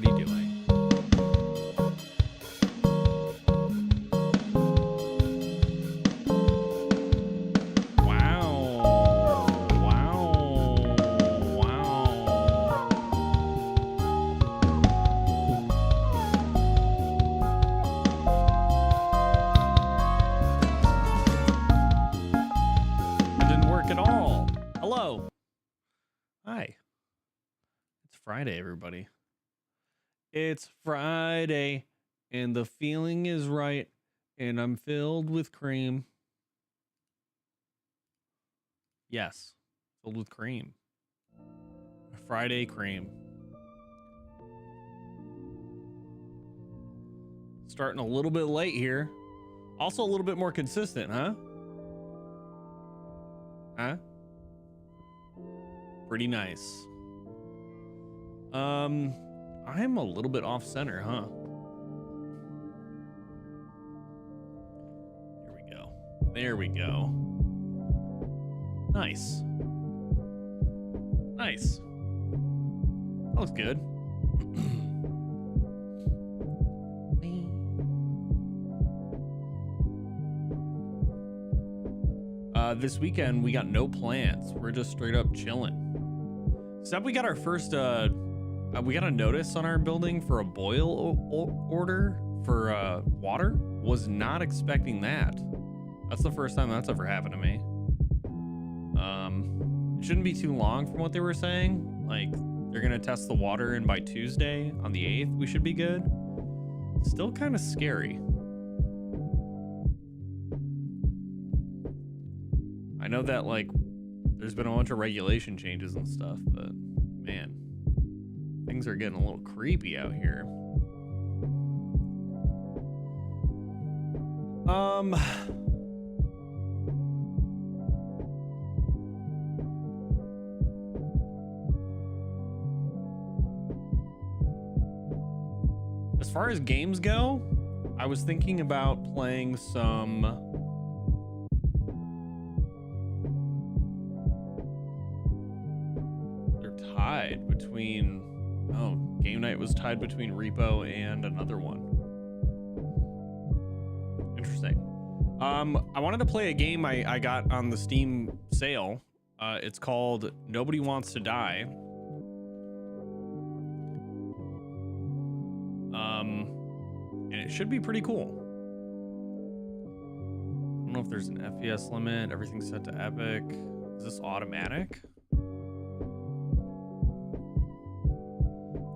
everybody doing? Wow. Wow. Wow. It didn't work at all. Hello. Hi. It's Friday, everybody. It's Friday, and the feeling is right, and I'm filled with cream. Yes, filled with cream. Friday cream. Starting a little bit late here. Also a little bit more consistent, huh? Huh? Pretty nice. I'm a little bit off center, huh? Here we go. There we go. Nice. Nice. That looks good. This weekend we got no plans. We're just straight up chilling. Except we got our first we got a notice on our building for a boil order for water. Was not expecting that. That's the first time that's ever happened to me. It shouldn't be too long from what they were saying. Like, they're gonna test the water, and by Tuesday on the 8th we should be good. Still kind of scary. I know that, like, there's been a bunch of regulation changes and stuff, but man, things are getting a little creepy out here. As far as games go, I was thinking about playing some tied between, oh, game night was tied between Repo and another one. Interesting. I wanted to play a game I got on the Steam sale. It's called Nobody Wants to Die. And it should be pretty cool. I don't know if there's an FPS limit. Everything's set to epic. Is this automatic?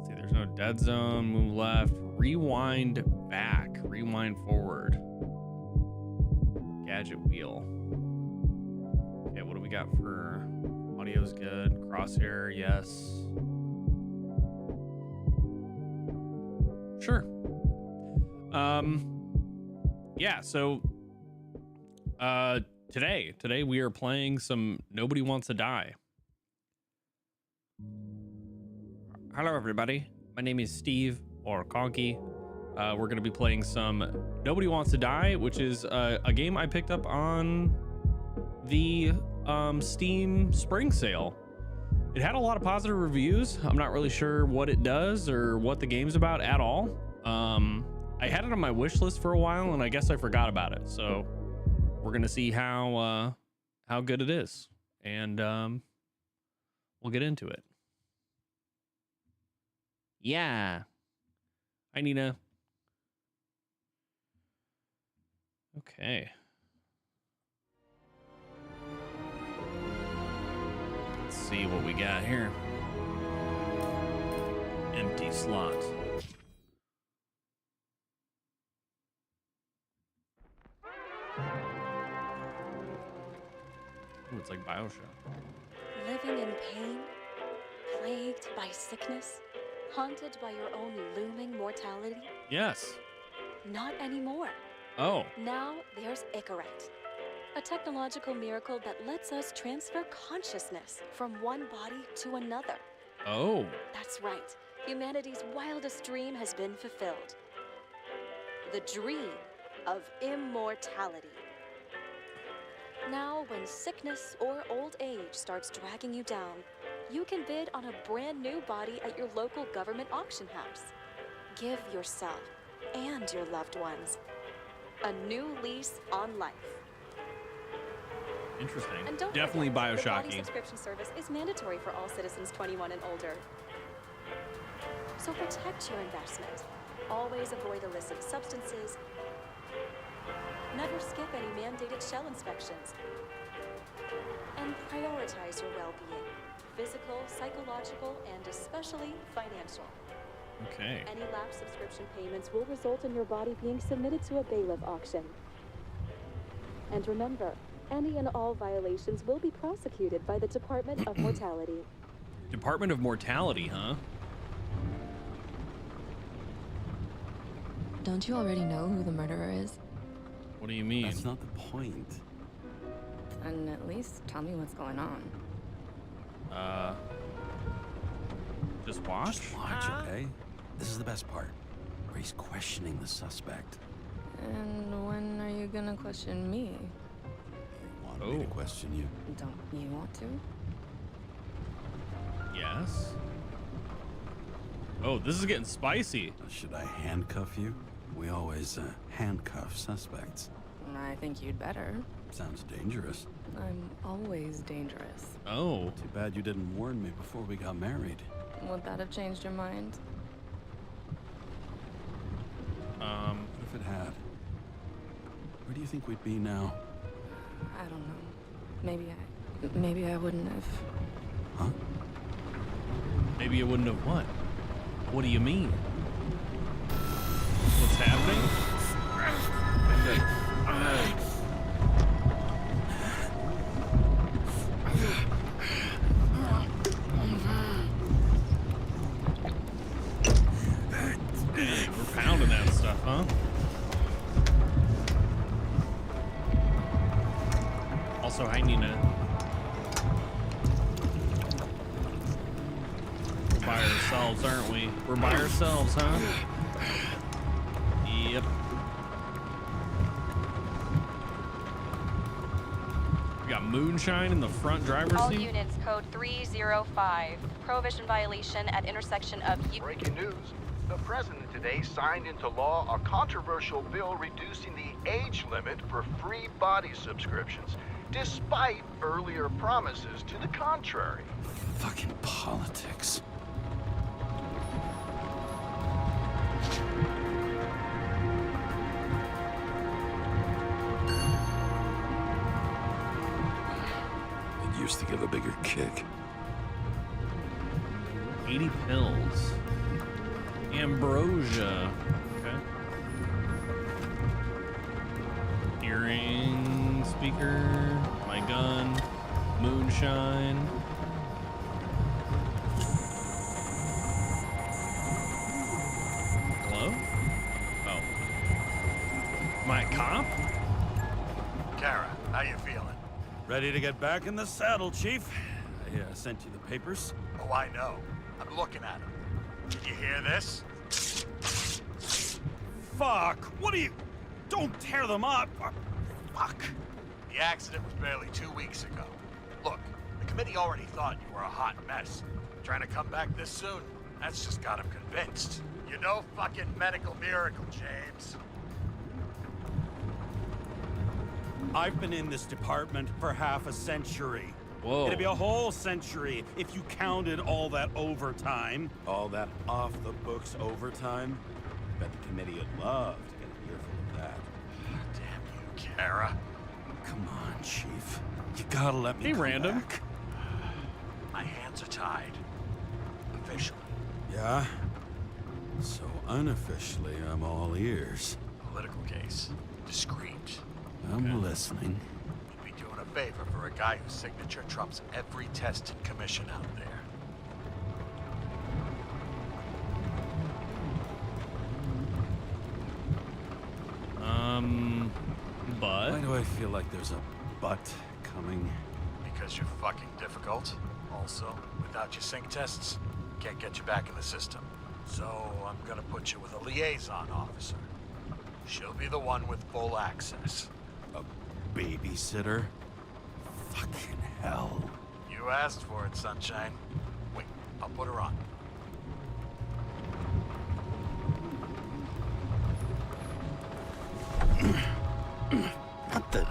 There's no dead zone. Move left, rewind back, rewind forward. Gadget wheel. Okay, what do we got for audio's good? Crosshair, yes. Sure. Yeah, so today we are playing some Nobody Wants to Die. Hello, everybody. My name is Steve, or Conky. We're going to be playing some Nobody Wants to Die, which is a game I picked up on the Steam spring sale. It had a lot of positive reviews. I'm not really sure what it does or what the game's about at all. I had it on my wish list for a while, and I guess I forgot about it. So we're going to see how good it is, and we'll get into it. Yeah. Hi, Nina. Okay. Let's see what we got here. Empty slot. Ooh, it's like BioShock. Living in pain, plagued by sickness, haunted by your own looming mortality? Yes. Not anymore. Oh. Now there's Icarete, a technological miracle that lets us transfer consciousness from one body to another. Oh. That's right. Humanity's wildest dream has been fulfilled. The dream of immortality. Now, when sickness or old age starts dragging you down, you can bid on a brand new body at your local government auction house. Give yourself and your loved ones a new lease on life. Interesting. And don't Definitely forget, the body Bioshocky. subscription service is mandatory for all citizens 21 and older. So protect your investment. Always avoid illicit substances. Never skip any mandated shell inspections. And prioritize your well-being. Physical, psychological, and especially financial. Okay. Any lapsed subscription payments will result in your body being submitted to a bailiff auction. And remember, any and all violations will be prosecuted by the Department of Mortality. Department of Mortality, huh? Don't you already know who the murderer is? What do you mean? That's not the point. And at least tell me what's going on. Just watch? Just watch, okay? This is the best part, where he's questioning the suspect. And when are you gonna question me? He wanted me to question you. Don't you want to? Yes. Oh, this is getting spicy. Should I handcuff you? We always handcuff suspects. I think you'd better. Sounds dangerous. I'm always dangerous. Oh. Too bad you didn't warn me before we got married. Would that have changed your mind? What if it had? Where do you think we'd be now? I don't know. Maybe I wouldn't have. Huh? Maybe you wouldn't have what? What do you mean? What's happening? Dang, we're pounding that stuff, huh? Also, I need to... We're by ourselves, aren't we? We're by ourselves, huh? Yep. We got moonshine in the front driver's All seat. units, code 305. Prohibition violation at intersection of... Breaking news. The president today signed into law a controversial bill reducing the age limit for free body subscriptions, despite earlier promises to the contrary. Fucking politics. It used to give a bigger kick. 80 pills. Ambrosia. Okay. Earring, speaker, my gun, moonshine. Hello? Oh. Am I a cop? Kara, how you feeling? Ready to get back in the saddle, Chief. I sent you the papers. Oh, I know. I'm looking at them. Did you hear this? Fuck! What are you... Don't tear them up! Fuck! The accident was barely 2 weeks ago. Look, the committee already thought you were a hot mess. Trying to come back this soon, that's just got them convinced. You're no fucking medical miracle, James. I've been in this department for half a century. Whoa. It'd be a whole century if you counted all that overtime. All that off-the-books overtime. Bet the committee would love to get an earful of that. Damn you, Kara. Come on, Chief. You gotta let me Hey, come random. back. My hands are tied. Officially. Yeah? So unofficially, I'm all ears. Political case. Discreet. I'm listening. You'd be doing a favor for a guy whose signature trumps every test and commission out there. But... Why do I feel like there's a but coming? Because you're fucking difficult. Also, without your sync tests, can't get you back in the system. So I'm gonna put you with a liaison officer. She'll be the one with full access. A babysitter? Fucking hell. You You asked for it, sunshine. Wait, I'll put her on. What the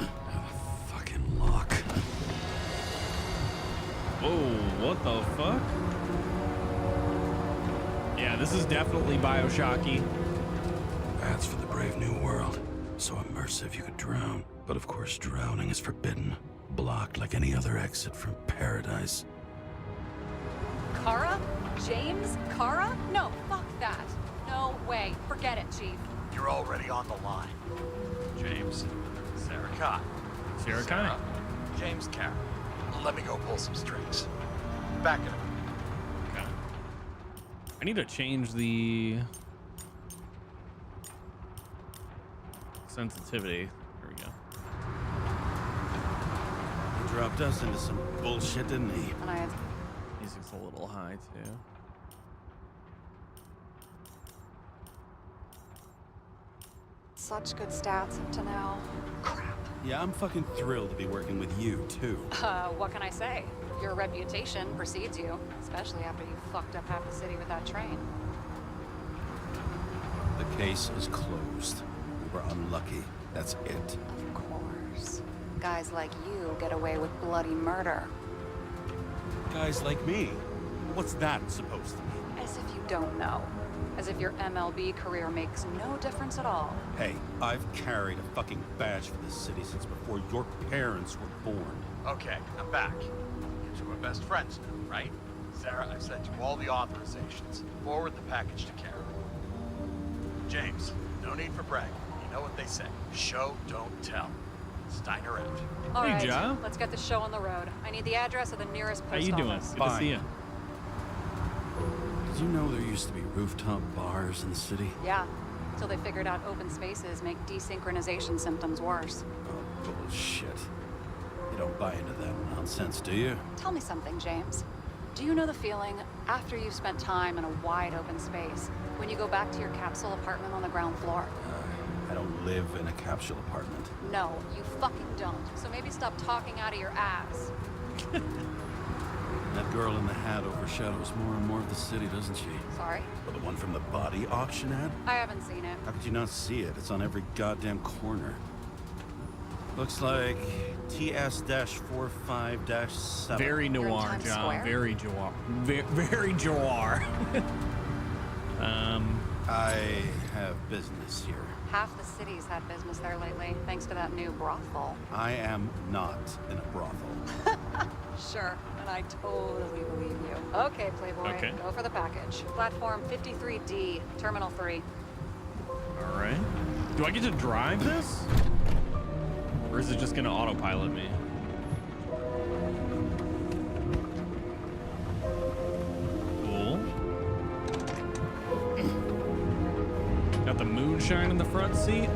fucking lock? Whoa, what the fuck? Yeah, this is definitely Bioshocky. That's for the brave new world. So immersive you could drown. But of course, drowning is forbidden. Blocked like any other exit from paradise. Kara? James? Kara? No, fuck that. No way. Forget it, Chief. You're already on the line. James, Sarah Cott. Sarah Cott. James Karen. Let me go pull some strings. Back it up. Okay. I need to change the sensitivity. Here we go. He dropped us into some bullshit, didn't he? And I have Music's a little high too. such good stats up to now. Crap. Yeah, I'm fucking thrilled to be working with you, too. What can I say? Your reputation precedes you, especially after you fucked up half the city with that train. The case is closed. We were unlucky. That's it. Of course. Guys like you get away with bloody murder. Guys like me. What's that supposed to mean? As if you don't know. As if your MLB career makes no difference at all. Hey, I've carried a fucking badge for this city since before your parents were born. Okay, I'm back. You two are best friends now, right? Sarah, I've sent you all the authorizations. Forward the package to Karen. James, no need for bragging. You know what they say. Show, don't tell. Steiner out. All Hey, right, Ja. let's get the show on the road. I need the address of the nearest How post you doing? office. Good to see you. Did you know there used to be rooftop bars in the city? Yeah, until they figured out open spaces make desynchronization symptoms worse. Oh, bullshit. You don't buy into that nonsense, do you? Tell me something, James. Do you know the feeling after you've spent time in a wide open space, when you go back to your capsule apartment on the ground floor? I don't live in a capsule apartment. No, you fucking don't. So maybe stop talking out of your ass. That girl in the hat overshadows more and more of the city, doesn't she? Sorry? Well, the one from the body auction ad? I haven't seen it. How could you not see it? It's on every goddamn corner. Looks like TS-45-7. Very You're in noir, Times John. Square? Very noir. Very noir. I have business here. Half the city's had business there lately, thanks to that new brothel. I am not in a brothel. Sure, and I totally believe you. Okay, Playboy, Okay. go for the package. Platform 53D, Terminal 3. All right. Do I get to drive this? Or is it just gonna autopilot me? Cool. Got the moonshine in the front seat.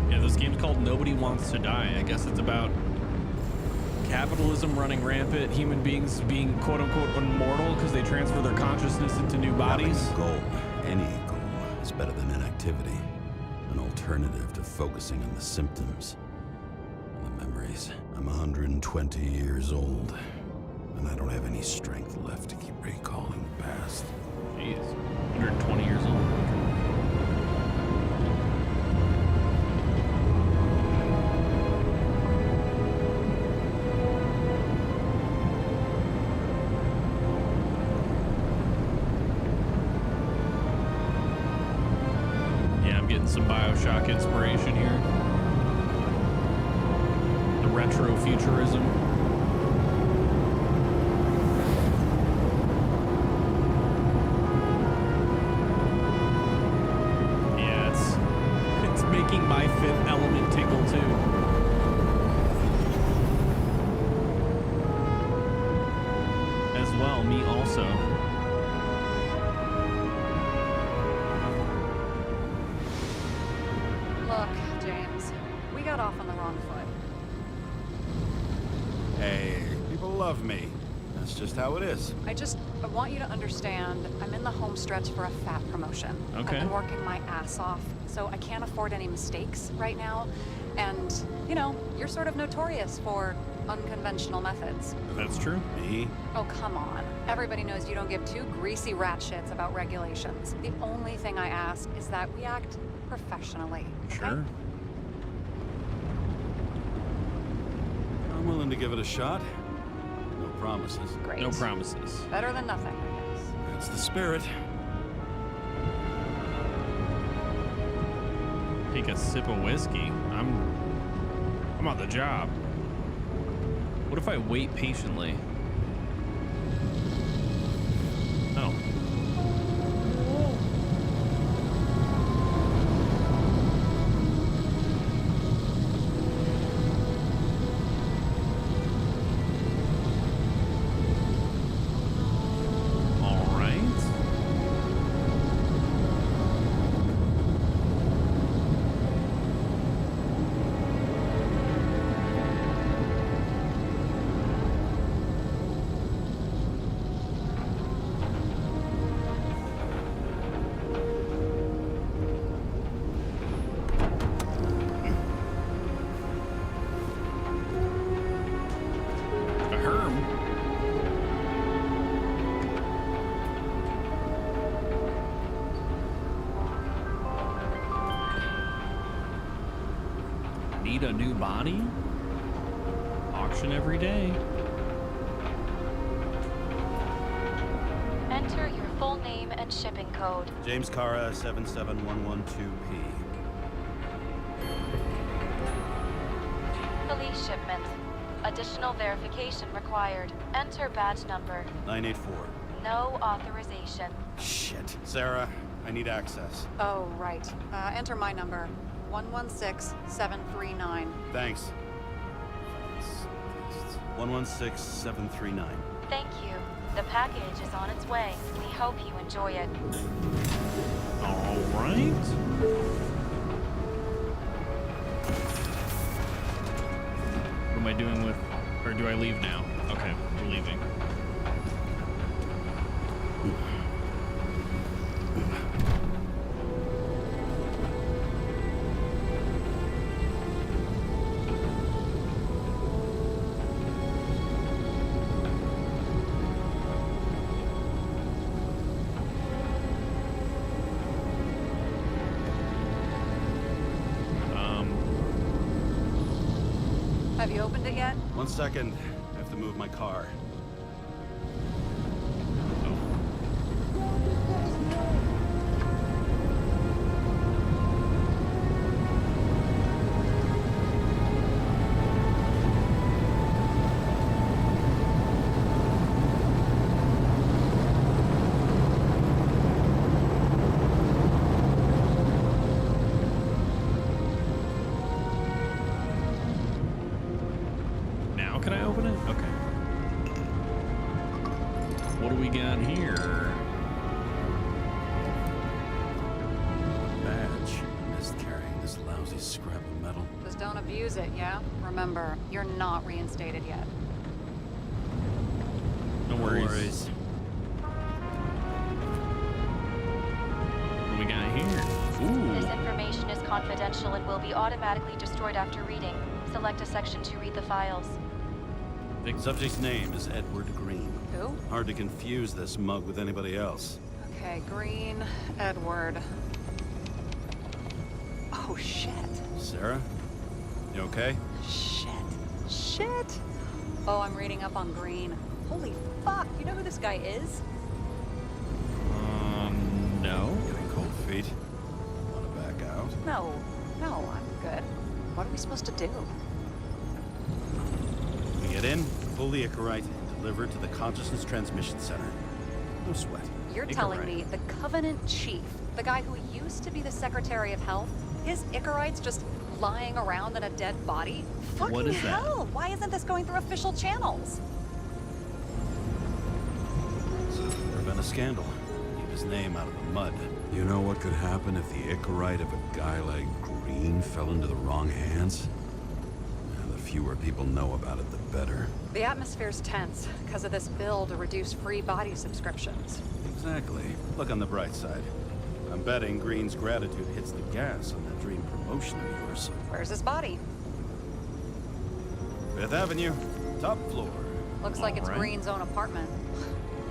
Yeah, this game's called Nobody Wants to Die. I guess it's about capitalism running rampant, human beings being quote-unquote immortal because they transfer their consciousness into new bodies. Having a goal, any goal, is better than inactivity. An alternative to focusing on the symptoms and the memories. I'm 120 years old, and I don't have any strength left to keep recalling the past. Jeez, 120 years old. Getting some Bioshock inspiration here. The retro futurism. Yeah, it's making my Fifth Element tingle too. As well, me also. Look, James, we got off on the wrong foot. Hey, people love me. That's just how it is. I want you to understand, I'm in the home stretch for a fat promotion. Okay. I've been working my ass off, so I can't afford any mistakes right now. And, you know, you're sort of notorious for unconventional methods. That's true. Me? Oh, come on. Everybody knows you don't give two greasy rat shits about regulations. The only thing I ask is that we act professionally. Okay? Sure. I'm willing to give it a shot. No promises. Great. No promises. Better than nothing, I guess. That's the spirit. Take a sip of whiskey. I'm on the job. What if I wait patiently? Oh. All right. A herm. Need a new body? Auction every day. Enter your full name and shipping code. James Cara 77112P. Police shipment. Additional verification required. Enter badge number. 984. No authorization. Shit. Sarah, I need access. Oh, right. Enter my number. 116739. Thanks. 116739. Thank you. The package is on its way. We hope you enjoy it. All right. What am I doing with, or do I leave now? Okay, we're leaving. Have you opened it yet? 1 second. I have to move my car. Now can I open it? Okay. What do we got here? Badge. Missed carrying this lousy scrap of metal. Just don't abuse it, yeah? Remember, you're not reinstated yet. No worries. What do we got here? This Ooh. information is confidential and will be automatically destroyed after reading. Select a section to read the files. Subject's name is Edward Green. Who? Hard to confuse this mug with anybody else. Okay, Green, Edward. Oh, shit. Sarah? You okay? Shit. Oh, I'm reading up on Green. Holy fuck, you know who this guy is? No. Getting cold feet. Want to back out? No, I'm good. What are we supposed to do? We get in, fully Icarite, delivered to the Consciousness Transmission Center. No sweat. You're Icarite. telling me the Covenant Chief, the guy who used to be the Secretary of Health, his Icarites just lying around in a dead body? Fucking What is that? hell! Why isn't this going through official channels? So there's been a scandal. Keep his name out of the mud. You know what could happen if the Icarite of a guy like Green fell into the wrong hands? The fewer people know about it, the better. The atmosphere's tense because of this bill to reduce free body subscriptions. Exactly. Look on the bright side. I'm betting Green's gratitude hits the gas on that dream promotion of yours. Where's his body? Fifth Avenue, top floor. Looks like it's Alright. Green's own apartment.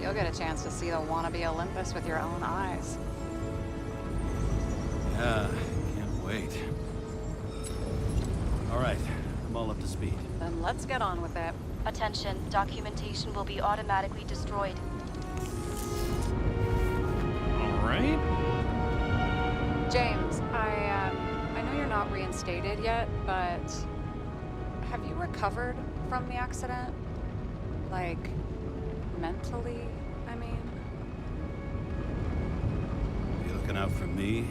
You'll get a chance to see the wannabe Olympus with your own eyes. Yeah, can't wait. All right, I'm all up to speed. Then let's get on with it. Attention, documentation will be automatically destroyed. All right. James, I know you're not reinstated yet, but have you recovered from the accident? Like, mentally, I mean? You looking out for me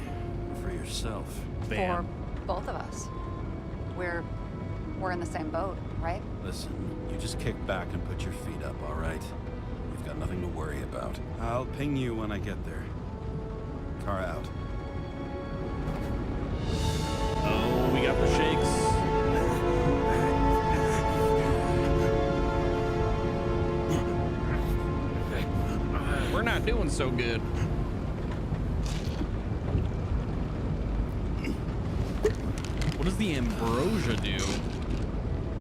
or for yourself? Bam. For both of us. We're in the same boat, right? Listen, you just kick back and put your feet up, all right? You've got nothing to worry about. I'll ping you when I get there. Car out. Oh, we got the shakes. We're not doing so good. What does the ambrosia do?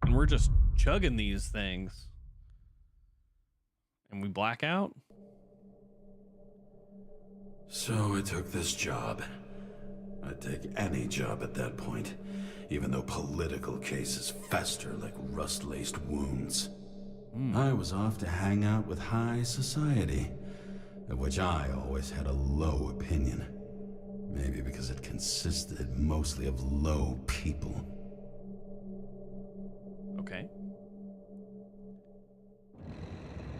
And we're just chugging these things. And we black out? So I took this job. I'd take any job at that point, even though political cases fester like rust-laced wounds. I was off to hang out with high society, of which I always had a low opinion. Maybe because it consisted mostly of low people. Okay.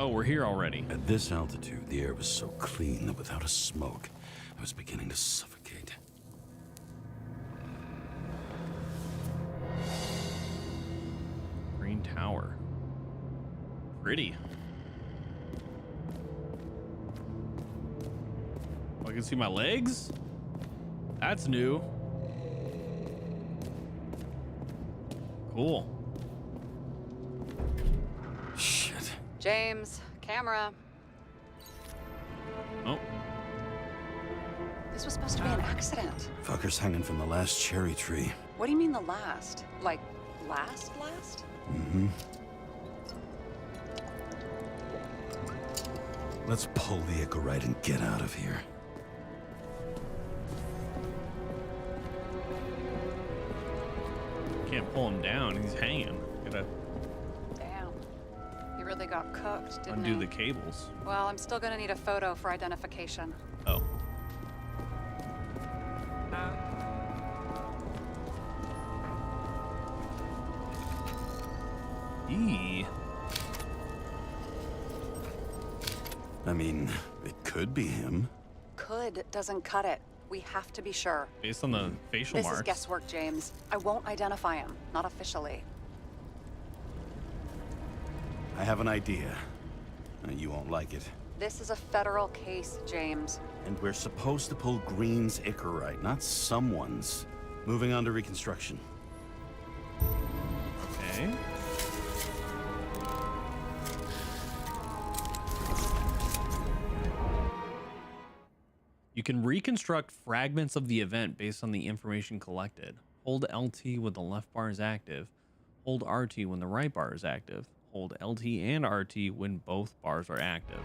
Oh, we're here already. At this altitude, the air was so clean that without a smoke, I was beginning to suffocate. Green Tower. Pretty. Oh, I can see my legs? That's new. Cool. Shit. James, camera. Oh, This was supposed to be an accident. Fuckers hanging from the last cherry tree. What do you mean the last? Like, last? Mm-hmm. Let's pull the Icarite and get out of here. can't pull him down. He's hanging. Gotta Damn. He really got cooked, didn't undo he? the cables. Well, I'm still gonna need a photo for identification. Oh. Eee. I mean, it could be him. Could doesn't cut it. We have to be sure. Based on the facial This marks. is guesswork, James. I won't identify him. Not officially. I have an idea. You won't like it. This is a federal case, James. And we're supposed to pull Green's Icarite, not someone's. Moving on to reconstruction. Okay. You can reconstruct fragments of the event based on the information collected. Hold LT when the left bar is active. Hold RT when the right bar is active. Hold LT and RT when both bars are active.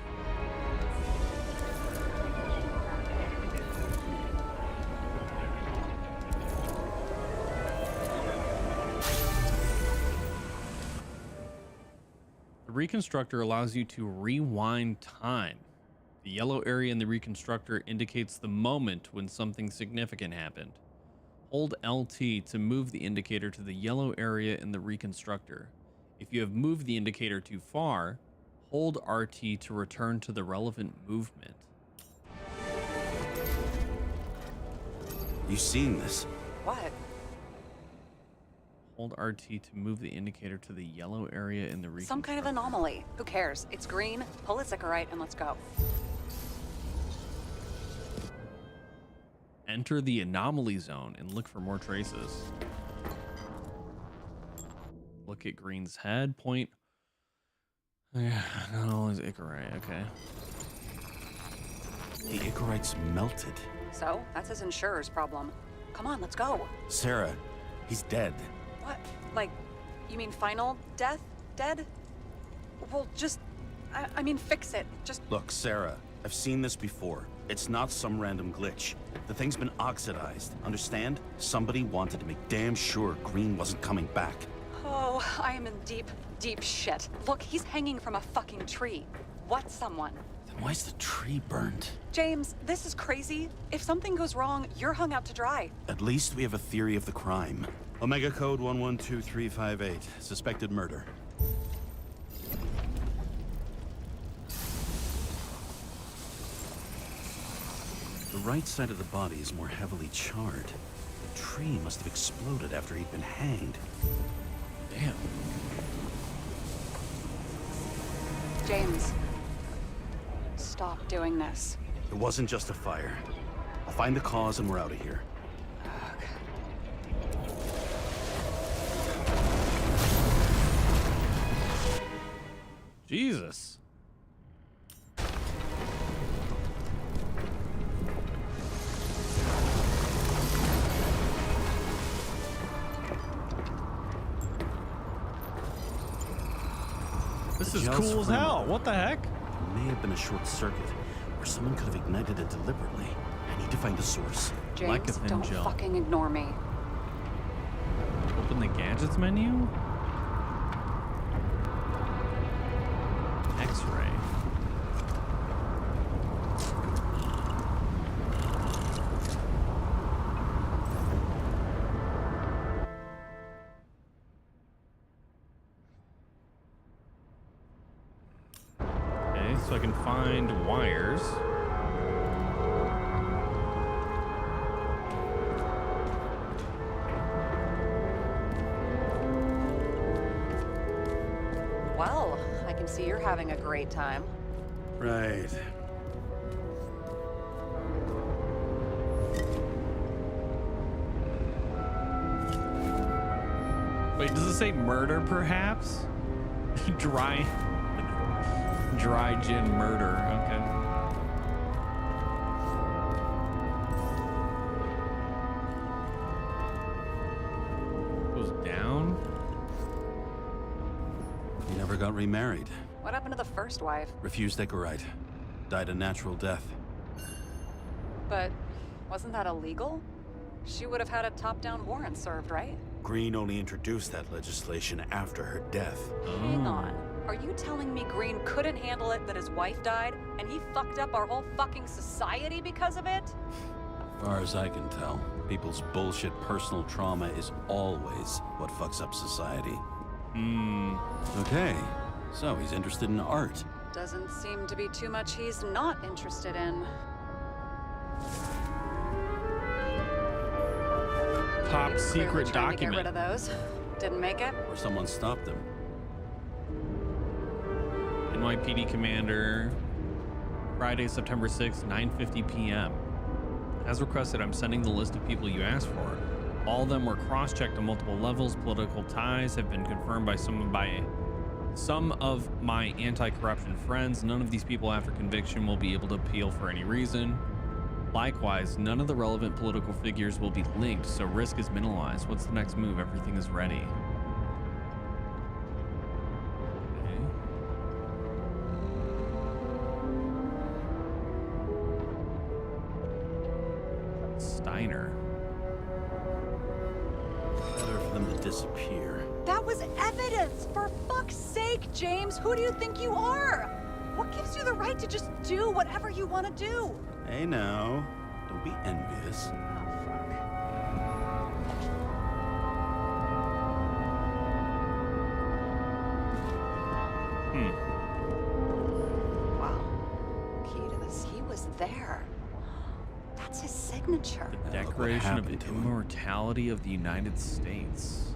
The reconstructor allows you to rewind time. The yellow area in the reconstructor indicates the moment when something significant happened. Hold LT to move the indicator to the yellow area in the reconstructor. If you have moved the indicator too far, hold RT to return to the relevant movement. You seen this? What? Hold RT to move the indicator to the yellow area in the reconstructor. Some kind of anomaly. Who cares? It's green. Pull its Icarite and let's go. Enter the anomaly zone and look for more traces. Look at Green's head. Point. Yeah, no, it's Icarite. Okay. The Icarite's melted. So, that's his insurer's problem. Come on, let's go. Sarah, he's dead. What? Like, You mean final death? Dead? Well, just... I mean, fix it. Just... Look, Sarah, I've seen this before. It's not some random glitch. The thing's been oxidized, understand? Somebody wanted to make damn sure Green wasn't coming back. Oh, I am in deep, deep shit. Look, he's hanging from a fucking tree. What's someone? Then why's the tree burned? James, this is crazy. If something goes wrong, you're hung out to dry. At least we have a theory of the crime. Omega code 112358. Suspected murder. The right side of the body is more heavily charred. The tree must have exploded after he'd been hanged. Damn. James, stop doing this. It wasn't just a fire. I'll find the cause and we're out of here. Jesus. This is Gel cool as spring. hell. What the heck? It may have been a short circuit, or someone could have ignited it deliberately. I need to find the source. Like a James, thin don't gel. fucking ignore me. Open the gadgets menu. X-ray. Okay, so I can find wires. Well, I can see you're having a great time. Right. Wait, does it say murder perhaps? Dry gin murder. Okay. Goes down. He never got remarried. What happened to the first wife? Refused Ecorite. Died a natural death. But wasn't that illegal? She would have had a top-down warrant served, right? Green only introduced that legislation after her death. Hang on. Are you telling me Green couldn't handle it that his wife died, and he fucked up our whole fucking society because of it? As far as I can tell, people's bullshit personal trauma is always what fucks up society. Okay, so he's interested in art. Doesn't seem to be too much he's not interested in. Top Clearly secret trying to get rid document. of those. Didn't make it? Or someone stopped him. NYPD commander, Friday, September 6th, 9:50 p.m. As requested, I'm sending the list of people you asked for. All of them were cross-checked on multiple levels. Political ties have been confirmed by some of my anti-corruption friends. None of these people after conviction will be able to appeal for any reason. Likewise, none of the relevant political figures will be linked, so risk is minimalized. What's the next move? Everything is ready. Okay. Steiner. Better for them to disappear. That was evidence! For fuck's sake, James! Who do you think you are? What gives you the right to just do whatever you want to do? Hey now, don't be envious. Oh, fuck. Wow. Key to this. He was there. That's his signature. The look what Declaration of happened to him. Immortality of the United States.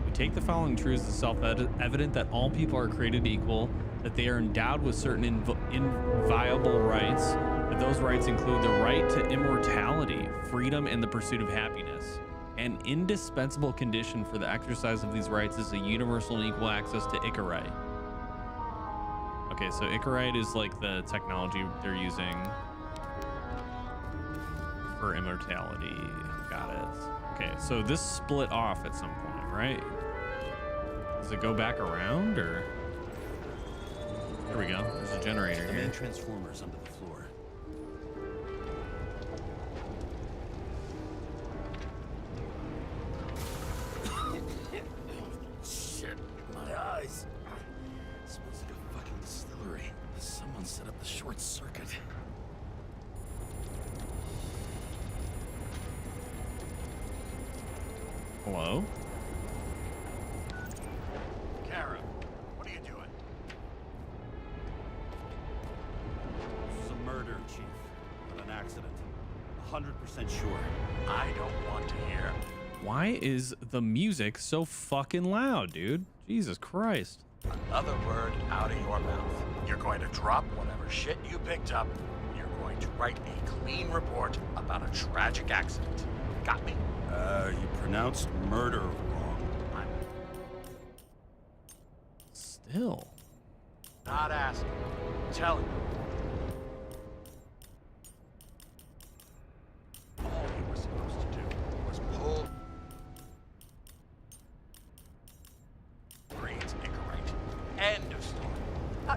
We take the following truths as self-evident that all people are created equal, that they are endowed with certain inviolable rights, that those rights include the right to immortality, freedom, and the pursuit of happiness. An indispensable condition for the exercise of these rights is a universal and equal access to Icarite. Okay, so Icarite is like the technology they're using for immortality. Got it. Okay, so this split off at some point, right? Does it go back around or? There we go. There's a generator The here. main transformer's under the floor. Shit, my eyes. It smells like a fucking distillery. Someone set up the short circuit. Hello? Kara, what are you doing? This is a murder, Chief. Not an accident. 100% sure. I don't want to hear. Why is the music so fucking loud, dude? Jesus Christ. Another word out of your mouth. You're going to drop whatever shit you picked up. You're going to write a clean report about a tragic accident. Got me? You pronounced murder wrong. I'm Still. not asking. I'm telling you. All you were supposed to do was pull Green's incorrect. End of story.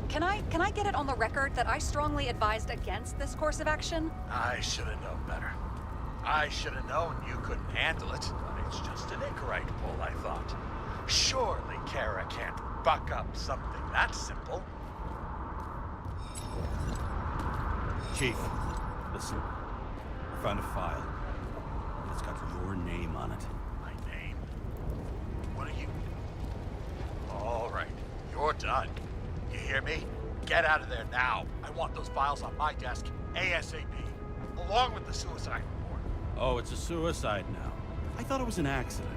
Can I get it on the record that I strongly advised against this course of action? I should have known better. I should have known you couldn't handle it, but it's just an incorrect pull, I thought. Surely Kara can't buck up something that simple. Chief, listen. I found a file. It's got your name on it. My name? What are you? All right, you're done. You hear me? Get out of there now. I want those files on my desk ASAP, along with the suicide report. Oh, it's a suicide now. I thought it was an accident.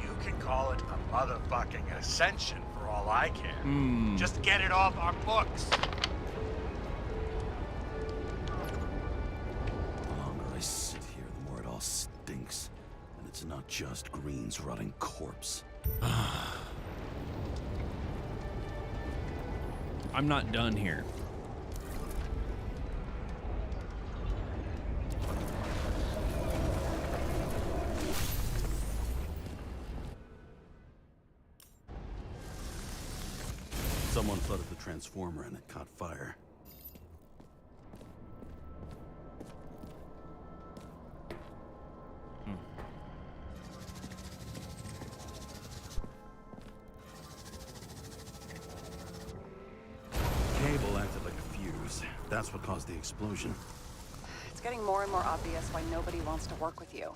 You can call it a motherfucking ascension for all I care. Hmm. Just get it off our books. The longer I sit here, the more it all stinks. And it's not just Green's rotting corpse. I'm not done here. Someone flooded the transformer and it caught fire. Cable acted like a fuse. That's what caused the explosion. It's getting more and more obvious why nobody wants to work with you.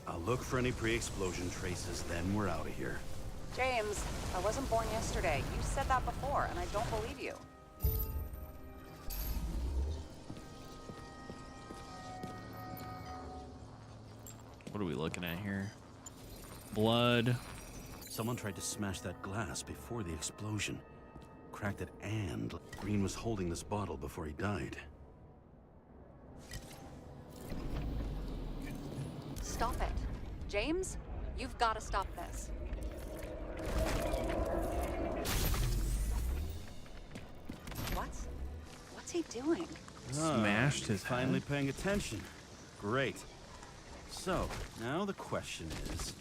I'll look for any pre-explosion traces, then we're out of here. James, I wasn't born yesterday. You said that before, and I don't believe you. What are we looking at here? Blood. Someone tried to smash that glass before the explosion. Cracked it, and Green was holding this bottle before he died. Stop it. James, you've got to stop this. What's he doing? Smashed his Finally head. paying attention. Great. So, now the question is,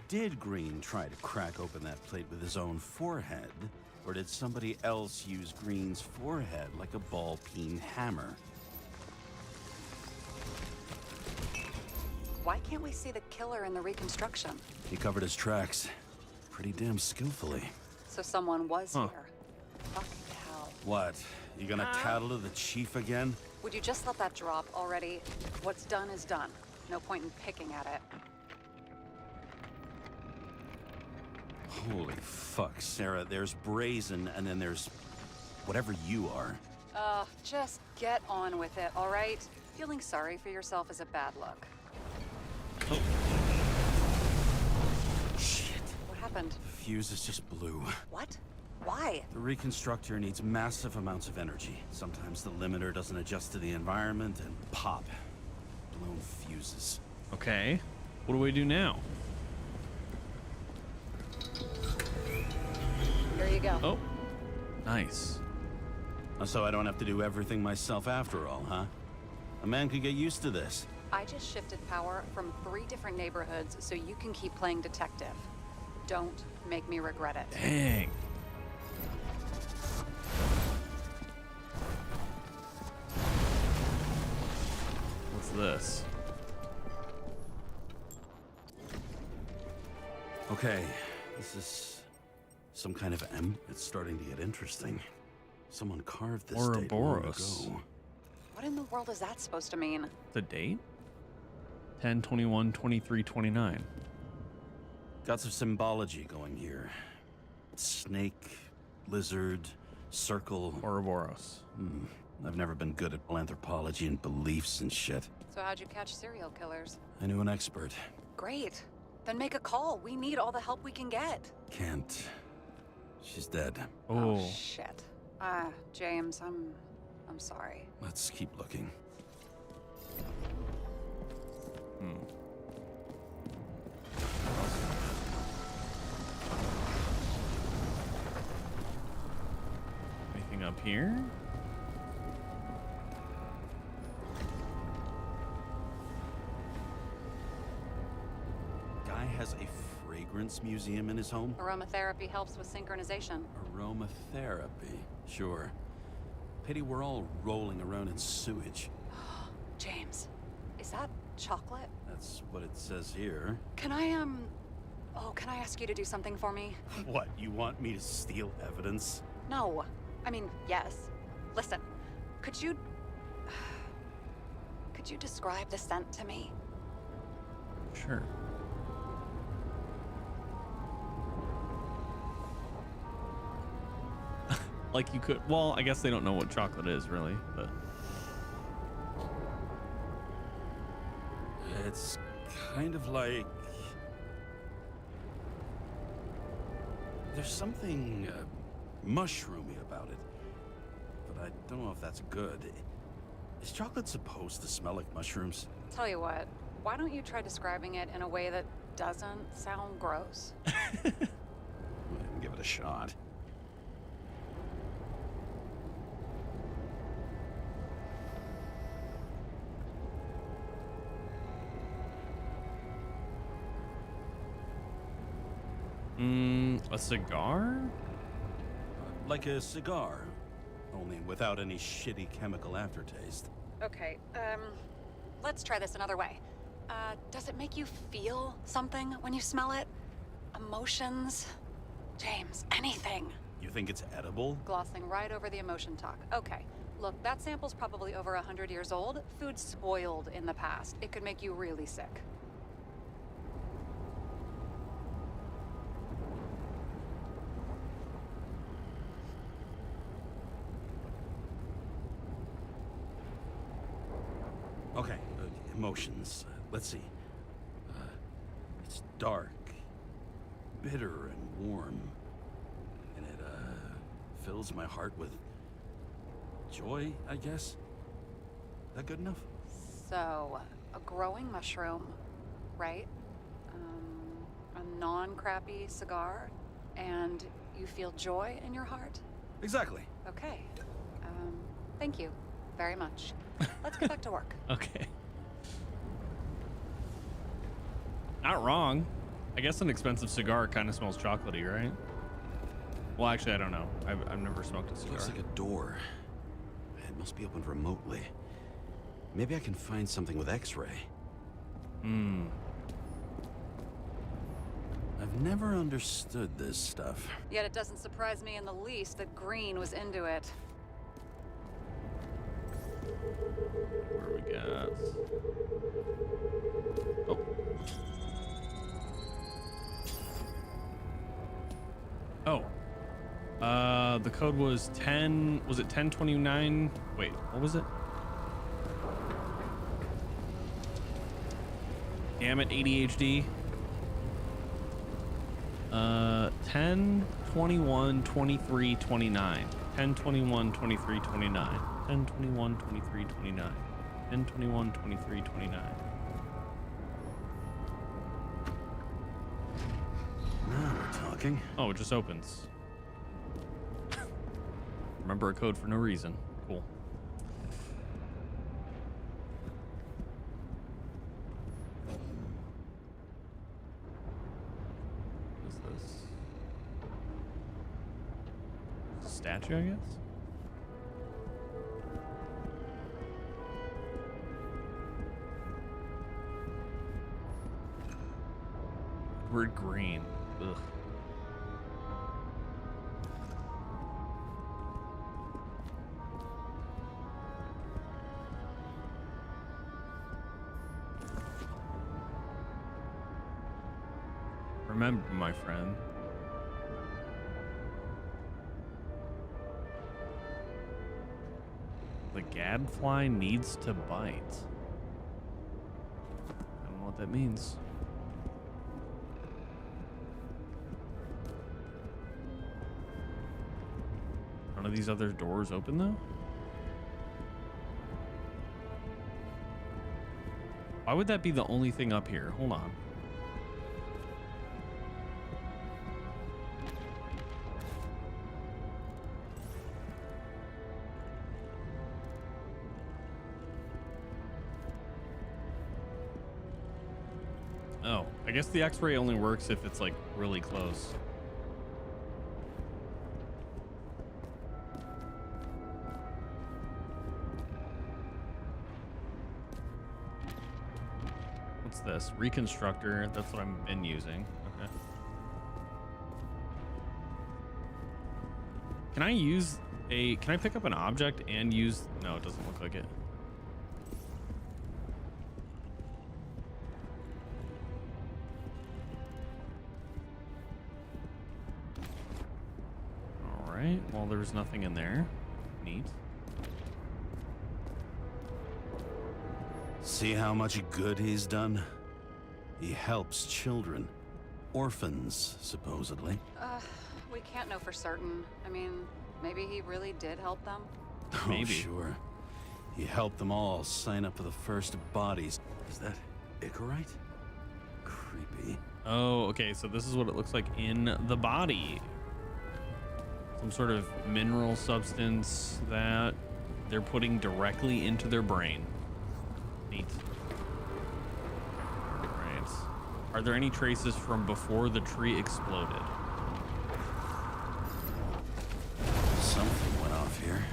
did Green try to crack open that plate with his own forehead? Or did somebody else use Green's forehead like a ball-peen hammer? Why can't we see the killer in the reconstruction? He covered his tracks pretty damn skillfully. So someone was Huh. here. Fucking hell. What? You gonna tattle to the chief again? Would you just let that drop already? What's done is done. No point in picking at it. Holy fuck, Sarah. There's brazen, and then there's whatever you are. Just get on with it, all right? Feeling sorry for yourself is a bad look. Shit. What happened? The fuse is just blue. What? Why? The reconstructor needs massive amounts of energy. Sometimes the limiter doesn't adjust to the environment, and pop. Blown fuses. Okay. What do we do now? Here you go. Oh. Nice. So I don't have to do everything myself after all, huh? A man could get used to this. I just shifted power from 3 different neighborhoods so you can keep playing detective. Don't make me regret it. Dang. What's this? Okay, this is some kind of M. It's starting to get interesting. Someone carved this date long Ouroboros. ago. What in the world is that supposed to mean? The date? 10/21/23/29. Got some symbology going here. Snake, lizard, circle. Ouroboros. I've never been good at anthropology and beliefs and shit. So how'd you catch serial killers? I knew an expert. Great. Then make a call. We need all the help we can get. Can't. She's dead. Oh. Shit. James, I'm sorry. Let's keep looking. Anything up here? Guy has a fragrance museum in his home? Aromatherapy helps with synchronization. Aromatherapy. Sure. Pity we're all rolling around in sewage. James, is that chocolate? That's what it says here. Can I, can I ask you to do something for me? What, you want me to steal evidence? No. I mean, yes. Listen, could you describe the scent to me? Sure. Like you could, well, I guess they don't know what chocolate is really, but It's kind of like... There's something mushroomy about it. But I don't know if that's good. Is chocolate supposed to smell like mushrooms? Tell you what, why don't you try describing it in a way that doesn't sound gross? I can give it a shot. a cigar? Like a cigar, only without any shitty chemical aftertaste. Okay, let's try this another way. Does it make you feel something when you smell it? Emotions? James, anything. You think it's edible? Glossing right over the emotion talk. Okay, look, that sample's probably over 100 years old. Food spoiled in the past. It could make you really sick. Okay, emotions. Let's see. It's dark, bitter, and warm. And it, fills my heart with joy, I guess? That good enough? So, a growing mushroom, right? A non-crappy cigar, and you feel joy in your heart? Exactly. Okay. Thank you very much. Let's get back to work. Okay. Not wrong. I guess an expensive cigar kind of smells chocolatey, right? Well, actually, I don't know. I've never smoked a cigar. Looks like a door. It must be opened remotely. Maybe I can find something with X-ray. I've never understood this stuff. Yet it doesn't surprise me in the least that Green was into it. Where we got? Oh. The code was 10. Was it 1029? Wait, what was it? Damn it, ADHD. 10 21 23 29. 10 21 23 29. 10 21 23 29. 10 21 23 29. Now we're talking. Oh, it just opens. Remember a code for no reason. Cool. What is this? statue, I guess. Word green. Ugh. Remember, my friend. The gadfly needs to bite. I don't know what that means. None of these other doors open though? Why would that be the only thing up here? Hold on. Oh, I guess the X-ray only works if it's like really close. What's this? Reconstructor. That's what I've been using. Okay. Can I pick up an object and use, no, it doesn't look like it. All right, well, there's nothing in there. Neat. See how much good he's done? He helps children. Orphans, supposedly. We can't know for certain. I mean, maybe he really did help them. Maybe. Oh, sure. He helped them all sign up for the first bodies. Is that Icarite? Creepy. Oh, okay, so this is what it looks like in the body. Some sort of mineral substance that they're putting directly into their brain. Neat. Right. Are there any traces from before the tree exploded? Something went off here.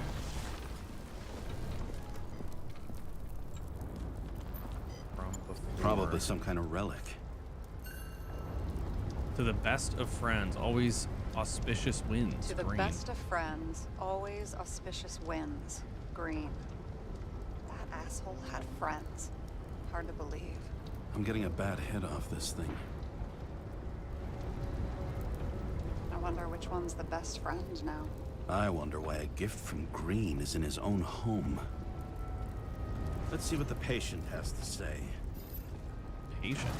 From before. Probably some kind of relic. To the best of friends, always auspicious winds. To the Green. best of friends, always auspicious winds. Green. That asshole had friends. Hard to believe. I'm getting a bad hit off this thing. I wonder which one's the best friend now. I wonder why a gift from Green is in his own home. Let's see what the patient has to say. Patient.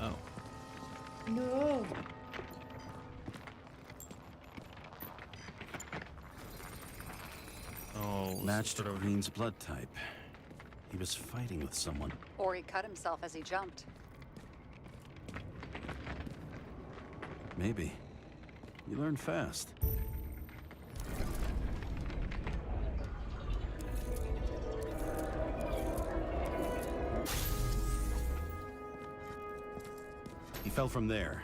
Oh. No. Oh. Matched sort of- Green's blood type. He was fighting with someone. Or he cut himself as he jumped. Maybe. You learn fast. He fell from there.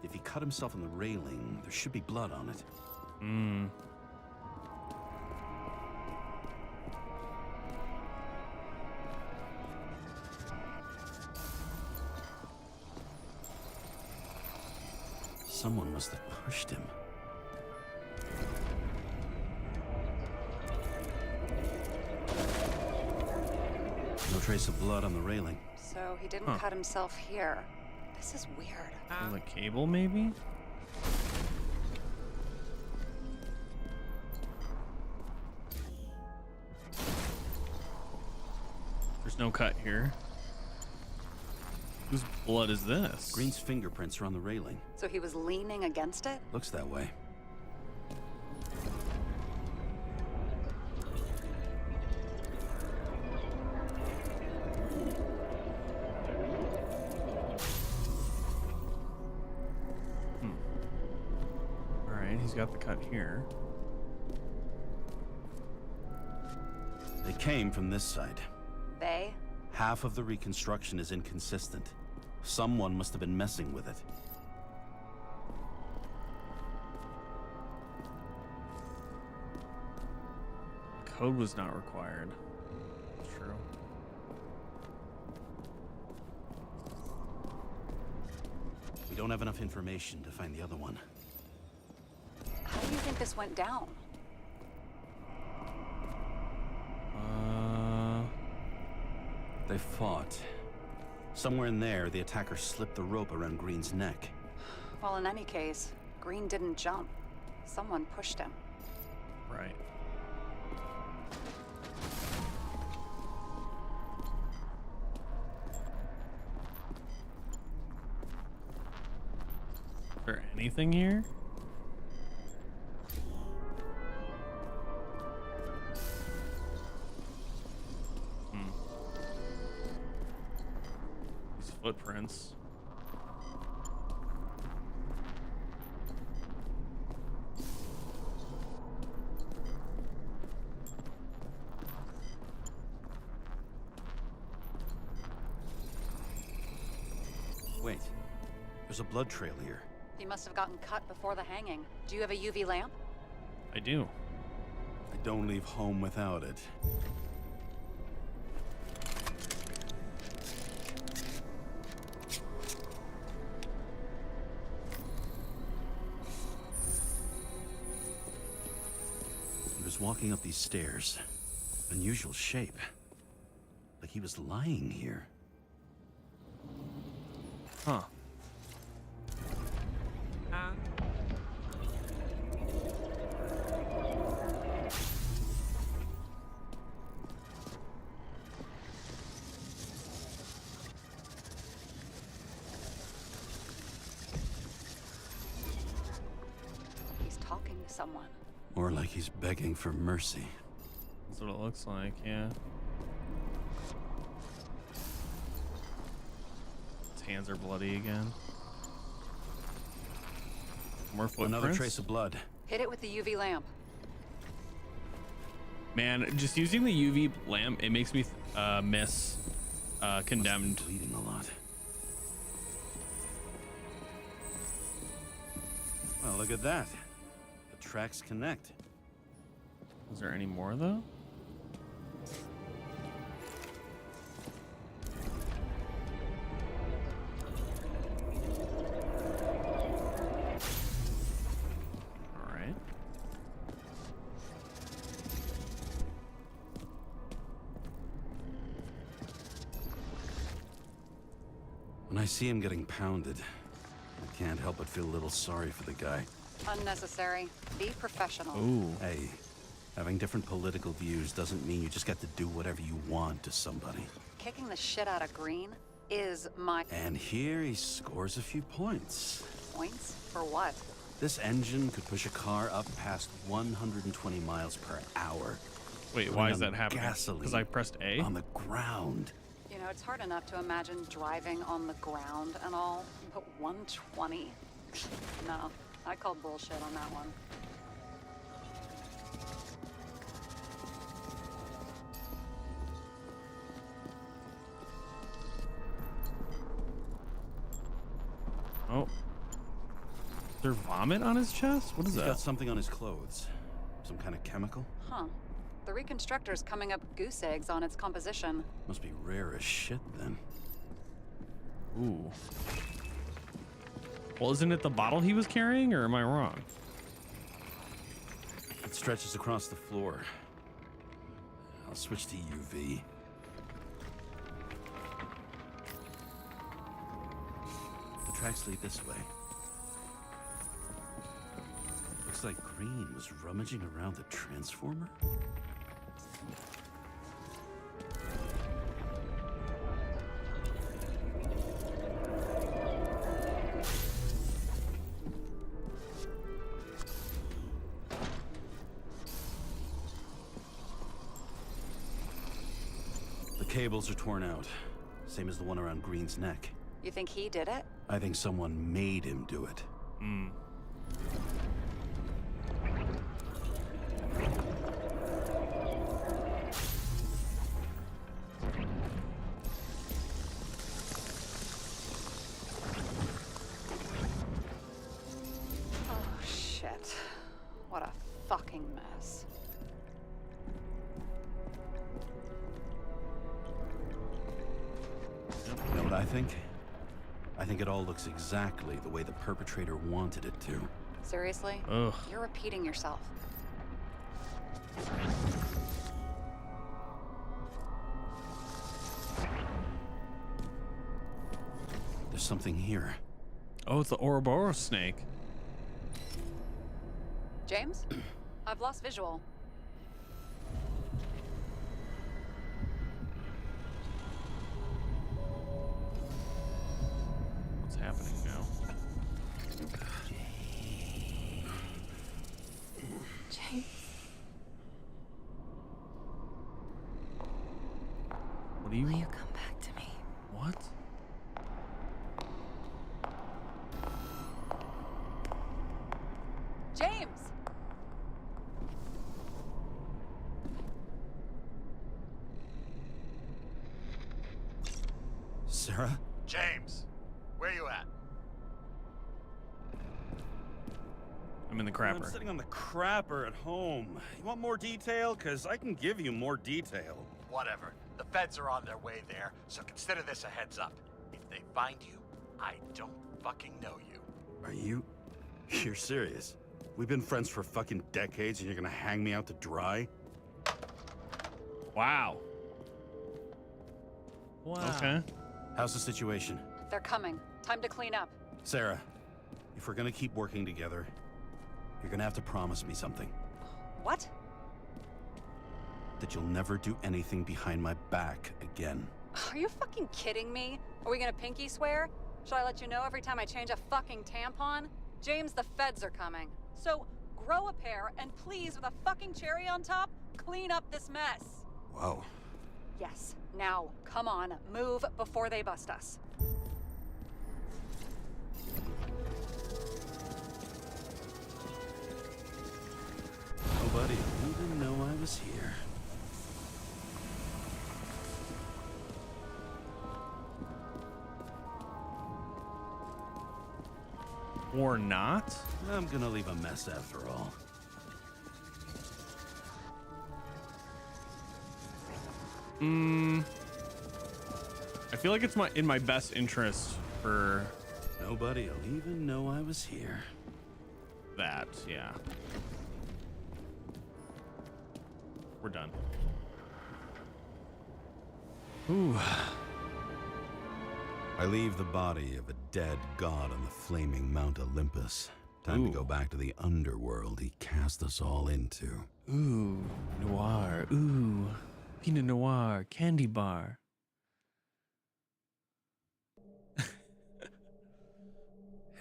If he cut himself on the railing, there should be blood on it. Hmm. Someone must have pushed him. No trace of blood on the railing. So he didn't Huh. cut himself here. This is weird. The cable, maybe? There's no cut here. Whose blood is this? Green's fingerprints are on the railing. So he was leaning against it? Looks that way. All right, he's got the cut here. They came from this side. They? Half of the reconstruction is inconsistent. Someone must have been messing with it. code was not required. That's true. We don't have enough information to find the other one. How do you think this went down? They fought. Somewhere in there, the attacker slipped the rope around Green's neck. Well, in any case, Green didn't jump. Someone pushed him. Right. Is there anything here? These footprints. Wait, there's a blood trail here. He must have gotten cut before the hanging. Do you have a UV lamp? I do. I don't leave home without it. He was walking up these stairs. Unusual shape. Like he was lying here. Huh. He's talking to someone. More like he's begging for mercy. That's what it looks like, yeah. His hands are bloody again. More footprints. Another trace of blood. Hit it with the UV lamp. Man, just using the UV lamp, it makes me miss Condemned. Bleeding a lot. Well, look at that. The tracks connect. Is there any more though? All right. When I see him getting pounded, I can't help but feel a little sorry for the guy. Unnecessary. Be professional. Ooh. Hey, having different political views doesn't mean you just get to do whatever you want to somebody. Kicking the shit out of Green is my And here he scores a few points. points. For what? This engine could push a car up past 120 miles per hour. Wait, Running why is on that happening? gasoline Because I pressed A? on the ground. You know, it's hard enough to imagine driving on the ground and all, but 120? No, I call bullshit on that one. Oh. Is there vomit on his chest? What is He's that? got something on his clothes. Some kind of chemical? Huh. The Reconstructor's coming up goose eggs on its composition. Must be rare as shit then. Ooh. Well, isn't it the bottle he was carrying, or am I wrong? It stretches across the floor. I'll switch to UV. The tracks lead this way. Looks like Green was rummaging around the transformer. The cables are torn out, same as the one around Green's neck. You think he did it? I think someone made him do it. Hmm. Oh, shit. What a fucking mess. I think it all looks exactly the way the perpetrator wanted it to. Seriously? Ugh. You're repeating yourself. There's something here. Oh, it's the Ouroboros snake. James? I've lost visual. What's happening now? James. What do you? Will you come back to me? What? James! Sarah? James, where you at? I'm in the I'm crapper. sitting on the crapper at home. You want more detail? Because I can give you more detail. Whatever. The feds are on their way there, so consider this a heads up. If they find you, I don't fucking know you. Are you? You're serious? We've been friends for fucking decades and you're gonna hang me out to dry? Wow. Wow. Okay. How's the situation? They're coming. Time to clean up. Sarah, if we're gonna keep working together, you're gonna have to promise me something. What? That you'll never do anything behind my back again. Are you fucking kidding me? Are we gonna pinky swear? Should I let you know every time I change a fucking tampon? James, the feds are coming. So grow a pair and please, with a fucking cherry on top, clean up this mess. Whoa. Yes, now, come on, move before they bust us. Nobody will even know I was here. Or not? I'm gonna leave a mess after all. I feel like it's in my best interest for Nobody will even know I was here. that, yeah. We're done. Ooh. I leave the body of a dead god on the flaming Mount Olympus. Time Ooh. to go back to the underworld he cast us all into. Ooh, noir. Ooh, Pinot Noir, candy bar.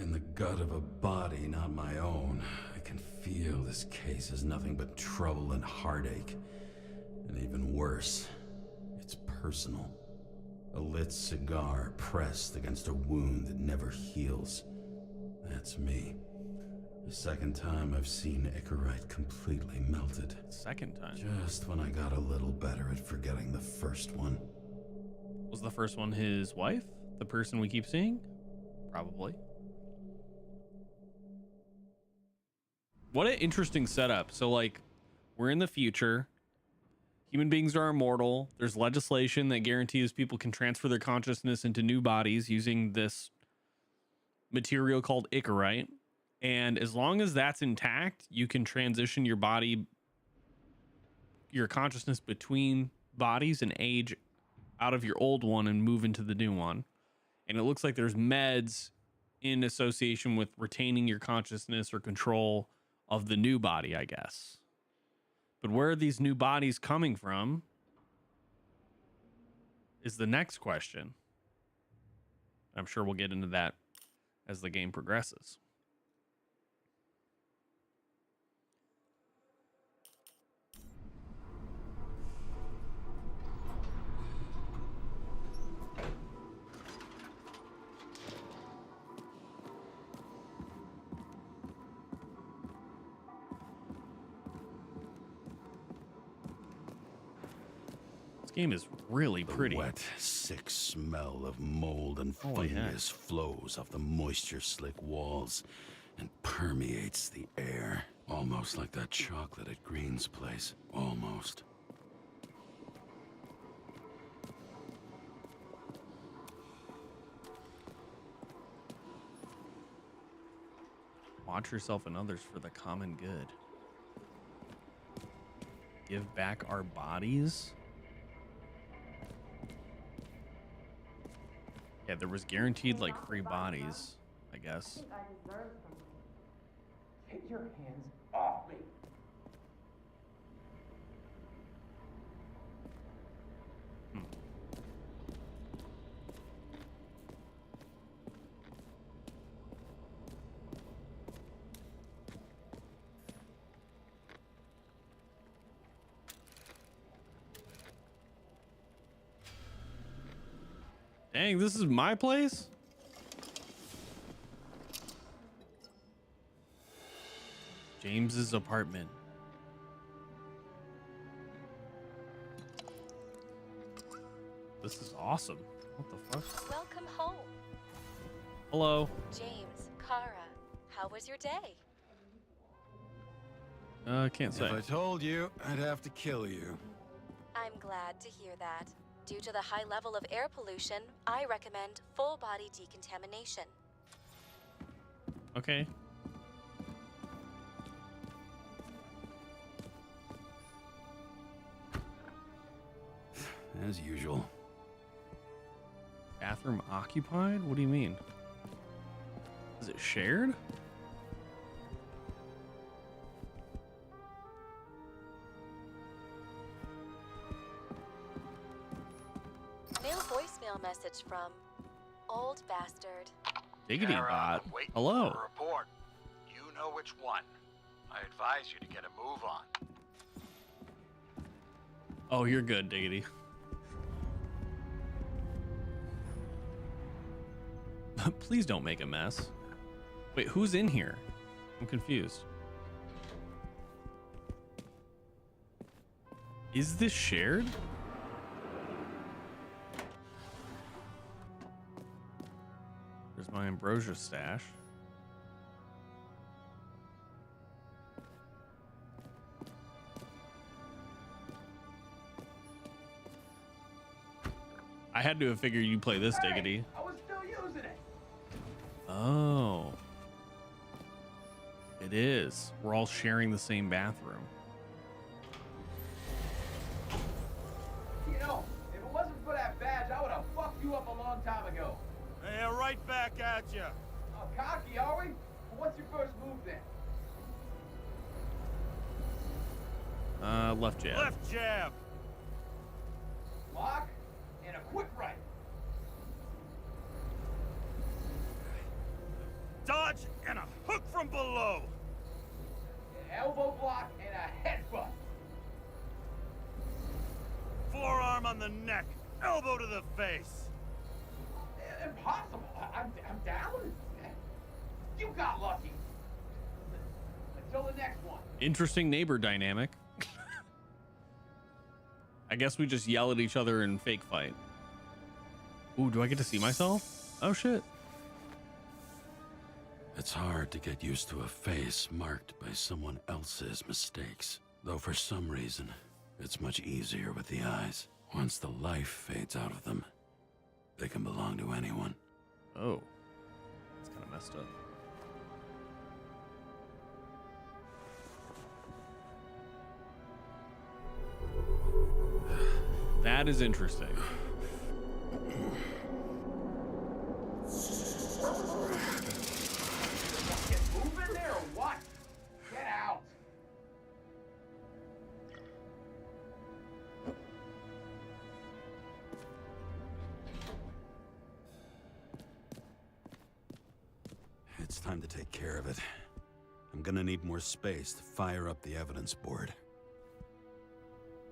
In the gut of a body not my own, I can feel this case is nothing but trouble and heartache. And even worse, it's personal. A lit cigar pressed against a wound that never heals. That's me. The second time I've seen Icarite completely melted. Second time. Just when I got a little better at forgetting the first one. Was the first one his wife? The person we keep seeing? Probably. What an interesting setup. So, like, we're in the future. Human beings are immortal. There's legislation that guarantees people can transfer their consciousness into new bodies using this material called Icarite. And as long as that's intact, you can transition your body, your consciousness between bodies and age out of your old one and move into the new one. And it looks like there's meds in association with retaining your consciousness or control of the new body, I guess. But where are these new bodies coming from is the next question. I'm sure we'll get into that as the game progresses. Game is really pretty. The wet, sick smell of mold and Holy heck. fungus flows off the moisture-slick walls and permeates the air. Almost like that chocolate at Green's place. Almost. Watch yourself and others for the common good. Give back our bodies. Yeah, there was guaranteed like free bodies, I guess. Get your hands off me. Dang, this is my place? James's apartment. This is awesome. What the fuck? Welcome home. Hello. James, Kara, how was your day? Can't say. If I told you, I'd have to kill you. I'm glad to hear that. Due to the high level of air pollution, I recommend full body decontamination. Okay. As usual. Bathroom occupied? What do you mean? Is it shared? New voicemail message from Old Bastard. Diggity Kara, bot. I'm waiting Hello. for a report. You know which one. I advise you to get a move on. Oh, you're good, Diggity. Please don't make a mess. Wait, who's in here? I'm confused. Is this shared? There's my ambrosia stash. I had to have figured you'd play this, Diggity. I was still using it. Oh. It is. We're all sharing the same bathroom. You know, if it wasn't for that badge, I would have fucked you up a long time ago. Hey, right back at you. Oh, cocky, are we? Well, what's your first move then? Left jab. Left jab. Lock and a quick right. Dodge and a hook from below. An elbow block and a headbutt. Forearm on the neck. Elbow to the face. Impossible. I'm down. You got lucky. Until the next one. Interesting neighbor dynamic. I guess we just yell at each other and fake fight. Ooh, do I get to see myself? Oh shit. It's hard to get used to a face marked by someone else's mistakes. Though for some reason, it's much easier with the eyes. Once the life fades out of them, they can belong to anyone. Oh. That's kind of messed up. That is interesting. Get moving there or what? Get out. It's time to take care of it. I'm gonna need more space to fire up the evidence board.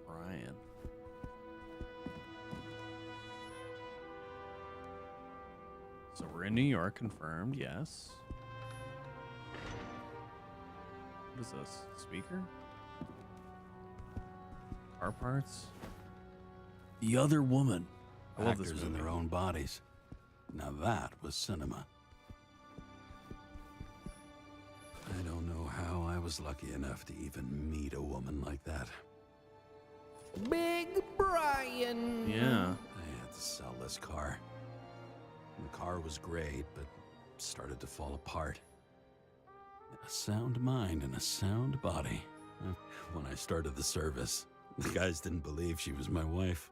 Brian. So we're in New York, confirmed, yes. What is this? Speaker? Car parts? The Other Woman. I love this Actors in movie. their own bodies. Now that was cinema. I don't know how I was lucky enough to even meet a woman like that. Big Brian. Yeah. I had to sell this car. The car was great, but started to fall apart. A sound mind and a sound body. When I started the service, the guys didn't believe she was my wife.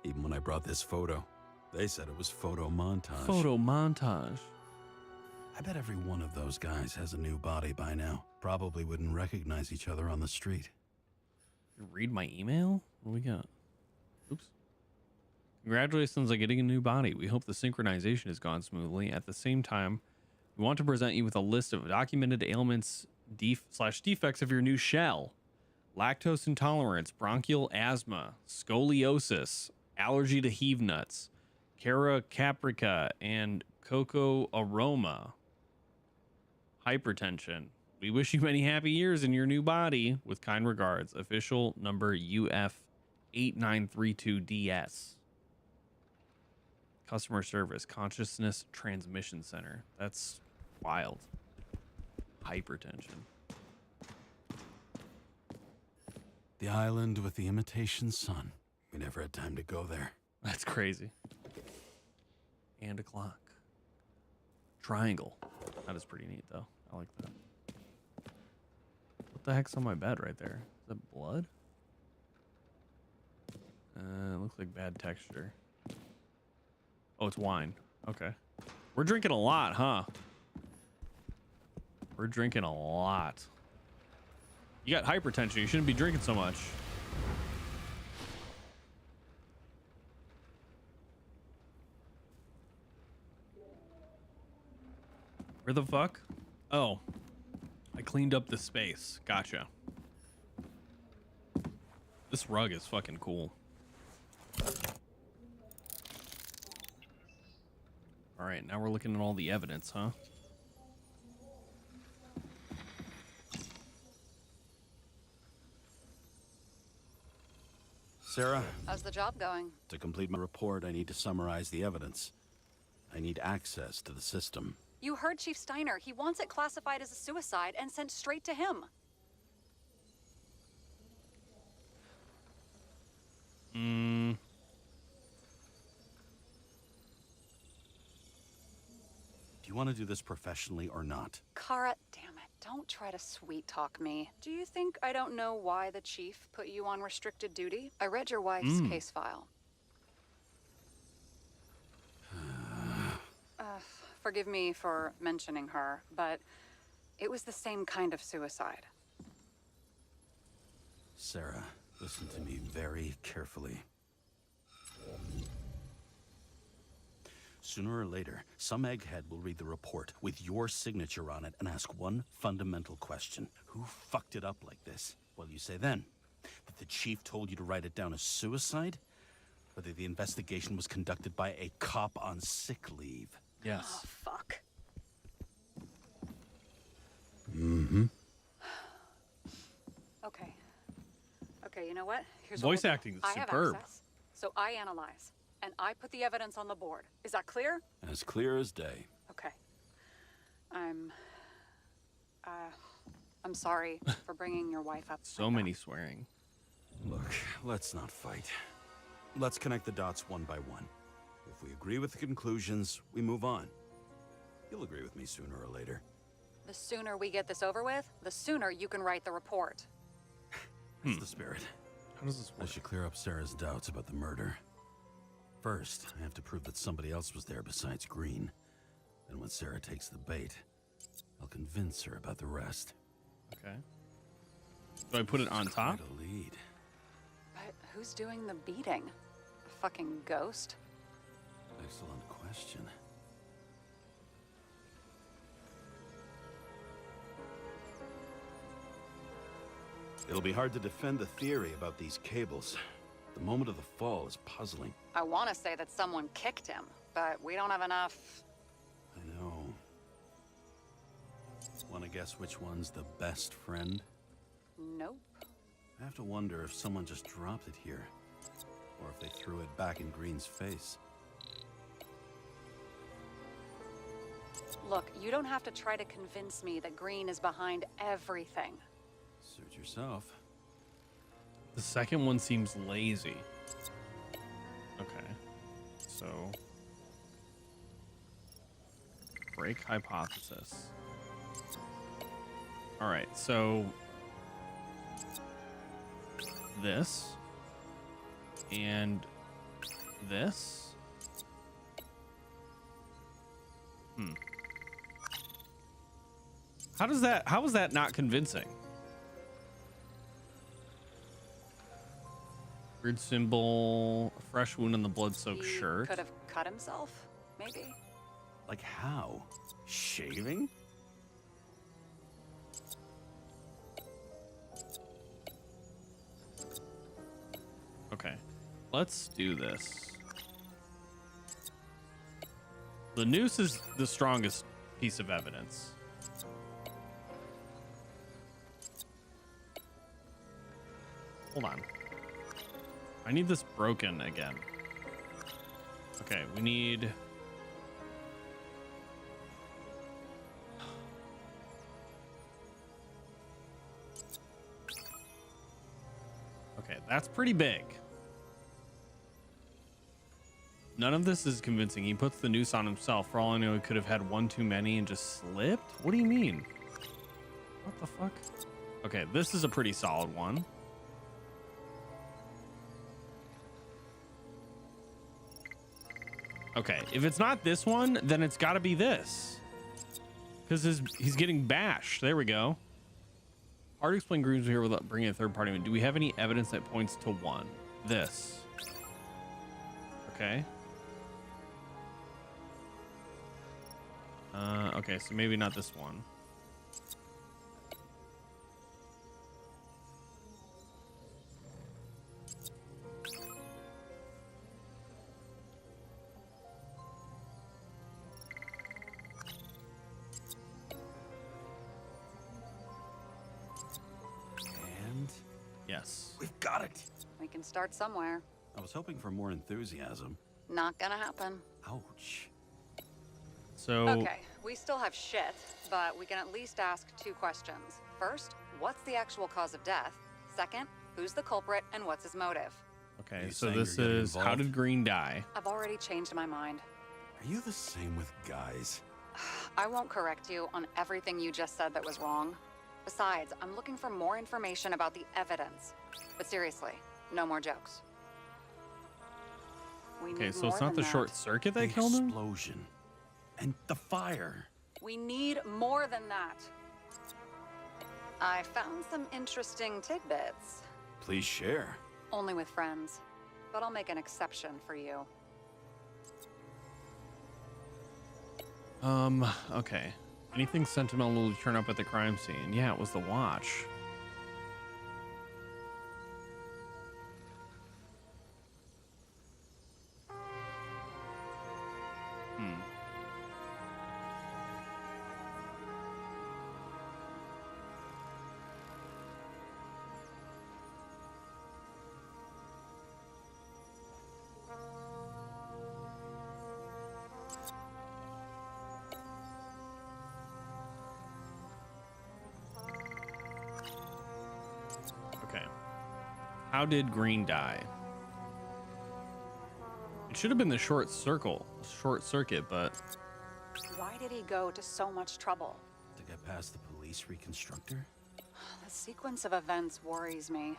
Even when I brought this photo, they said it was photo montage. Photo montage. I bet every one of those guys has a new body by now. Probably wouldn't recognize each other on the street. Read my email? What do we got? Oops. Congratulations on getting a new body. We hope the synchronization has gone smoothly. At the same time, we want to present you with a list of documented ailments defects of your new shell. Lactose intolerance, bronchial asthma, scoliosis, allergy to heave nuts, cara caprica, and cocoa aroma, hypertension. We wish you many happy years in your new body. With kind regards, official number UF8932DS. Customer service, Consciousness Transmission Center. That's wild. Hypertension. The island with the imitation sun. We never had time to go there. That's crazy. And a clock. Triangle. That is pretty neat, though. I like that. What the heck's on my bed right there? Is that blood? It looks like bad texture. Oh, it's wine. Okay. We're drinking a lot, huh? We're drinking a lot. You got hypertension. You shouldn't be drinking so much. Where the fuck? Oh. I cleaned up the space. Gotcha. This rug is fucking cool. All right, now we're looking at all the evidence, huh? Sarah? How's the job going? To complete my report, I need to summarize the evidence. I need access to the system. You heard Chief Steiner. He wants it classified as a suicide and sent straight to him. Do you want to do this professionally or not? Kara, damn it. Don't try to sweet talk me. Do you think I don't know why the chief put you on restricted duty? I read your wife's case file. Forgive me for mentioning her, but it was the same kind of suicide. Sarah, listen to me very carefully. Sooner or later, some egghead will read the report with your signature on it and ask one fundamental question. Who fucked it up like this? What do you say then? That the chief told you to write it down as suicide? Or that the investigation was conducted by a cop on sick leave? Yes. Oh, fuck. Okay. Okay, you know what? Here's what Voice we'll do. acting is I have superb. access, so I analyze, and I put the evidence on the board. Is that clear? As clear as day. Okay. I'm sorry for bringing your wife up. So many swearing. Look, let's not fight. Let's connect the dots one by one. If we agree with the conclusions, we move on. You'll agree with me sooner or later. The sooner we get this over with, the sooner you can write the report. That's the spirit. How does this I work? should clear up Sarah's doubts about the murder. First, I have to prove that somebody else was there besides Green. Then when Sarah takes the bait, I'll convince her about the rest. Okay. Do I put it on top? Quite a lead. But who's doing the beating? A fucking ghost? Excellent question. It'll be hard to defend the theory about these cables. The moment of the fall is puzzling. I want to say that someone kicked him, but we don't have enough. I know. Want to guess which one's the best friend? Nope. I have to wonder if someone just dropped it here, or if they threw it back in Green's face. Look, you don't have to try to convince me that Green is behind everything. Suit yourself. The second one seems lazy. Okay. So. Break hypothesis. All right, so this and this. How is that not convincing? Weird symbol, a fresh wound on the blood-soaked He shirt. could have cut himself, maybe. Like how? Shaving? Okay, let's do this. The noose is the strongest piece of evidence. Hold on. I need this broken again. Okay, we need... Okay, that's pretty big. None of this is convincing. He puts the noose on himself. For all I know, he could have had one too many and just slipped. What do you mean? What the fuck? Okay, this is a pretty solid one. Okay, if it's not this one, then it's got to be this. Because he's getting bashed. There we go. Hard to explain Grooms here without bringing a third party in. Do we have any evidence that points to one? This. Okay. Okay, so maybe not this one. And Yes. we've got it. We can start somewhere. I was hoping for more enthusiasm. Not gonna happen. Ouch. So Okay, we still have shit, but we can at least ask 2 questions. First, what's the actual cause of death? Second, who's the culprit and what's his motive? okay, You so saying this you're getting is how involved? did Green die? I've already changed my mind. Are you the same with guys? I won't correct you on everything you just said that was wrong. Besides, I'm looking for more information about the evidence. But seriously, no more jokes. We Okay, need so it's more not the than short that. circuit The that killed him? explosion. And the fire. We need more than that. I found some interesting tidbits. Please share. Only with friends. But I'll make an exception for you. Okay. Anything sentimental to turn up at the crime scene? Yeah, it was the watch. Okay. How did Green die? It should have been the short circuit, but Why did he go to so much trouble? To get past the police reconstructor? The sequence of events worries me.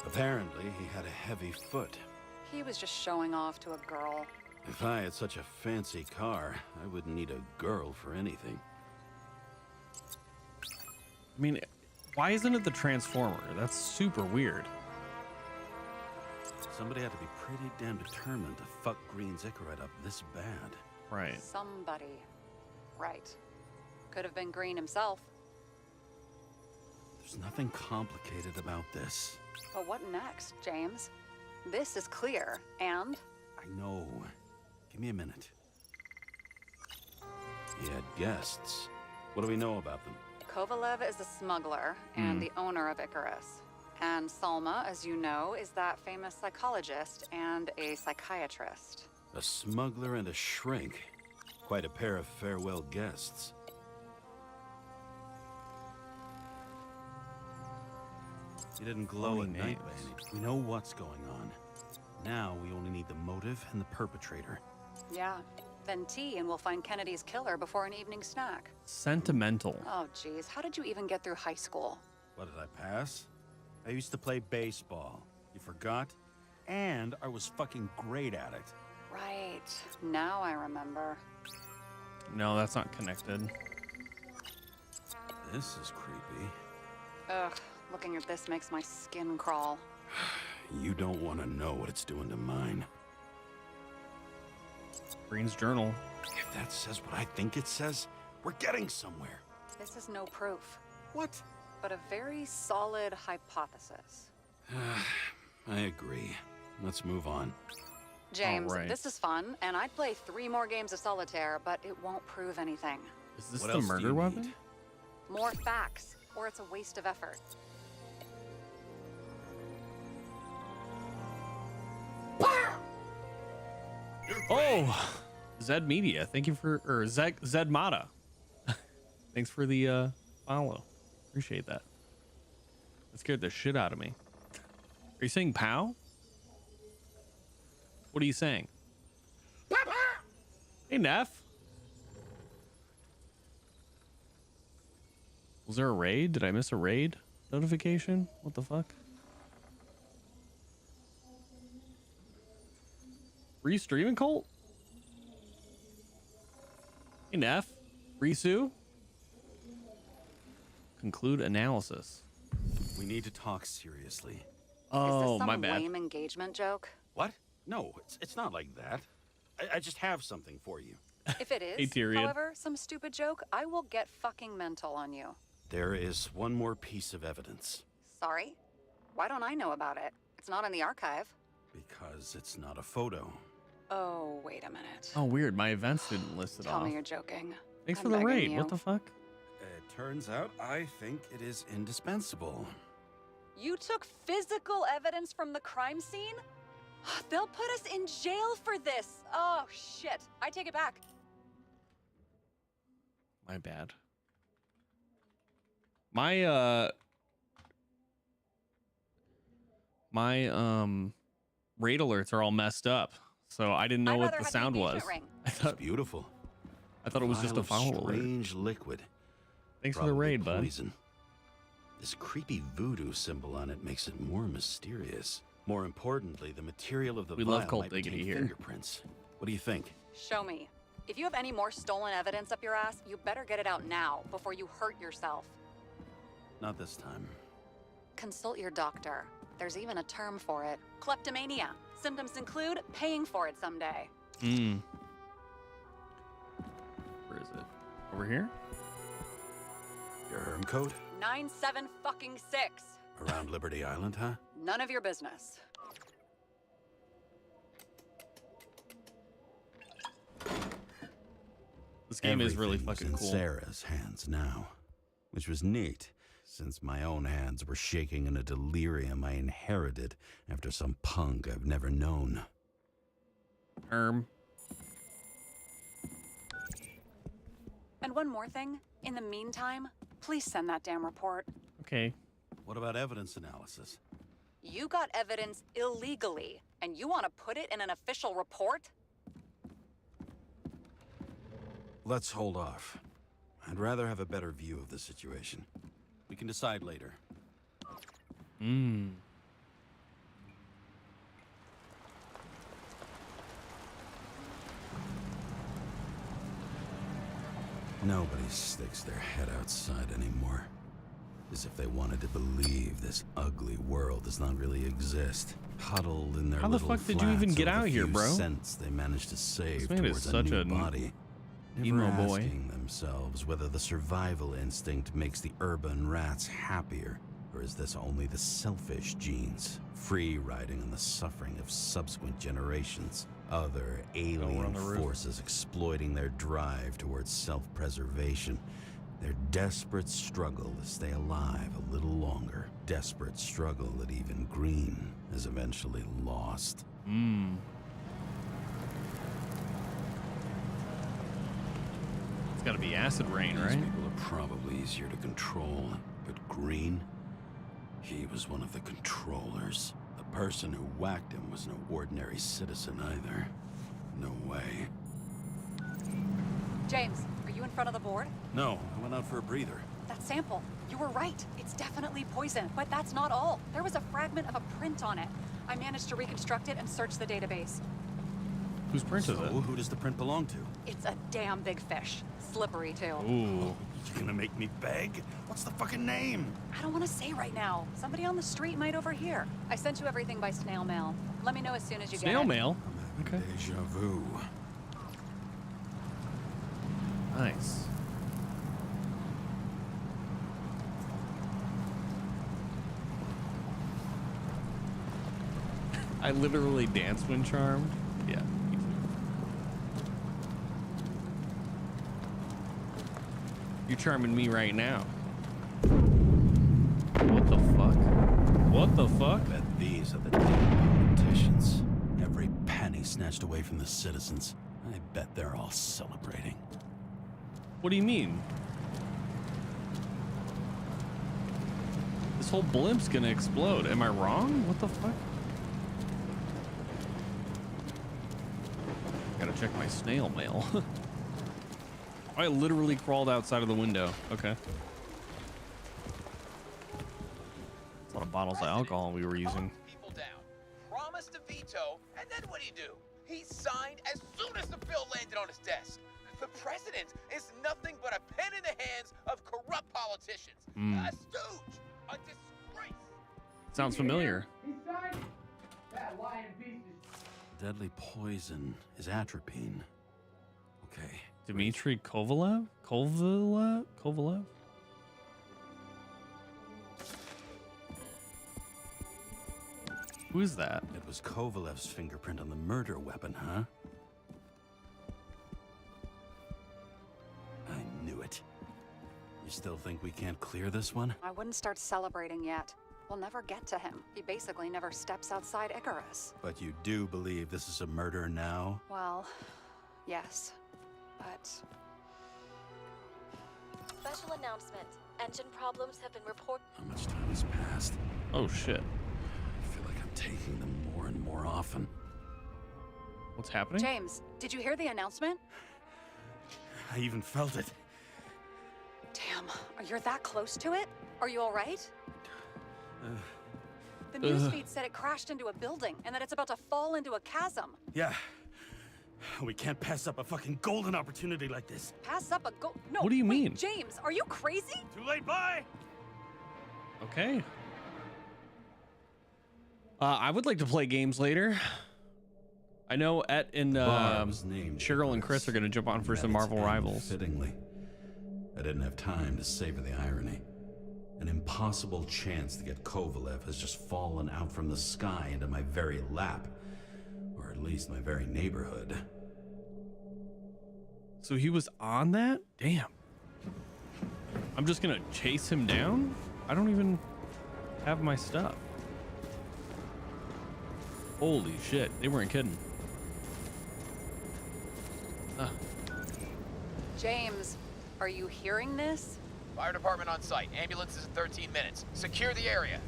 Apparently, he had a heavy foot. He was just showing off to a girl. If I had such a fancy car, I wouldn't need a girl for anything. I mean, why isn't it the Transformer? That's super weird. Somebody had to be pretty damn determined to fuck Green's Icarite up this bad. Right. Somebody. Right. Could have been Green himself. There's nothing complicated about this. But what next, James? This is clear, and I know. Give me a minute. He had guests. What do we know about them? Kovalev is a smuggler and the owner of Icarus. And Salma, as you know, is that famous psychologist and a psychiatrist. A smuggler and a shrink. Quite a pair of farewell guests. He didn't glow Funny at night by names. any. We know what's going on. Now we only need the motive and the perpetrator. Yeah. Then tea and we'll find Kennedy's killer before an evening snack. Sentimental. Oh, geez. How did you even get through high school? What did I pass? I used to play baseball. You forgot? And I was fucking great at it. Right. Now I remember. No, that's not connected. This is creepy. Ugh. Looking at this makes my skin crawl. You don't want to know what it's doing to mine. Green's journal. If that says what I think it says, we're getting somewhere. This is no proof, What? but a very solid hypothesis. I agree. Let's move on. James, right. this is fun, and I'd play 3 more games of solitaire, but it won't prove anything. Is this What the else do murder you weapon? need? More facts, or it's a waste of effort. Oh, Zed Media. Thank you for, or Zed Mata. Thanks for the follow. Appreciate that. That scared the shit out of me. Are you saying pow? What are you saying? Hey, Neff. Was there a raid? Did I miss a raid notification? What the fuck? Were you streaming, Colt? Hey, Neff. Risu? Conclude analysis. We need to talk seriously. Oh, Is this some my bad. lame engagement joke? What? No, it's not like that. I just have something for you. If it is, Hey, Tyrion. however, some stupid joke, I will get fucking mental on you. There is one more piece of evidence. Sorry? Why don't I know about it? It's not in the archive. Because it's not a photo. Oh, wait a minute. Oh, weird. My events didn't list it Tell off. me you're joking. Thanks I'm for the begging raid. you. What the fuck? It turns out I think it is indispensable. You took physical evidence from the crime scene? They'll put us in jail for this. Oh, shit. I take it back. My bad. My raid alerts are all messed up, so I didn't know I'd what rather the have sound the was. engagement ring. I thought Beautiful. it was just a Vial of follow alert. strange liquid. Thanks for the Probably raid, bud. poison. This creepy voodoo symbol on it makes it more mysterious. More importantly, the material of the We vial love Colt might Diggity contain here. fingerprints. What do you think? Show me. If you have any more stolen evidence up your ass, you better get it out now before you hurt yourself. Not this time. Consult your doctor. There's even a term for it. Kleptomania. Symptoms include paying for it someday. Hmm. Where is it? Over here? Your Herm code? 97-fucking-6. Around Liberty Island, huh? None of your business. This game is really Everything was fucking in cool. Sarah's hands now, which was neat, since my own hands were shaking in a delirium I inherited after some punk I've never known. And one more thing. In the meantime, please send that damn report. Okay. What about evidence analysis? You got evidence illegally, and you want to put it in an official report? Let's hold off. I'd rather have a better view of the situation. We can decide later. Hmm. Nobody sticks their head outside anymore. As if they wanted to believe this ugly world does not really exist. Huddled in their How the little fuck did you even flats get over the out here, few bro? cents they managed to save man is towards a such new a body. Never emo boy. asking themselves whether the survival instinct makes the urban rats happier, or is this only the selfish genes, free riding on the suffering of subsequent generations? Other we're alien on the roof. forces exploiting their drive towards self-preservation. Their desperate struggle to stay alive a little longer. Desperate struggle that even Green has eventually lost. Hmm. It's gotta be acid rain, These right? people are probably easier to control, but Green? He was one of the controllers. The person who whacked him was no ordinary citizen either. No way. James, are you in front of the board? No, I went out for a breather. That sample. You were right. It's definitely poison, but that's not all. There was a fragment of a print on it. I managed to reconstruct it and search the database. Whose print is So, it? who does the print belong to? It's a damn big fish. Slippery, too. Ooh. You gonna make me beg? What's the fucking name? I don't want to say right now. Somebody on the street might overhear. I sent you everything by snail mail. Let me know as soon as you get it. Snail mail? Okay. Deja vu. Nice. I literally dance when charmed. Yeah. Me too. You're charming me right now. What the fuck? What the fuck? Bet these are the damn politicians. Every penny snatched away from the citizens. I bet they're all celebrating. What do you mean? This whole blimp's gonna explode. Am I wrong? What the fuck? Gotta check my snail mail. I literally crawled outside of the window. Okay. That's a lot of bottles of alcohol we were using. People down. Promised to veto, and then what do? He signed as soon as the bill landed on his desk. The president is nothing but a pen in the hands of corrupt politicians. A stooge, a disgrace. Sounds familiar. He signed it. That lying piece is... Deadly poison is atropine. Okay. Dmitry Kovalev? Kovalev? Who is that? It was Kovalev's fingerprint on the murder weapon, huh? I knew it. You still think we can't clear this one? I wouldn't start celebrating yet. We'll never get to him. He basically never steps outside Icarus. But you do believe this is a murder now? Well, yes. But Special announcement. Engine problems have been reported. How much time has passed? Oh shit. I feel like I'm taking them more and more often. What's happening? James, did you hear the announcement? I even felt it. Damn, you're that close to it? Are you all right? The newsfeed said it crashed into a building and that it's about to fall into a chasm. Yeah. We can't pass up a fucking golden opportunity like this. Pass up a No. What do you wait, mean? James, are you crazy? Too late, bye! Okay. I would like to play games later. I know Et and Cheryl and Chris are going to jump on for some Marvel Rivals. Fittingly. I didn't have time to savor the irony. An impossible chance to get Kovalev has just fallen out from the sky into my very lap. Or at least my very neighborhood. So he was on that? Damn. I'm just going to chase him down? I don't even have my stuff. Holy shit. They weren't kidding. James, are you hearing this? Fire department on site. Ambulances in 13 minutes. Secure the area.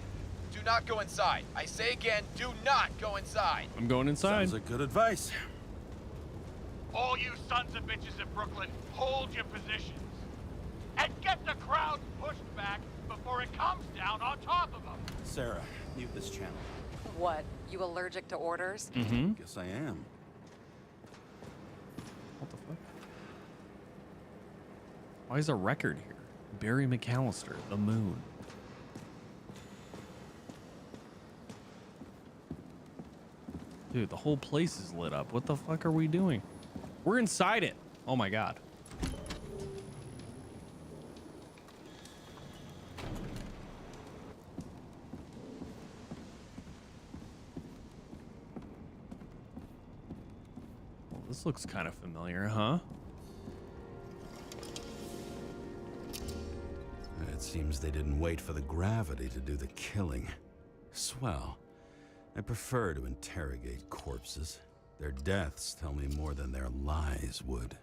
Do not go inside. I say again, do not go inside. I'm going inside. Sounds like good advice. All you sons of bitches in Brooklyn, hold your positions. And get the crowd pushed back before it comes down on top of them. Sarah, mute this channel. What? You allergic to orders? Mm-hmm. Guess I am. What the fuck? Why is a record here? Barry McAllister, The Moon. Dude, the whole place is lit up. What the fuck are we doing? We're inside it. Oh my god. Well, this looks kind of familiar, huh? It seems they didn't wait for the gravity to do the killing. Swell. I prefer to interrogate corpses. Their deaths tell me more than their lies would.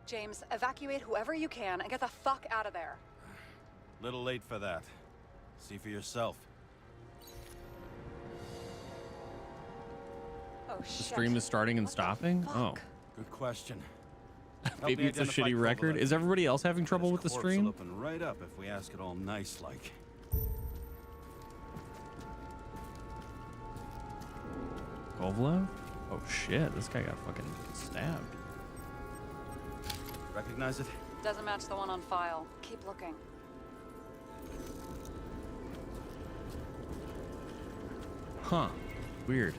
James, evacuate whoever you can and get the fuck out of there. Little late for that. See for yourself. Oh, The shit. stream is starting and What the stopping? Oh. fuck? Good question. Help Maybe me it's a identify shitty record. Kovalev. Is everybody else having trouble His with the corpse will stream? open right up if we ask it all nice like. Kovalev? Oh shit, this guy got fucking stabbed. Recognize it? Doesn't match the one on file. Keep looking. Huh. Weird.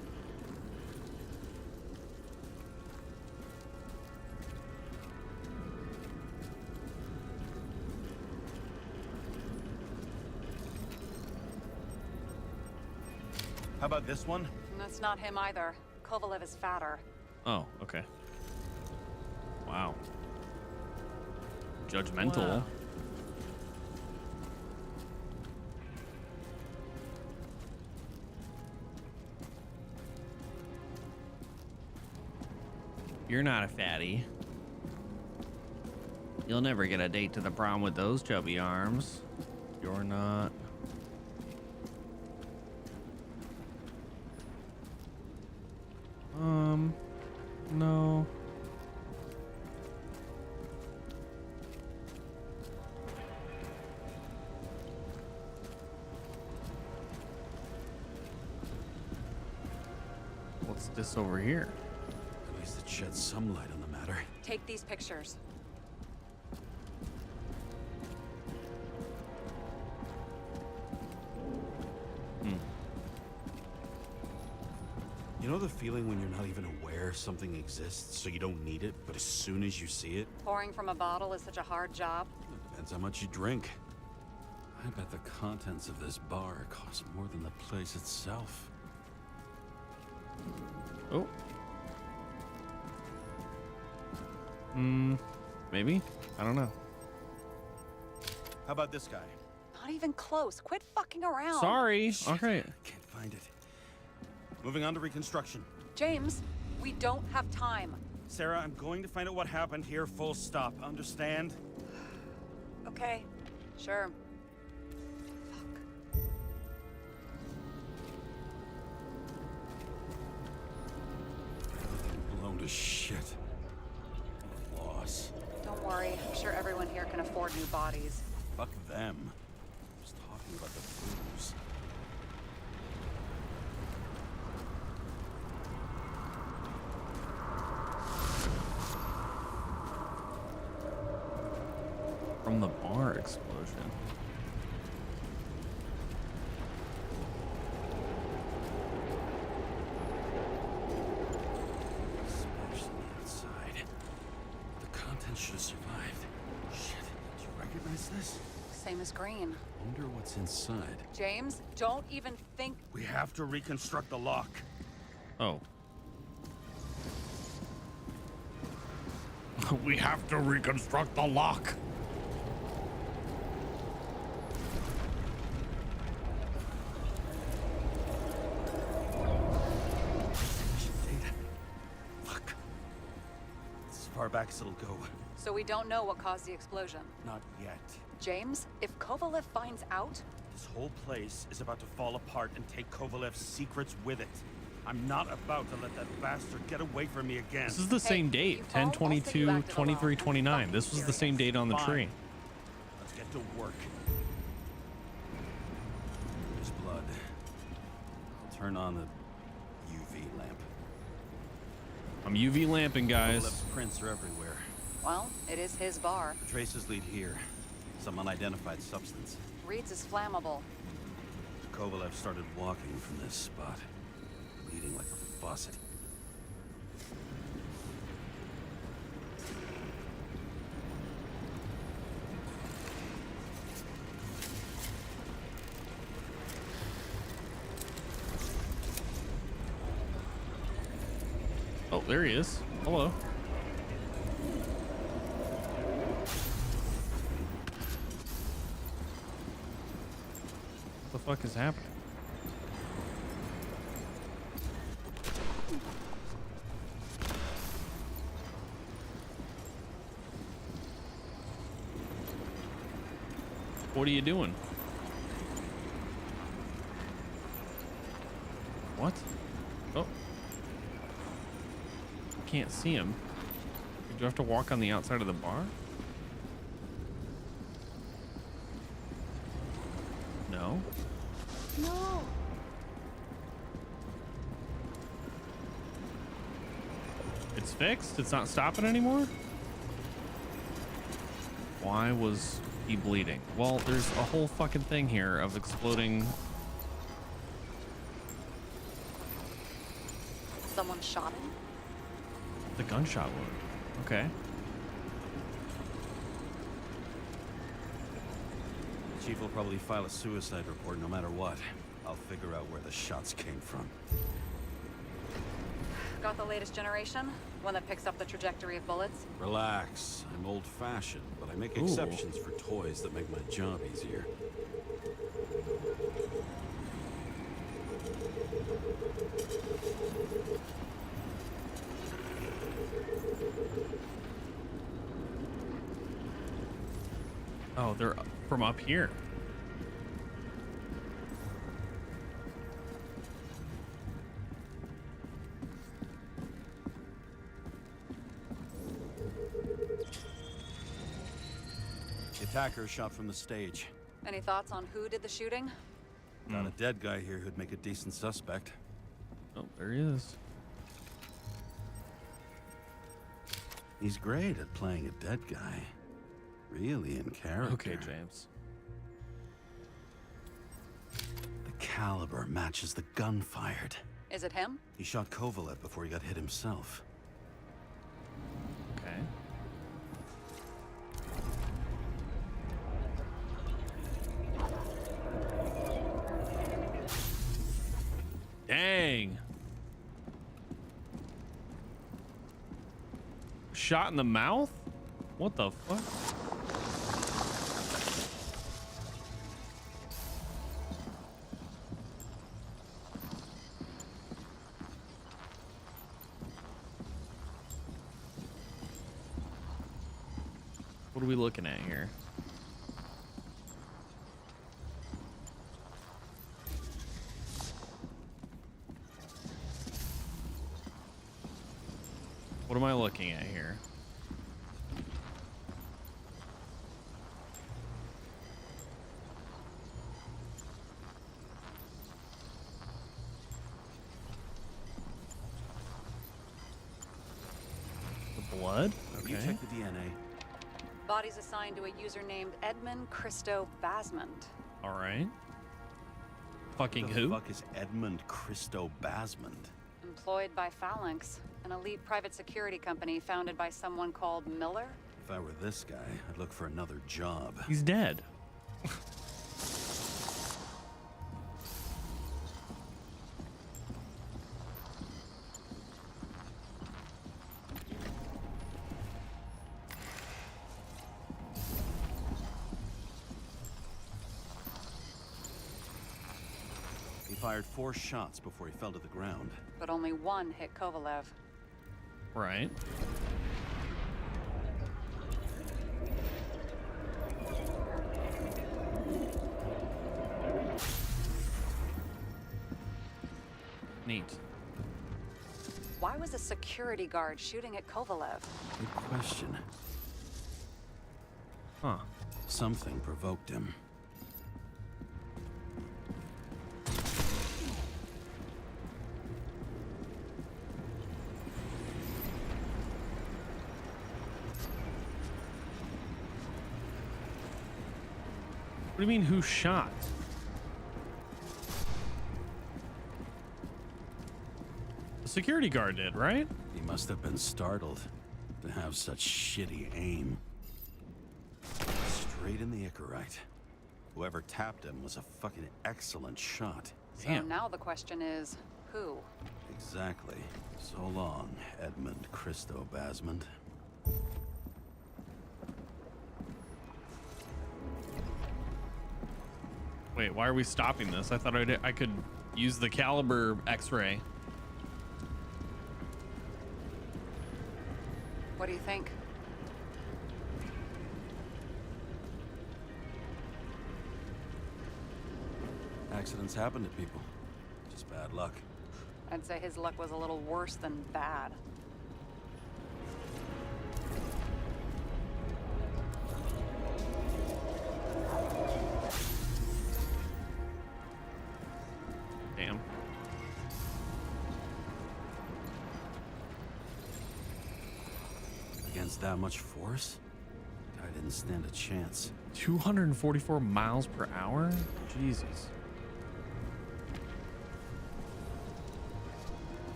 How about this one? That's not him either. Kovalev is fatter. Oh, okay. Wow. Judgmental. Wow. You're not a fatty. You'll never get a date to the prom with those chubby arms. You're not. No. What's this over here? At least it sheds some light on the matter. Take these pictures. You know the feeling when you're not even aware something exists, so you don't need it, but as soon as you see it? Pouring from a bottle is such a hard job. It depends how much you drink. I bet the contents of this bar cost more than the place itself. Oh. Maybe? I don't know. How about this guy? Not even close. Quit fucking around. Sorry. Shit, Okay. Can't find it. Moving on to reconstruction. James, we don't have time. Sarah, I'm going to find out what happened here, full stop. Understand? Okay, sure. Blown to shit. What a loss. Don't worry. I'm sure everyone here can afford new bodies. Fuck them. I was talking about the booze. From the bar explosion. Smashed on the outside. The contents should have survived. Shit. Do you recognize this? Same as green. Wonder what's inside. James, don't even think. We have to reconstruct the lock. Oh. We have to reconstruct the lock. Data. Fuck. It's as far back as it'll go. So we don't know what caused the explosion. Not yet. James, if Kovalev finds out, This whole place is about to fall apart and take Kovalev's secrets with it. I'm not about to let that bastard get away from me again. This is the same date. you fall, 10, 22, I'll say you 23, acted alone. 29. I'm This was the serious. same date on the Fine. tree. Let's get to work. There's blood. I'll turn on the UV lamp. I'm UV lamping, guys. Kovalev's prints are everywhere. well, it is his bar. Traces lead here. Some unidentified substance. Reed's is flammable. Kovalev started walking from this spot, bleeding like a faucet. Oh, there he is. Hello. What the fuck is happening? What are you doing? What? Oh. Can't see him. Do you have to walk on the outside of the bar? No. No. It's fixed? It's not stopping anymore? Why was he bleeding? Well, there's a whole fucking thing here of exploding. Someone shot him? The gunshot wound. Okay. Chief will probably file a suicide report no matter what. I'll figure out where the shots came from. Got the latest generation? One that picks up the trajectory of bullets? Relax. I'm old-fashioned, but I make Ooh. exceptions for toys that make my job easier. Oh, they're from up here. The attacker shot from the stage. Any thoughts on who did the shooting? Got a dead guy here who'd make a decent suspect. Oh, there he is. He's great at playing a dead guy. Really in character. Okay, James. The caliber matches the gun fired. Is it him? He shot Kovalev before he got hit himself. Okay. Dang. Shot in the mouth? What the fuck? What are we looking at here? What am I looking at here? The blood? You Okay. check the DNA. Body's assigned to a user named Edmund Christo Basmond. All right. Fucking Who the who? fuck is Edmund Christo Basmond? Employed by Phalanx, an elite private security company founded by someone called Miller. If I were this guy, I'd look for another job. He's dead. He fired 4 shots before he fell to the ground. But only one hit Kovalev. Right. Neat. Why was a security guard shooting at Kovalev? Good question. Huh. Something provoked him. What do you mean, who shot? The security guard did, right? He must have been startled to have such shitty aim. Straight in the Icarite. Whoever tapped him was a fucking excellent shot. So Damn. now the question is, who? Exactly. So long, Edmund Christo Basmond. Wait, why are we stopping this? I thought I could use the caliber X-ray. What do you think? Accidents happen to people. Just bad luck. I'd say his luck was a little worse than bad. Damn. Against that much force? Guy didn't stand a chance. 244 miles per hour? Jesus.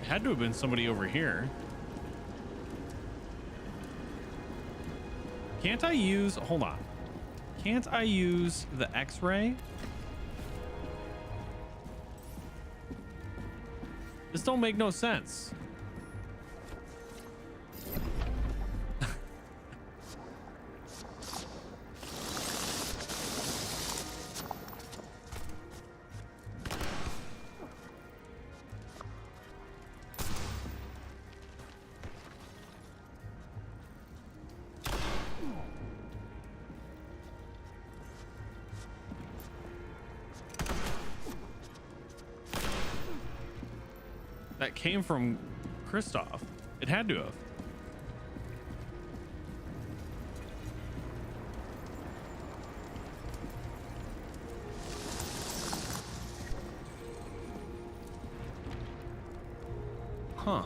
It had to have been somebody over here. Can't I use, hold on. Can't I use the X-ray? This don't make no sense. That came from Kristoff. It had to have. Huh.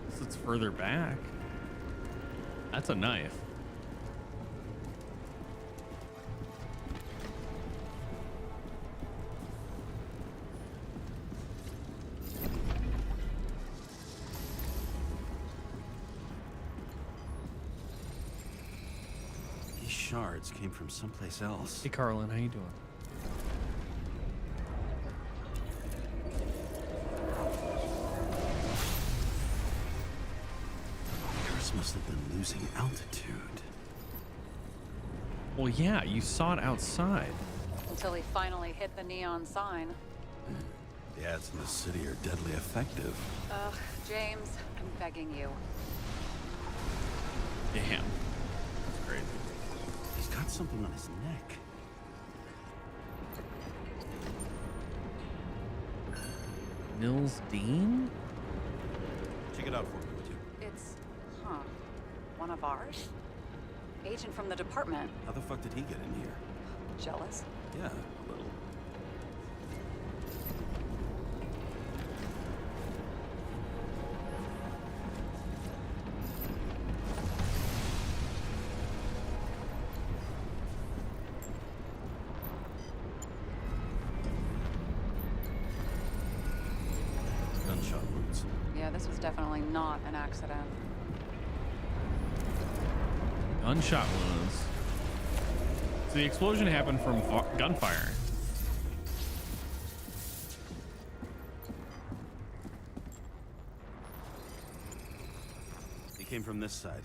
Guess it's further back. That's a knife. Shards came from someplace else. Hey, Carlin, how you doing? Yours must have been losing altitude. Well, yeah, you saw it outside. Until he finally hit the neon sign. The ads in the city are deadly effective. Ugh, James, I'm begging you. Damn. That's crazy. He's got something on his neck. Nils Dean? Check it out for me, would you? It's, one of ours? Agent from the department. How the fuck did he get in here? Jealous? Yeah, a little. Gunshot wounds. Yeah, this was definitely not an accident. Gunshot wounds. So the explosion happened from gunfire. He came from this side,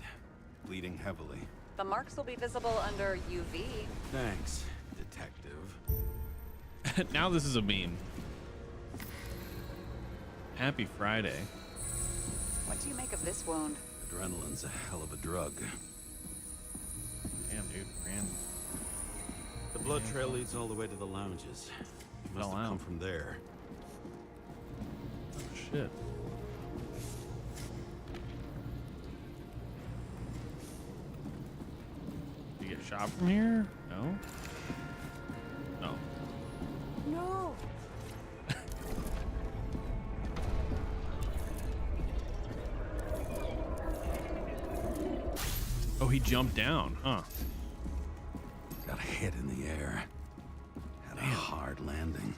bleeding heavily. The marks will be visible under UV. Thanks, detective. Now this is a meme. Happy Friday. What do you make of this wound? Adrenaline's a hell of a drug. Damn, dude, ran. The blood trail leads all the way to the lounges. He must Fell have come out. from there. Oh, shit. You get shot from here? No? No. No. Oh, he jumped down, huh? Got hit in the air. Had a hard landing.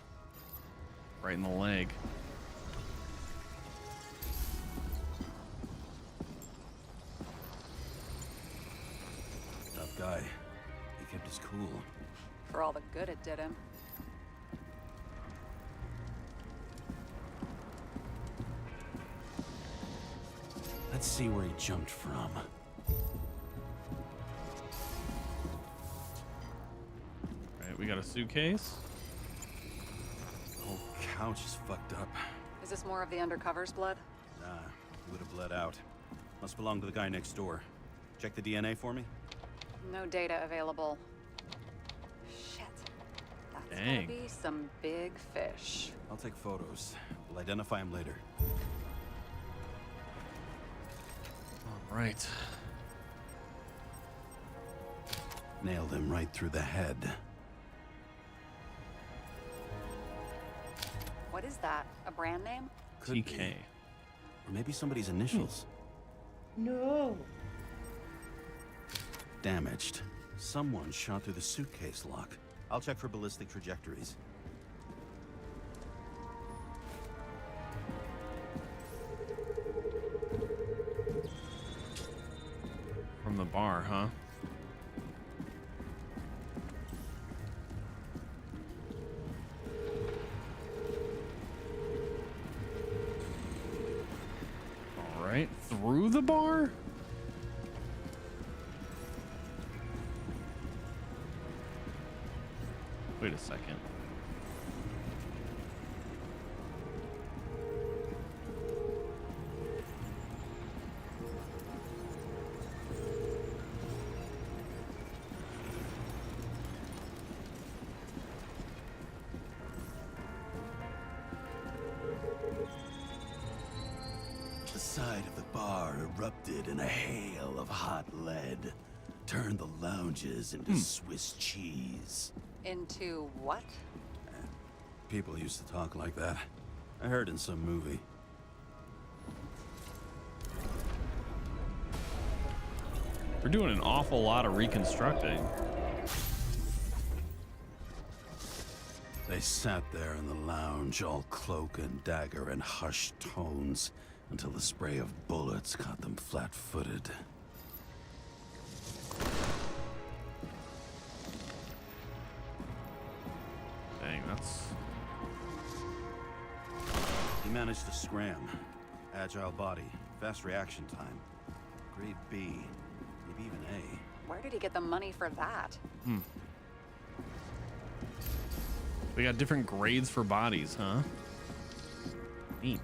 Right in the leg. Tough guy. He kept his cool. For all the good it did him. Let's see where he jumped from. Right, we got a suitcase. The whole couch is fucked up. Is this more of the undercover's blood? Nah, he would have bled out. Must belong to the guy next door. Check the DNA for me. No data available. Shit. That's Dang. gonna be some big fish. I'll take photos. We'll identify him later. All right. Nailed him right through the head. What is that? A brand name? Could TK. be. Or maybe somebody's initials. No. Damaged. Someone shot through the suitcase lock. I'll check for ballistic trajectories. From the bar, huh? All right, through the bar? Wait a second. The side of the bar erupted in a hail of hot lead. Turned the lounges into Swiss cheese. Into what? People used to talk like that. I heard in some movie. We're doing an awful lot of reconstructing. They sat there in the lounge, all cloak and dagger and hushed tones, until the spray of bullets caught them flat-footed. Dang, that's... He managed to scram. Agile body, fast reaction time. Grade B, maybe even A. Where did he get the money for that? We got different grades for bodies, huh? Neat.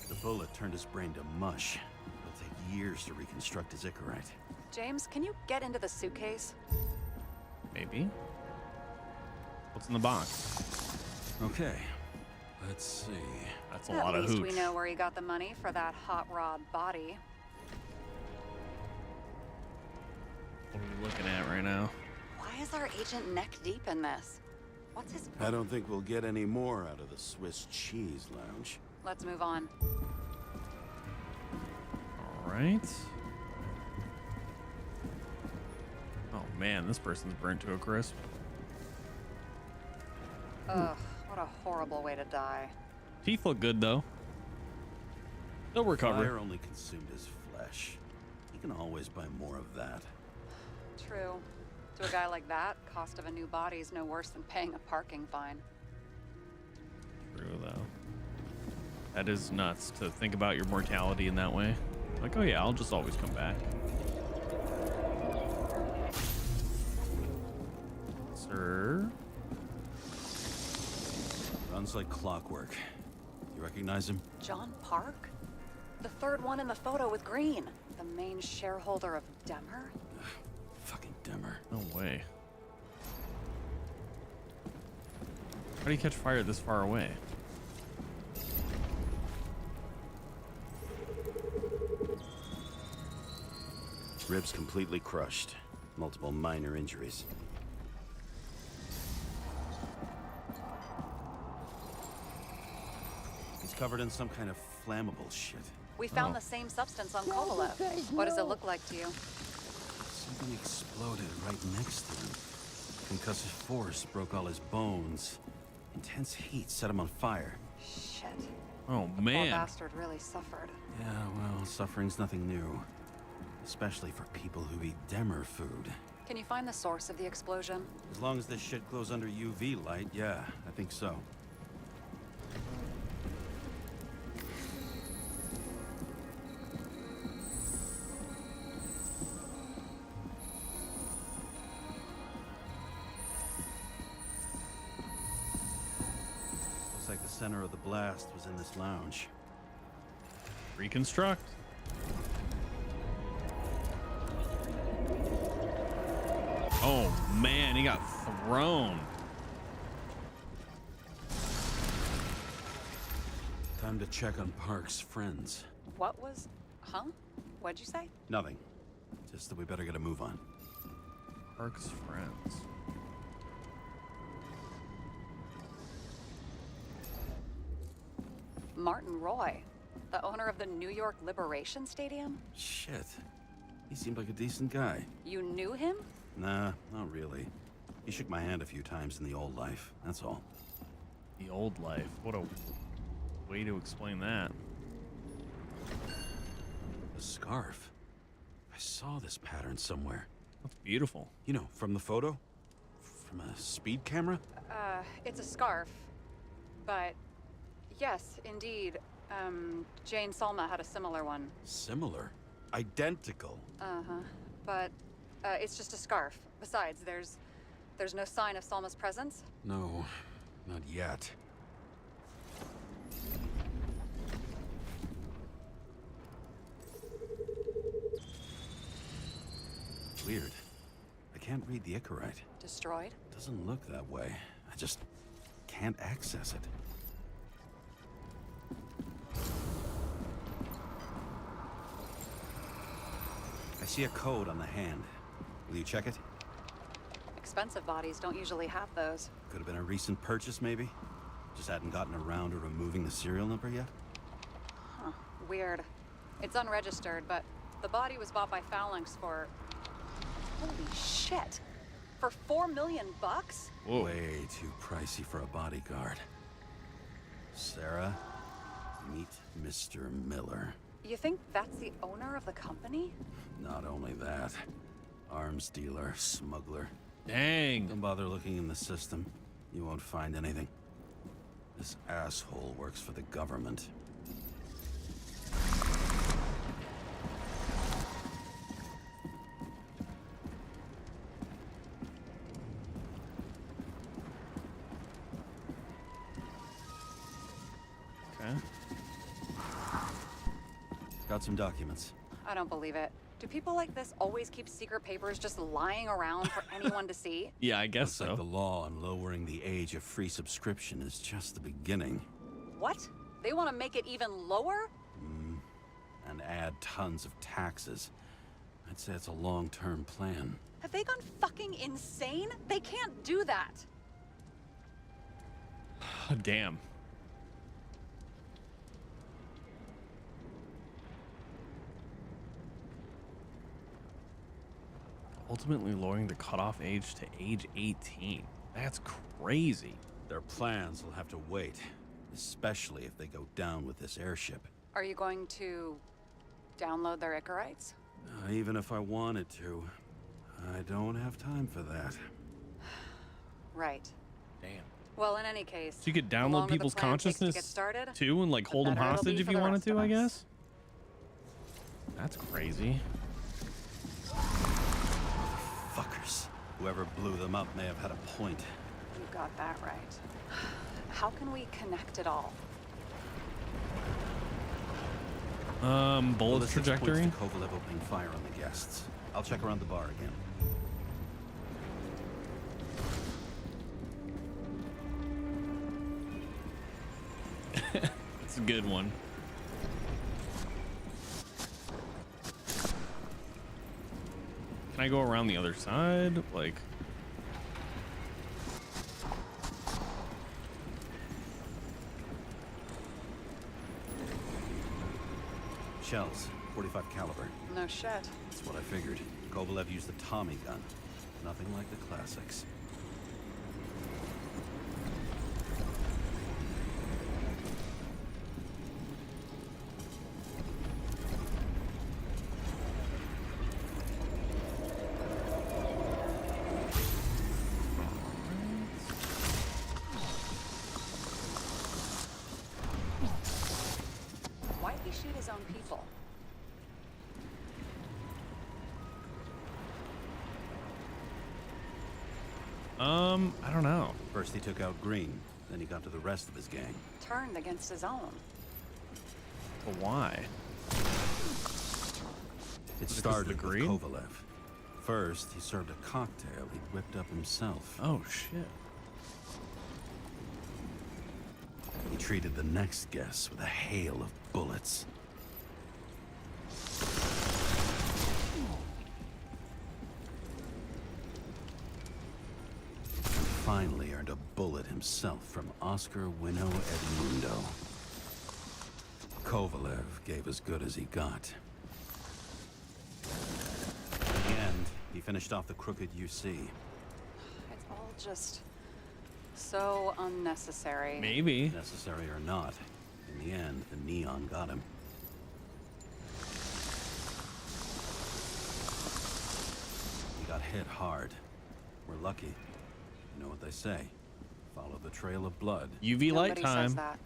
The bullet turned his brain to mush. It'll take years to reconstruct his Icarite. James, can you get into the suitcase? Maybe. What's in the box? Okay, let's see. That's a At lot of least hooch. we know where he got the money for that hot rod body. What are we looking at right now? Why is our agent neck deep in this? What's his... I don't think we'll get any more out of the Swiss cheese lounge. Let's move on. All right. Oh man, this person's burnt to a crisp. Ugh, what a horrible way to die. Teeth look good though. They'll recover. Fire only consumed his flesh. He can always buy more of that. True. To a guy like that, cost of a new body is no worse than paying a parking fine. True though. That is nuts to think about your mortality in that way. Like, oh yeah, I'll just always come back. Sir? Runs like clockwork. You recognize him? John Park? The third one in the photo with Green. The main shareholder of Demmer? Fucking Demmer. No way. How do you catch fire this far away? Ribs completely crushed. Multiple minor injuries. He's covered in some kind of flammable shit. We found Oh. the same substance on Kovalev. What does it look like to you? Something exploded right next to him. Concussive force broke all his bones. Intense heat set him on fire. Shit. Oh Poor man. bastard really suffered. Yeah, well, suffering's nothing new. Especially for people who eat Demmer food. Can you find the source of the explosion? As long as this shit glows under UV light, yeah, I think so. Looks like the center of the blast was in this lounge. Reconstruct. Oh man, he got thrown. Time to check on Park's friends. What was... Huh? What'd you say? Nothing. Just that we better get a move on. Park's friends. Martin Roy, the owner of the New York Liberation Stadium? Shit. He seemed like a decent guy. You knew him? Nah, not really. He shook my hand a few times in the old life, that's all. The old life. What a way to explain that. A scarf. I saw this pattern somewhere. That's beautiful. You know, from the photo? From a speed camera? It's a scarf. But, yes, indeed. Jane Salma had a similar one. Similar? Identical? Uh-huh. But, it's just a scarf. Besides, there's no sign of Salma's presence. No, not yet. Weird. I can't read the Icarite. Destroyed? Doesn't look that way. I just can't access it. I see a code on the hand. Will you check it? Expensive bodies don't usually have those. Could have been a recent purchase, maybe? Just hadn't gotten around to removing the serial number yet? Huh. Weird. It's unregistered, but the body was bought by Phalanx for... Holy shit! For $4 million bucks? Whoa. Way too pricey for a bodyguard. Sarah, meet Mr. Miller. You think that's the owner of the company? Not only that, arms dealer, smuggler. Dang. Don't bother looking in the system. You won't find anything. This asshole works for the government. Okay. Got some documents. I don't believe it. Do people like this always keep secret papers just lying around for anyone to see? Yeah, I guess Looks like so. the law on lowering the age of free subscription is just the beginning. What? They want to make it even lower? And add tons of taxes. I'd say it's a long-term plan. Have they gone fucking insane? They can't do that. Damn. Ultimately lowering the cutoff age to age 18. That's crazy. Their plans will have to wait, especially if they go down with this airship. Are you going to download their Icarites? Even if I wanted to, I don't have time for that. Right. Damn. Well, in any case, So you could the download longer the people's plan takes to consciousness get started, too and like the hold them better it'll hostage be if for you the wanted rest to, of I us. guess. That's crazy. Fuckers. Whoever blew them up may have had a point. You got that right. How can we connect it all? Bullet Ballistics trajectory. points to Kovalev opening fire on the guests. I'll check around the bar again. It's a good one. Can I go around the other side? Like, Shells, 45 caliber. No shit. That's what I figured. Kovalev used the Tommy gun. Nothing like the classics. Why'd he shoot his own people? I don't know. First he took out Green, then he got to the rest of his gang. Turned against his own. But why? It Is it 'cause of started the with green? Kovalev. First, he served a cocktail he whipped up himself. Oh shit. He treated the next guest with a hail of bullets. And finally earned a bullet himself from Oscar Winnow Edmundo. Kovalev gave as good as he got. In the end, he finished off the crooked UC. It's all just so unnecessary. Maybe. Necessary or not, in the end, the neon got him. He got hit hard. We're lucky. You know what they say. Follow the trail of blood. UV light Nobody time. says that.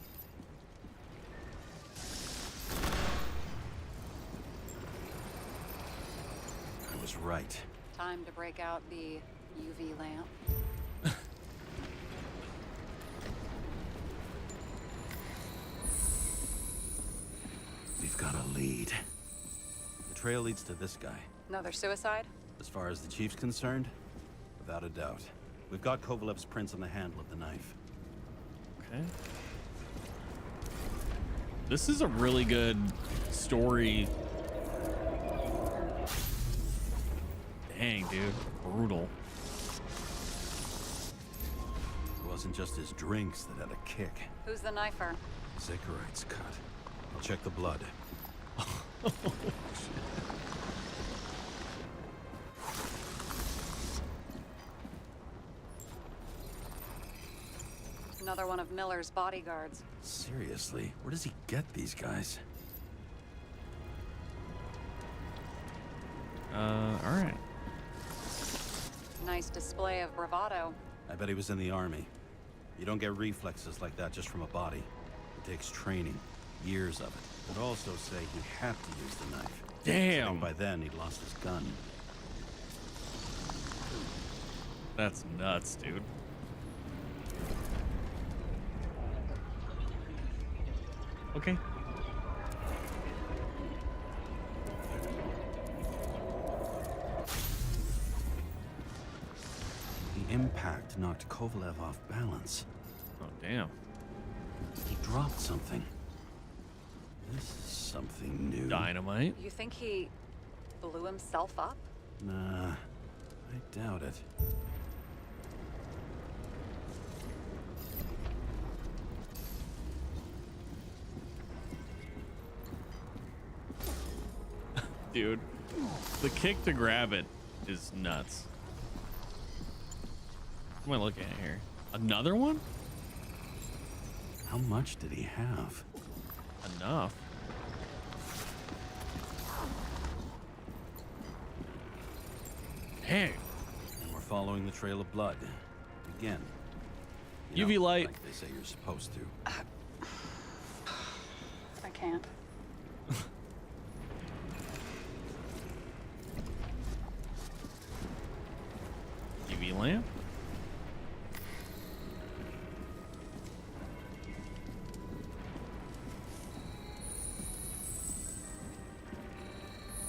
I was right. Time to break out the UV lamp. We've got a lead. The trail leads to this guy. Another suicide? As far as the chief's concerned, without a doubt. We've got Kovalev's prints on the handle of the knife. Okay. This is a really good story. Dang, dude. Brutal. It wasn't just his drinks that had a kick. Who's the knifer? Zacharites cut. I'll check the blood. Another one of Miller's bodyguards. Seriously, where does he get these guys? All right. Nice display of bravado. I bet he was in the army. You don't get reflexes like that just from a body. It takes training, years of it. But also say he had to use the knife. Damn. And by then, he'd lost his gun. That's nuts, dude. Okay. The impact knocked Kovalev off balance. Oh, damn. He dropped something. This is something new. Dynamite. You think he blew himself up? Nah, I doubt it. Dude, the kick to grab it is nuts. What am I looking at here? Another one? How much did he have? Enough. Hey, And we're following the trail of blood. Again. UV light. Like they say you're supposed to. I can't. UV lamp.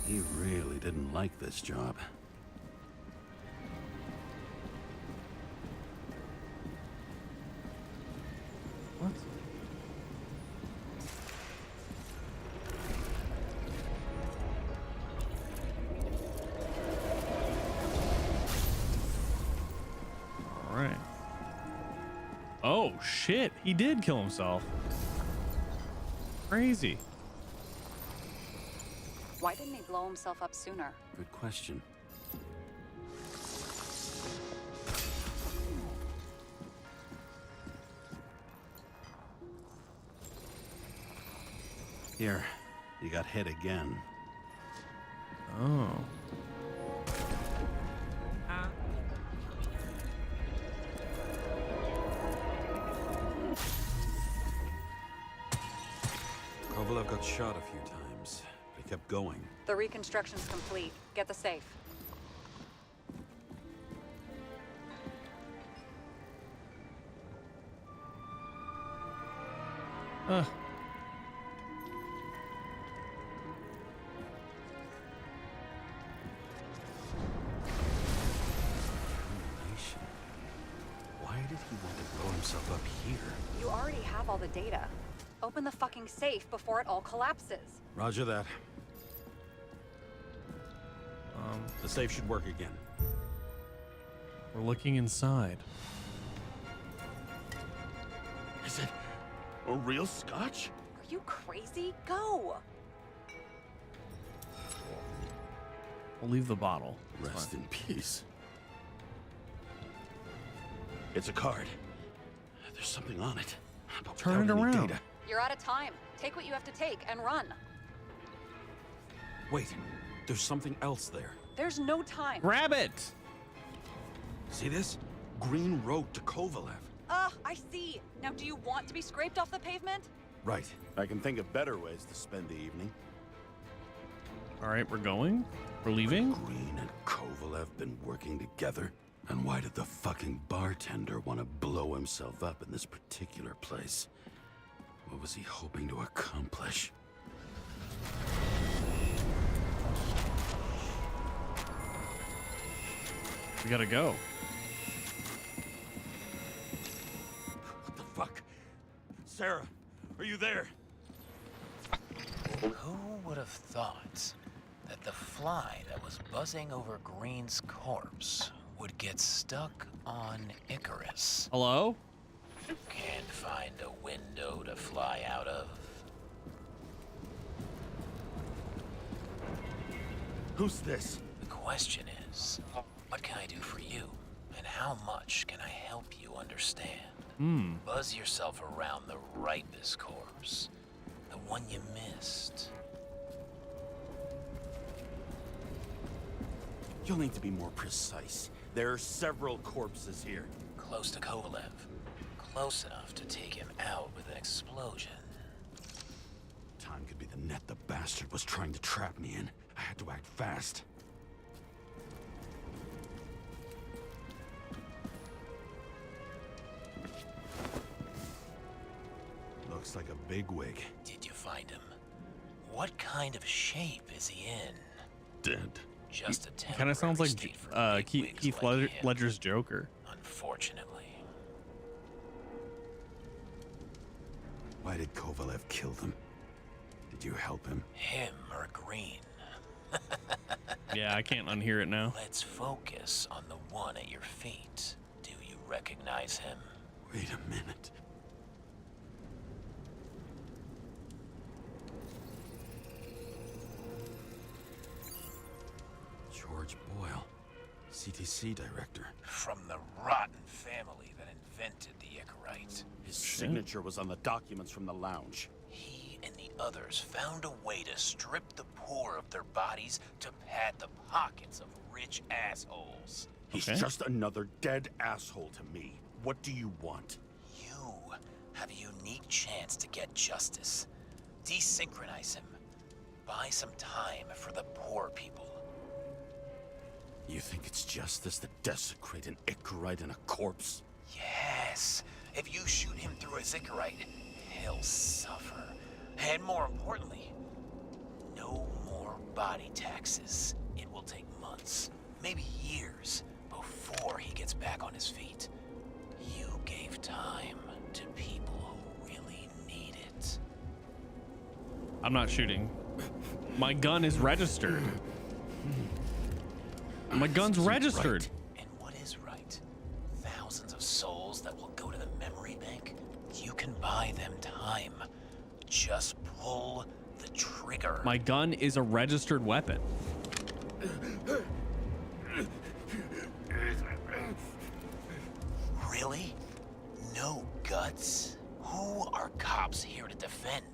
He really didn't like this job. What? All right. Oh shit, he did kill himself. Crazy. Why didn't he blow himself up sooner? Good question. Here, you got hit again. Oh. Kovalev got shot a few times, but he kept going. The reconstruction's complete. Get the safe. himself up here? You already have all the data. Open the fucking safe before it all collapses. Roger that. The safe should work again. We're looking inside. Is it a real scotch? Are you crazy? Go! We'll leave the bottle. It's Rest fine. in peace. It's a card. There's something on it. But Turn without it any around. data. You're out of time. Take what you have to take and run. Wait, there's something else there. There's no time. Grab it. See this? Green wrote to Kovalev. I see. Now, do you want to be scraped off the pavement? Right. I can think of better ways to spend the evening. All right, we're going. We're leaving. Green and Kovalev been working together? And why did the fucking bartender want to blow himself up in this particular place? What was he hoping to accomplish? We gotta go. What the fuck? Sarah, are you there? Who would have thought that the fly that was buzzing over Green's corpse would get stuck on Icarus? Hello? Can't find a window to fly out of. Who's this? The question is, what can I do for you? And how much can I help you understand? Buzz yourself around the ripest corpse. The one you missed. You'll need to be more precise. There are several corpses here. Close to Kovalev. Close enough to take him out with an explosion. Time could be the net the bastard was trying to trap me in. I had to act fast. Looks like a bigwig. Did you find him? What kind of shape is he in? Dead. Just a temporary Kind of sounds like state for bigwigs Keith like him, Ledger's Joker. Unfortunately. Why did Kovalev kill them? Did you help him? Him or Green? Yeah, I can't unhear it now. Let's focus on the one at your feet. Do you recognize him? Wait a minute. George Boyle, CTC director. From the rotten family that invented the Icarite. His signature was on the documents from the lounge. He and the others found a way to strip the poor of their bodies to pad the pockets of rich assholes. He's Okay. just another dead asshole to me. What do you want? You have a unique chance to get justice. Desynchronize him. Buy some time for the poor people. You think it's justice to desecrate an Icarite and a corpse? Yes. If you shoot him through a Icarite, he'll suffer. And more importantly, no more body taxes. It will take months, maybe years, before he gets back on his feet. You gave time to people who really need it. I'm not shooting. My gun is registered. My gun's registered. Right. And what is right? Thousands of souls that will go to the memory bank? You can buy them time. Just pull the trigger. My gun is a registered weapon. Really? No guts? Who are cops here to defend?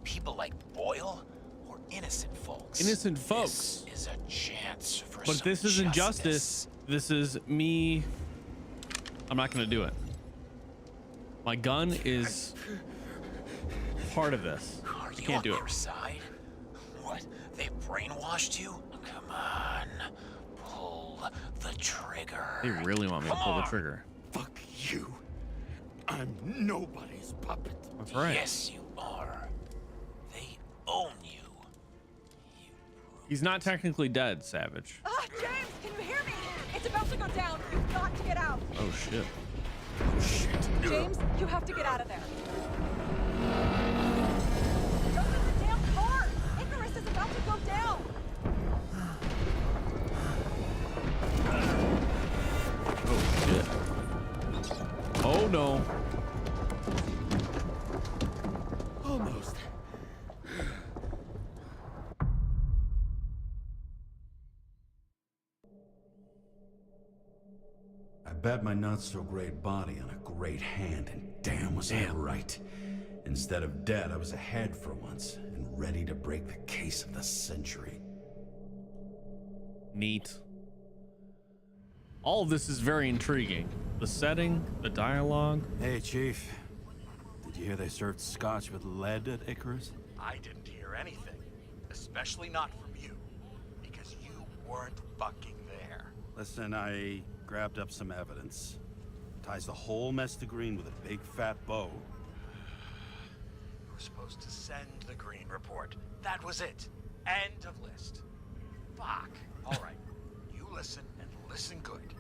People like Boyle or innocent folks? Innocent folks. This is a chance for But some this isn't justice. This is me. I'm not gonna do it. My gun is part of this. Are you Can't on do it. their side? What? They brainwashed you? Come on. Pull the trigger. They really want me to Come pull the on. trigger. Fuck you. I'm nobody's puppet. That's right. Yes, you are. They own you. You He's not technically dead, Savage. James, can you hear me? It's about to go down. You've got to get out. Oh shit. Oh, shit. James, you have to get out of there. Don't hit the damn car! Icarus is about to go down! Oh, shit. Oh, no. Almost. I bet my not-so-great body on a great hand, and damn was I right. Instead of dead, I was ahead for once, and ready to break the case of the century. Neat. All of this is very intriguing. The setting, the dialogue. Hey, Chief. Did you hear they served scotch with lead at Icarus? I didn't hear anything, especially not from you, because you weren't fucking there. Listen, I grabbed up some evidence. Ties the whole mess to Green with a big fat bow. You were supposed to send the Green report. That was it. End of list. Fuck. All right. You listen and listen good.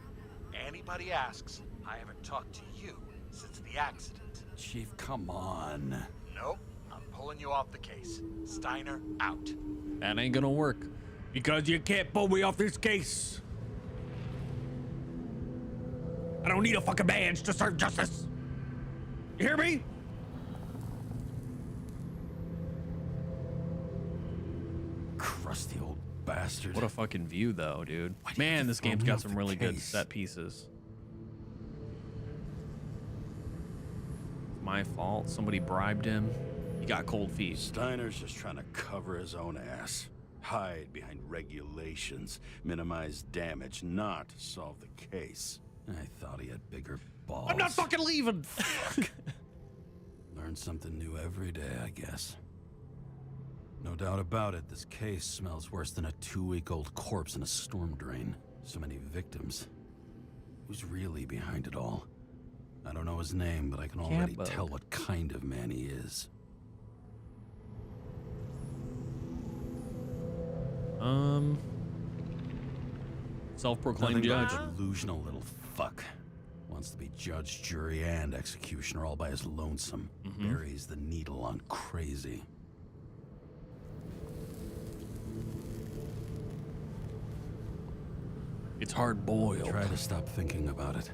Anybody asks, I haven't talked to you since the accident. Chief, come on. Nope. I'm pulling you off the case. Steiner out. That ain't gonna work. Because you can't pull me off this case. I don't need a fucking badge to serve justice. You hear me? Crusty old bastard. What a fucking view, though, dude. Why do you have Man, to this throw game's me got off some the really good case? set pieces. My fault. Somebody bribed him. He got cold feet. Steiner's just trying to cover his own ass. Hide behind regulations, minimize damage, not solve the case. I thought he had bigger balls. I'm not fucking leaving. Learn something new every day, I guess. No doubt about it, this case smells worse than a 2-week-old corpse in a storm drain. So many victims. Who's really behind it all? I don't know his name, but I can already Catbug. tell what kind of man he is. Self-proclaimed Nothing but judge. a delusional little fuck. Wants to be judge, jury, and executioner all by his lonesome. Buries the needle on crazy. It's hard boiled. Try to stop thinking about it.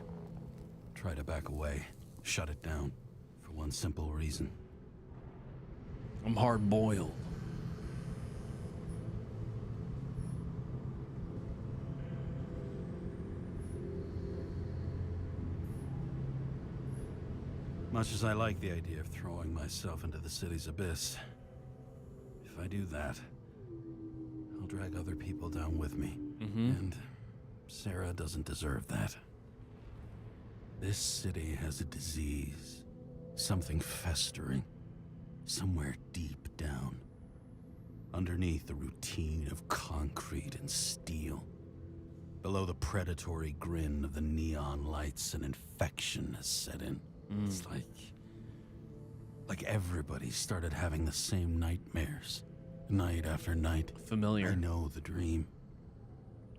Try to back away. Shut it down. For one simple reason. I'm hard boiled. Much as I like the idea of throwing myself into the city's abyss, if I do that, I'll drag other people down with me. And Sarah doesn't deserve that. This city has a disease. Something festering. Somewhere deep down. Underneath the routine of concrete and steel. Below the predatory grin of the neon lights, an infection has set in. It's like everybody started having the same nightmares, night after night. Familiar. I know the dream.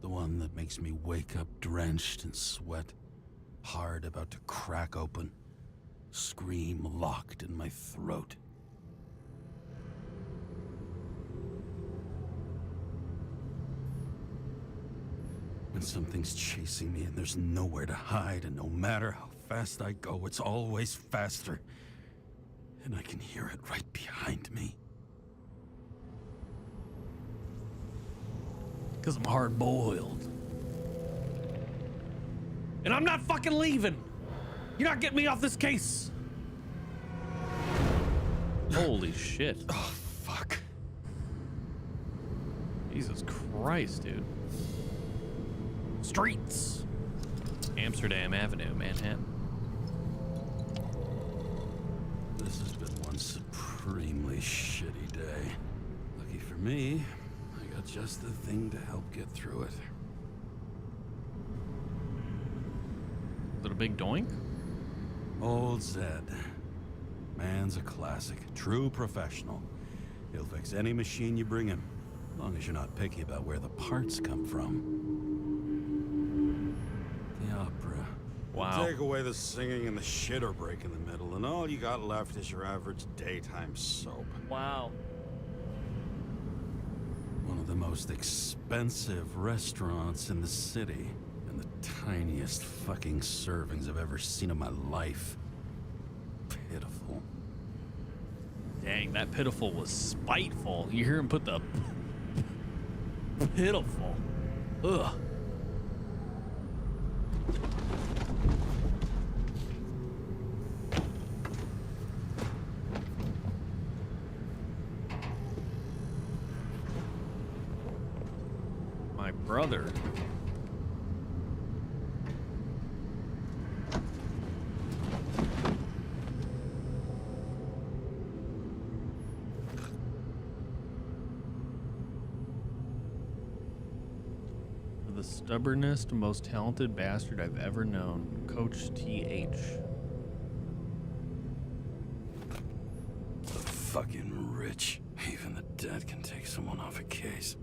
The one that makes me wake up drenched in sweat, heart about to crack open, scream locked in my throat. When something's chasing me and there's nowhere to hide, and no matter how fast I go, it's always faster. And I can hear it right behind me. Because I'm hard boiled. And I'm not fucking leaving. You're not getting me off this case. Holy shit. Oh, fuck. Jesus Christ, dude. Streets. Amsterdam Avenue, Manhattan. This has been one supremely shitty day. Lucky for me, I got just the thing to help get through it. Is it a big doink? Old Zed. Man's a classic. True professional. He'll fix any machine you bring him, as long as you're not picky about where the parts come from. The opera. Wow. Take away the singing and the shitter break in the middle, and all you got left is your average daytime soap. Wow. One of the most expensive restaurants in the city, and the tiniest fucking servings I've ever seen in my life. Pitiful. Dang, that pitiful was spiteful. You hear him put the pitiful. Ugh. My brother. The stubbornest, most talented bastard I've ever known. Coach TH. The fucking rich. Even the dead can take someone off a case.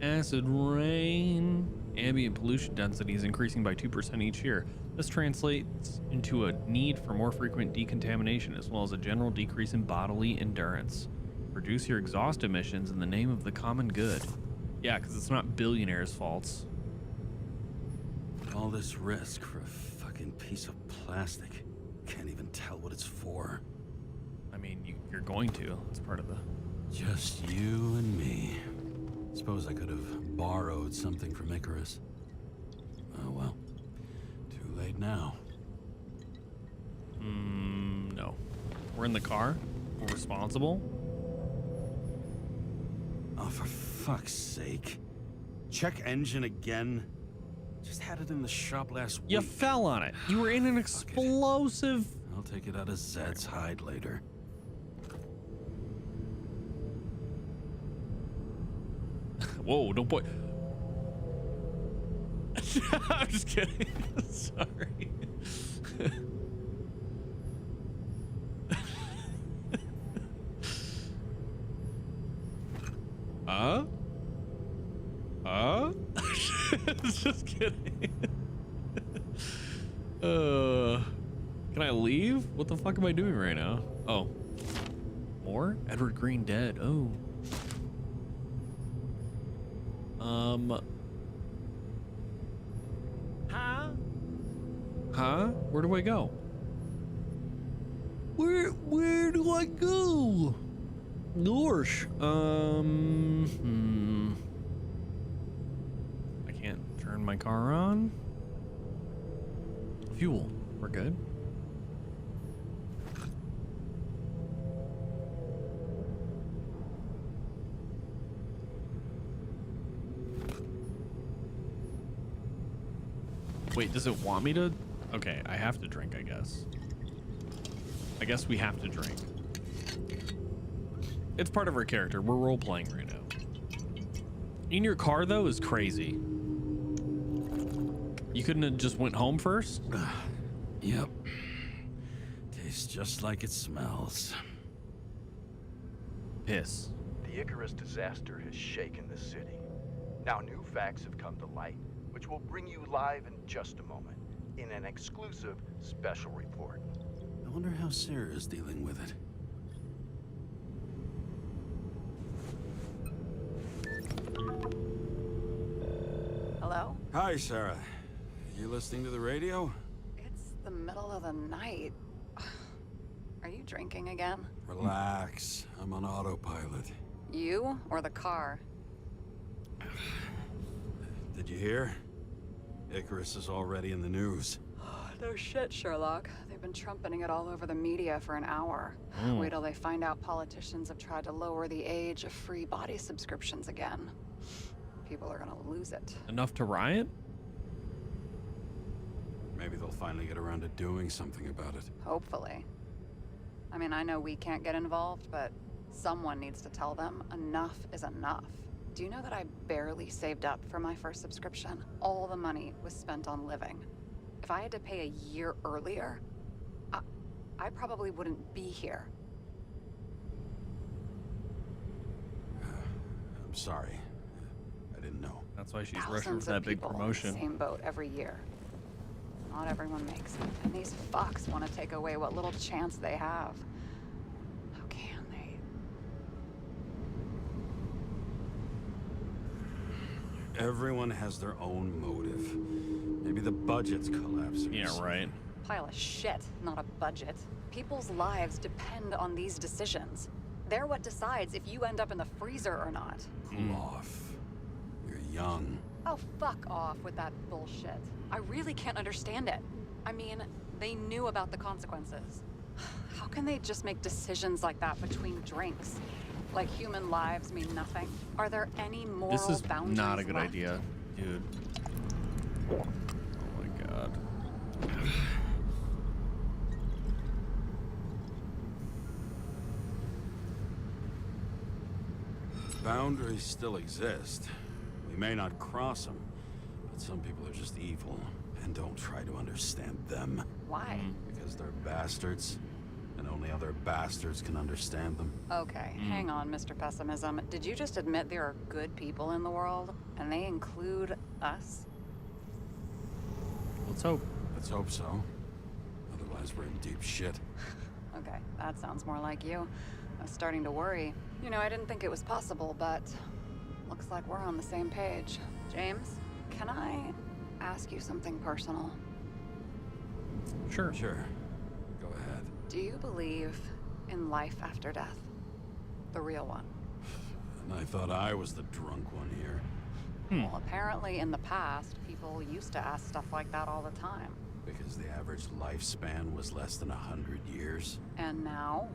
Acid rain. Ambient pollution density is increasing by 2% each year. This translates into a need for more frequent decontamination, as well as a general decrease in bodily endurance. Reduce your exhaust emissions in the name of the common good. Yeah, because it's not billionaires' faults. All this risk for a fucking piece of plastic. Can't even tell what it's for. I mean, you're going to. It's part of the... Just you and me. Suppose I could have borrowed something from Icarus. Oh well. Too late now. No. We're in the car. We're responsible. Oh, for fuck's sake. Check engine again. Just had it in the shop last week. You fell on it. You were in an explosive... I'll take it out of Zed's hide later. Whoa, don't point. I'm just kidding. Sorry. Just kidding. Can I leave? What the fuck am I doing right now? Oh. More? Edward Green dead. Oh. Huh? Where do I go? Where do I go? Gosh. I can't turn my car on. Fuel. We're good. Wait, does it want me to? Okay, I have to drink, I guess. I guess we have to drink. It's part of our character. We're role-playing right now. In your car, though, is crazy. You couldn't have just went home first? Yep. Tastes just like it smells. Piss. The Icarus disaster has shaken the city. Now new facts have come to light, which we'll bring you live in just a moment, in an exclusive special report. I wonder how Sarah is dealing with it. Hello? Hi, Sarah. You listening to the radio? It's the middle of the night. Are you drinking again? Relax. I'm on autopilot. You or the car? Did you hear? Icarus is already in the news. No shit, Sherlock. They've been trumpeting it all over the media for an hour. Wait till they find out politicians have tried to lower the age of free body subscriptions again. People are gonna lose it. Enough to riot? Maybe they'll finally get around to doing something about it. Hopefully. I mean, I know we can't get involved, but someone needs to tell them enough is enough. Do you know that I barely saved up for my first subscription? All the money was spent on living. If I had to pay a year earlier, I probably wouldn't be here. I'm sorry. I didn't know. That's why she's rushing Thousands for of that big people promotion. in the same boat every year. Not everyone makes it, and these fucks want to take away what little chance they have. How can they? Everyone has their own motive. Maybe the budget's collapsing. Yeah, right. Pile of shit, not a budget. People's lives depend on these decisions. They're what decides if you end up in the freezer or not. Cool off. You're young. Oh, fuck off with that bullshit. I really can't understand it. I mean, they knew about the consequences. How can they just make decisions like that between drinks? Like human lives mean nothing? Are there any moral This is boundaries not a good left? idea, dude. Oh my god. Boundaries still exist. We may not cross them, but some people are just evil and don't try to understand them. Why? Because they're bastards, and only other bastards can understand them. Okay, hang on, Mr. Pessimism. Did you just admit there are good people in the world, and they include us? Let's hope. Let's hope so. Otherwise, we're in deep shit. Okay, that sounds more like you. I was starting to worry. You know, I didn't think it was possible, but looks like we're on the same page. James, can I ask you something personal? Sure. Sure. Go ahead. Do you believe in life after death? The real one? And I thought I was the drunk one here. Well, apparently in the past, people used to ask stuff like that all the time. Because the average lifespan was less than 100 years. And now?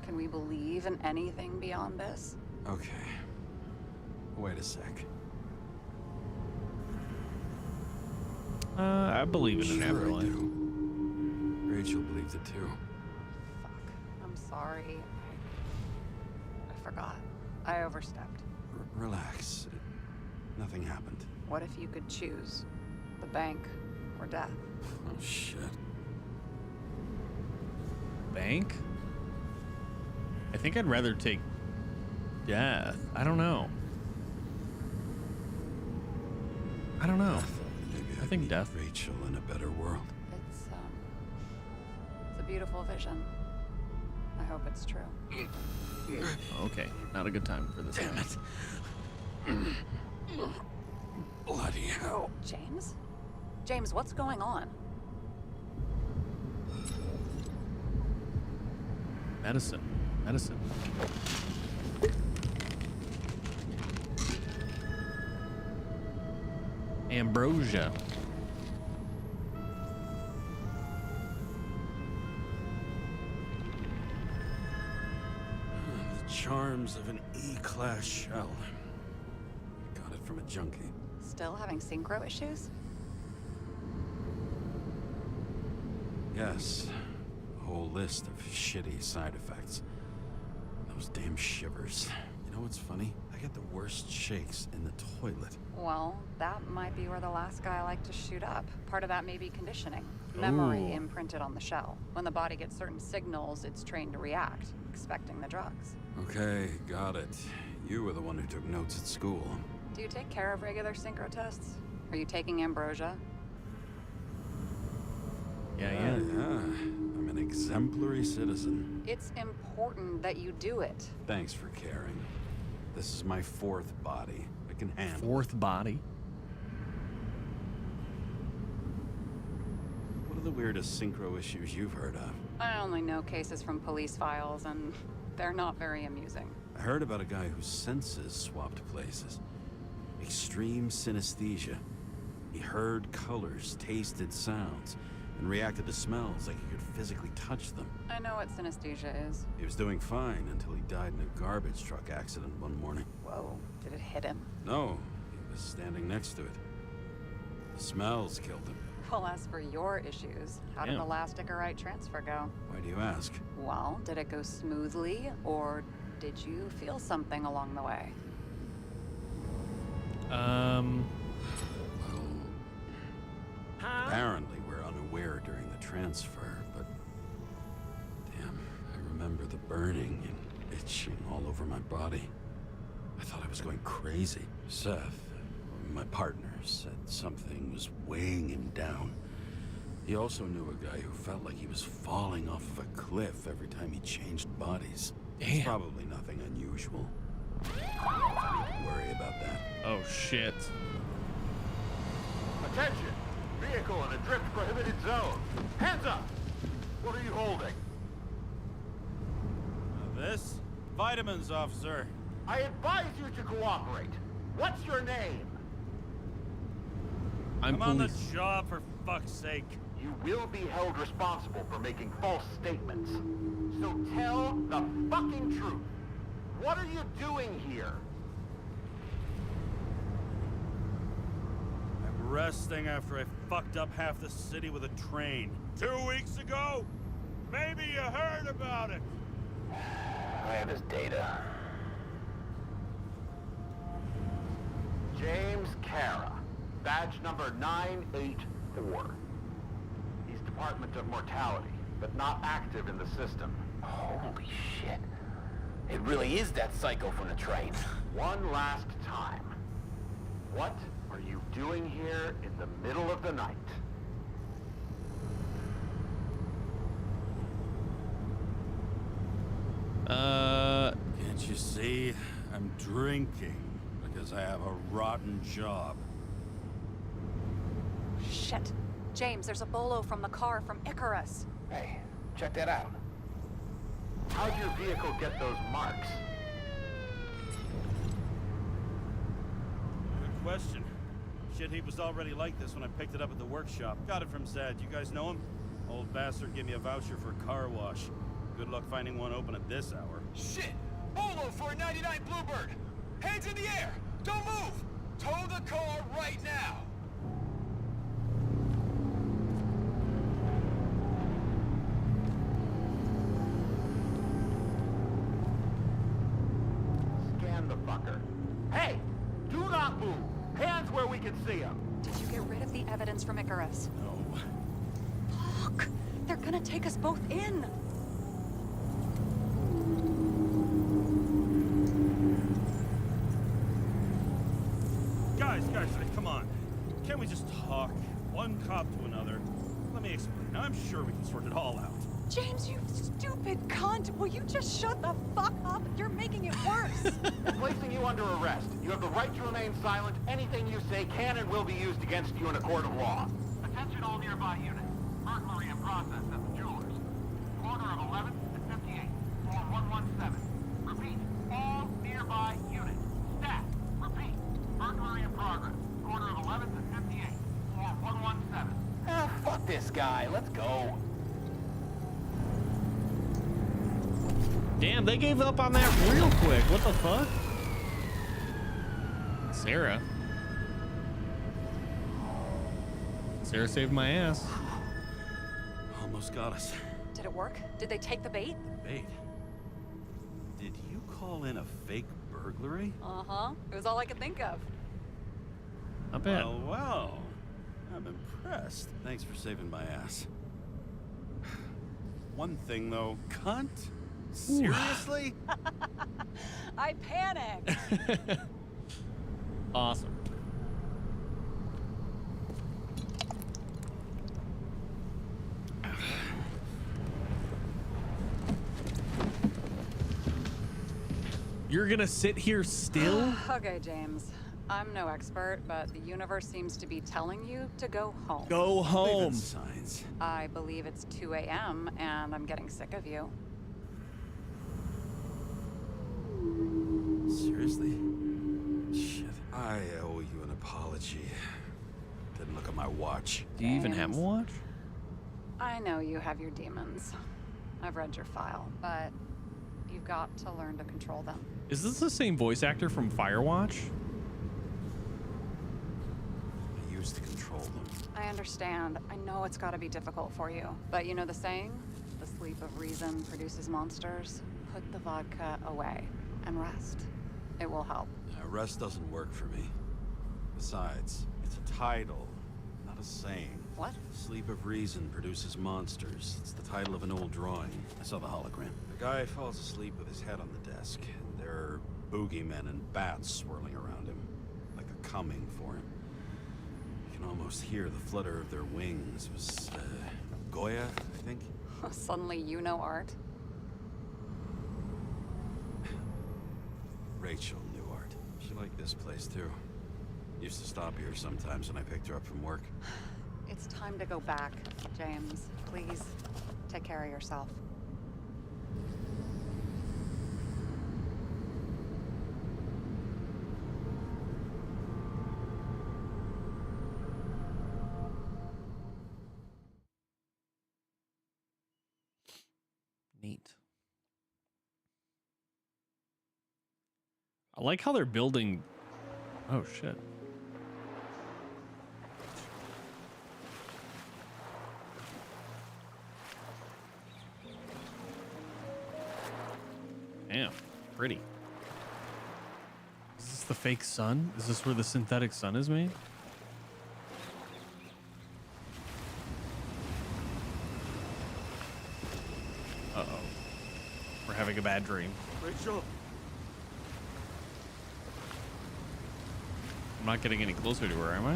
Can we believe in anything beyond this? Okay. Wait a sec. I believe in an Sure I afterlife. do. Rachel believes it too. Fuck. I'm sorry. I forgot. I overstepped. Relax. Nothing happened. What if you could choose? The bank or death? Oh, shit. Bank? I think I'd rather take death. I don't know. I don't know. Maybe I think meet death. Rachel in a better world. It's a beautiful vision. I hope it's true. Okay, not a good time for this. Damn it. Bloody hell. James? James, what's going on? Medicine. Medicine. Ambrosia. The charms of an E-class shell. Got it from a junkie. Still having synchro issues? Yes. A whole list of shitty side effects. Those damn shivers. You know what's funny? I get the worst shakes in the toilet. Well, that might be where the last guy liked to shoot up. Part of that may be conditioning. Memory Ooh. imprinted on the shell. When the body gets certain signals, it's trained to react, expecting the drugs. Okay, got it. You were the one who took notes at school. Do you take care of regular synchro tests? Are you taking ambrosia? Yeah. I'm an exemplary citizen. It's important that you do it. Thanks for caring. This is my fourth body. I can handle it. Fourth body. What are the weirdest synchro issues you've heard of? I only know cases from police files, and they're not very amusing. I heard about a guy whose senses swapped places. Extreme synesthesia. He heard colors, tasted sounds, and reacted to smells like he could physically touch them. I know what synesthesia is. He was doing fine until he died in a garbage truck accident one morning. Whoa, did it hit him? No, he was standing next to it. The smells killed him. Well, as for your issues, how did Yeah. the last Icarite transfer go? Why do you ask? Well, did it go smoothly, or did you feel something along the way? Well, apparently we're unaware during the transfer, but damn, I remember the burning and itching all over my body. I thought I was going crazy. Seth, or my partner said something was weighing him down. He also knew a guy who felt like he was falling off of a cliff every time he changed bodies. It's Damn. probably nothing unusual. I need to worry about that. Oh shit. Attention! Vehicle in a drift prohibited zone. Hands up! What are you holding? This? Vitamins, officer. I advise you to cooperate. What's your name? I'm on the police. job, for fuck's sake. You will be held responsible for making false statements. So tell the fucking truth. What are you doing here? I'm resting after I fucked up half the city with a train. 2 weeks ago? Maybe you heard about it. I have his data. James Cara, badge number 984. He's Department of Mortality, but not active in the system. Holy shit. It really is that psycho from the train. One last time. What are you doing here in the middle of the night? Can't you see? I'm drinking because I have a rotten job. Shit. James, there's a bolo from the car from Icarus. Hey, check that out. How'd your vehicle get those marks? Good question. Shit, he was already like this when I picked it up at the workshop. Got it from Zed. You guys know him? Old bastard gave me a voucher for a car wash. Good luck finding one open at this hour. Shit! Bolo for a 99 Bluebird! Hands in the air! Don't move! Tow the car right now! Scan the fucker. Hey! Do not move! Hands where we can see them! Did you get rid of the evidence from Icarus? No. Fuck! They're gonna take us both in! Guys, come on. Can't we just talk? One cop to another. Let me explain. I'm sure we can sort it all out. James, you stupid cunt! Will you just shut the fuck up? You're making it worse! We're placing you under arrest. You have the right to remain silent. Anything you say can and will be used against you in a court of law. Attention all nearby units. Burglary in process at the Jewelers. Corner of 11th and 58. Floor 117. Repeat. All nearby units. Staff. Repeat. Burglary in progress. Corner of 11th and 58. Floor 117. Ah, fuck this guy. Let's go. Damn, they gave up on that real quick. What the fuck? Sarah. Sarah saved my ass. Almost got us. Did it work? Did they take the bait? Bait. Did you call in a fake burglary? Uh-huh. It was all I could think of. Not bad. Well. I'm impressed. Thanks for saving my ass. One thing, though. Cunt? Seriously? I panicked! Awesome. You're gonna sit here still? Okay, James. I'm no expert, but the universe seems to be telling you to go home. Go home. Signs. I believe it's 2 a.m. and I'm getting sick of you. Seriously? Shit. I owe you an apology. Didn't look at my watch. Do you even have a watch? I know you have your demons. I've read your file, but you've got to learn to control them. Is this the same voice actor from Firewatch? I used to control them. I understand. I know it's got to be difficult for you. But you know the saying? The sleep of reason produces monsters. Put the vodka away and rest. It will help. Rest doesn't work for me. Besides, it's a title, not a saying. What? Sleep of Reason produces monsters. It's the title of an old drawing. I saw the hologram. The guy falls asleep with his head on the desk. There are boogeymen and bats swirling around him, like a coming for him. You can almost hear the flutter of their wings. It was, Goya, I think? Suddenly you know art. Rachel knew art. She liked this place, too. Used to stop here sometimes when I picked her up from work. It's time to go back, James. Please, take care of yourself. Neat. I like how they're building. Oh shit. Damn, pretty. Is this the fake sun? Is this where the synthetic sun is made? Uh-oh. We're having a bad dream. Rachel! I'm not getting any closer to her, am I?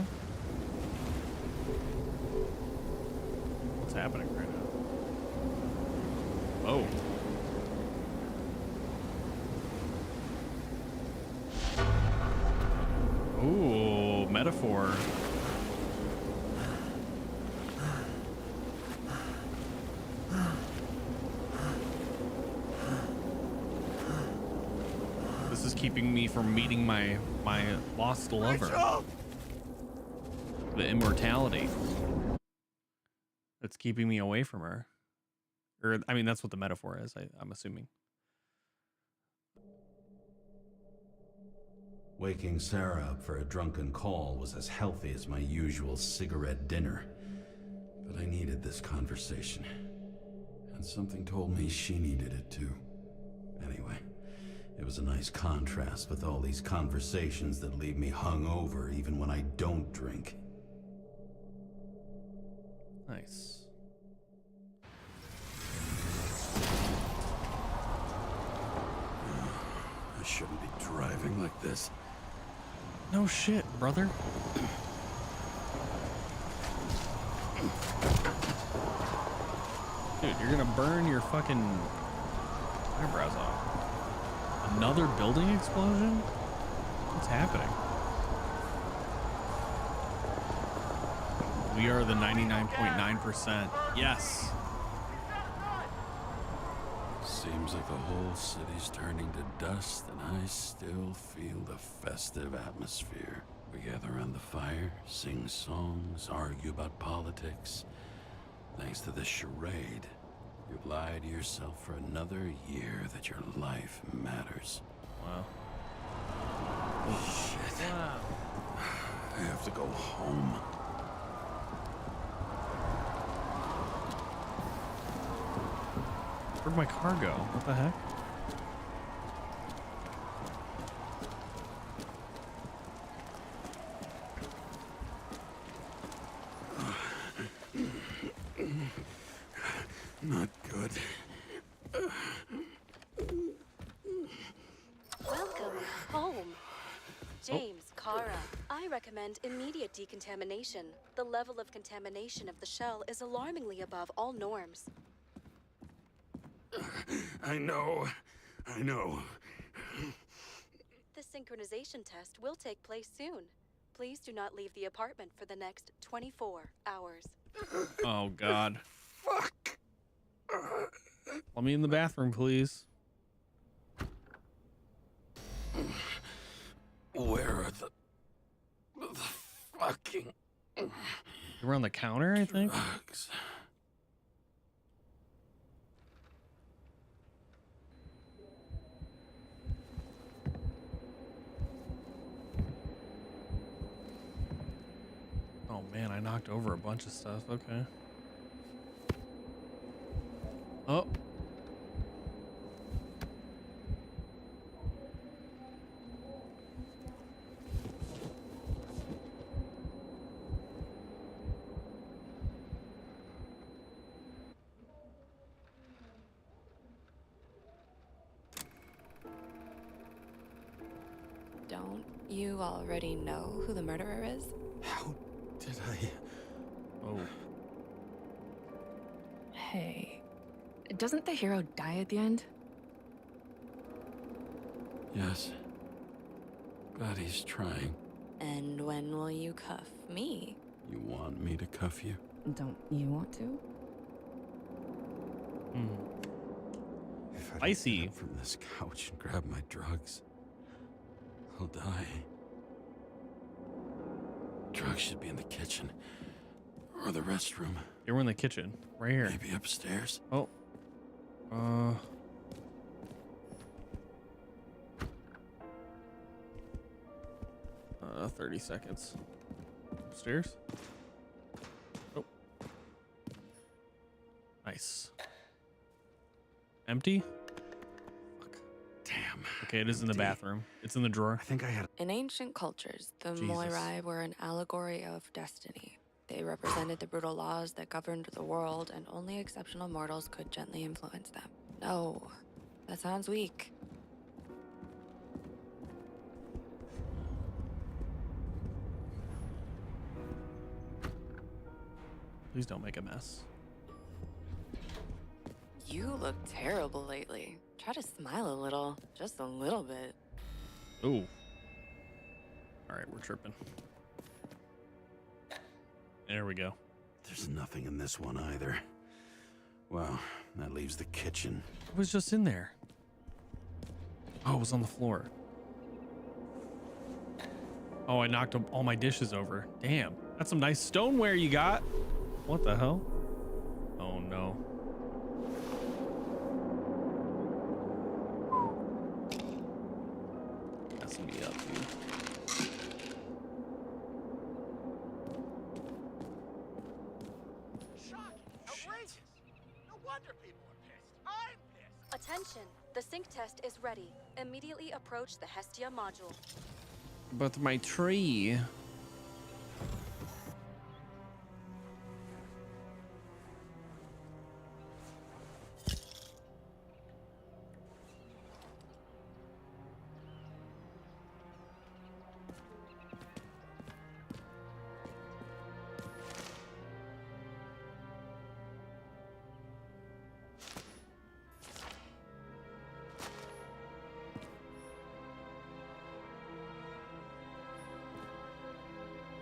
What's happening right now? Oh. Ooh, metaphor. This is keeping me from meeting my lost lover. Rachel! The immortality. That's keeping me away from her. Or, I mean, that's what the metaphor is, I'm assuming. Waking Sarah up for a drunken call was as healthy as my usual cigarette dinner. But I needed this conversation. And something told me she needed it too. Anyway, it was a nice contrast with all these conversations that leave me hungover even when I don't drink. Nice. I shouldn't be driving like this. No shit, brother. Dude, you're gonna burn your fucking eyebrows off. Another building explosion? What's happening? We are the 99.9%. Yes. Seems like the whole city's turning to dust, and I still feel the festive atmosphere. We gather around the fire, sing songs, argue about politics. Thanks to this charade, you've lied to yourself for another year that your life matters. Wow. Shit. Wow. I have to go home. Where'd my car go? What the heck? Not good. Welcome home. James, Kara, I recommend immediate decontamination. The level of contamination of the shell is alarmingly above all norms. I know. The synchronization test will take place soon. Please do not leave the apartment for the next 24 hours. Oh, God. Fuck. Let me in the bathroom, please. Where are the fucking You were on the counter, I think? drugs? Oh, man, I knocked over a bunch of stuff. Okay. Oh. Don't You already know who the murderer is? How did I... Oh. Hey, doesn't the hero die at the end? Yes. God, he's trying. And when will you cuff me? You want me to cuff you? Don't you want to? If I don't Spicy. get up from this couch and grab my drugs, I'll die. Drugs should be in the kitchen. Or the restroom. You're in the kitchen. Right here. Maybe upstairs. Oh. 30 seconds. Upstairs. Oh. Nice. Empty? Fuck. Damn. Okay, it is in the Empty. bathroom. It's in the drawer. I think I had... In ancient cultures, the Jesus. Moirai were an allegory of destiny. They represented the brutal laws that governed the world, and only exceptional mortals could gently influence them. No, that sounds weak. Please don't make a mess. You look terrible lately. Try to smile a little, just a little bit. Ooh. All right, we're tripping. There we go. There's nothing in this one either. Well, that leaves the kitchen. It was just in there. Oh, it was on the floor. Oh, I knocked all my dishes over. Damn. That's some nice stoneware you got. What the hell? Oh, no. Messing me up, dude. Shocking. Outrageous. No wonder people are pissed. I'm pissed. Attention, the sync test is ready. Immediately approach the Hestia module. But my tree.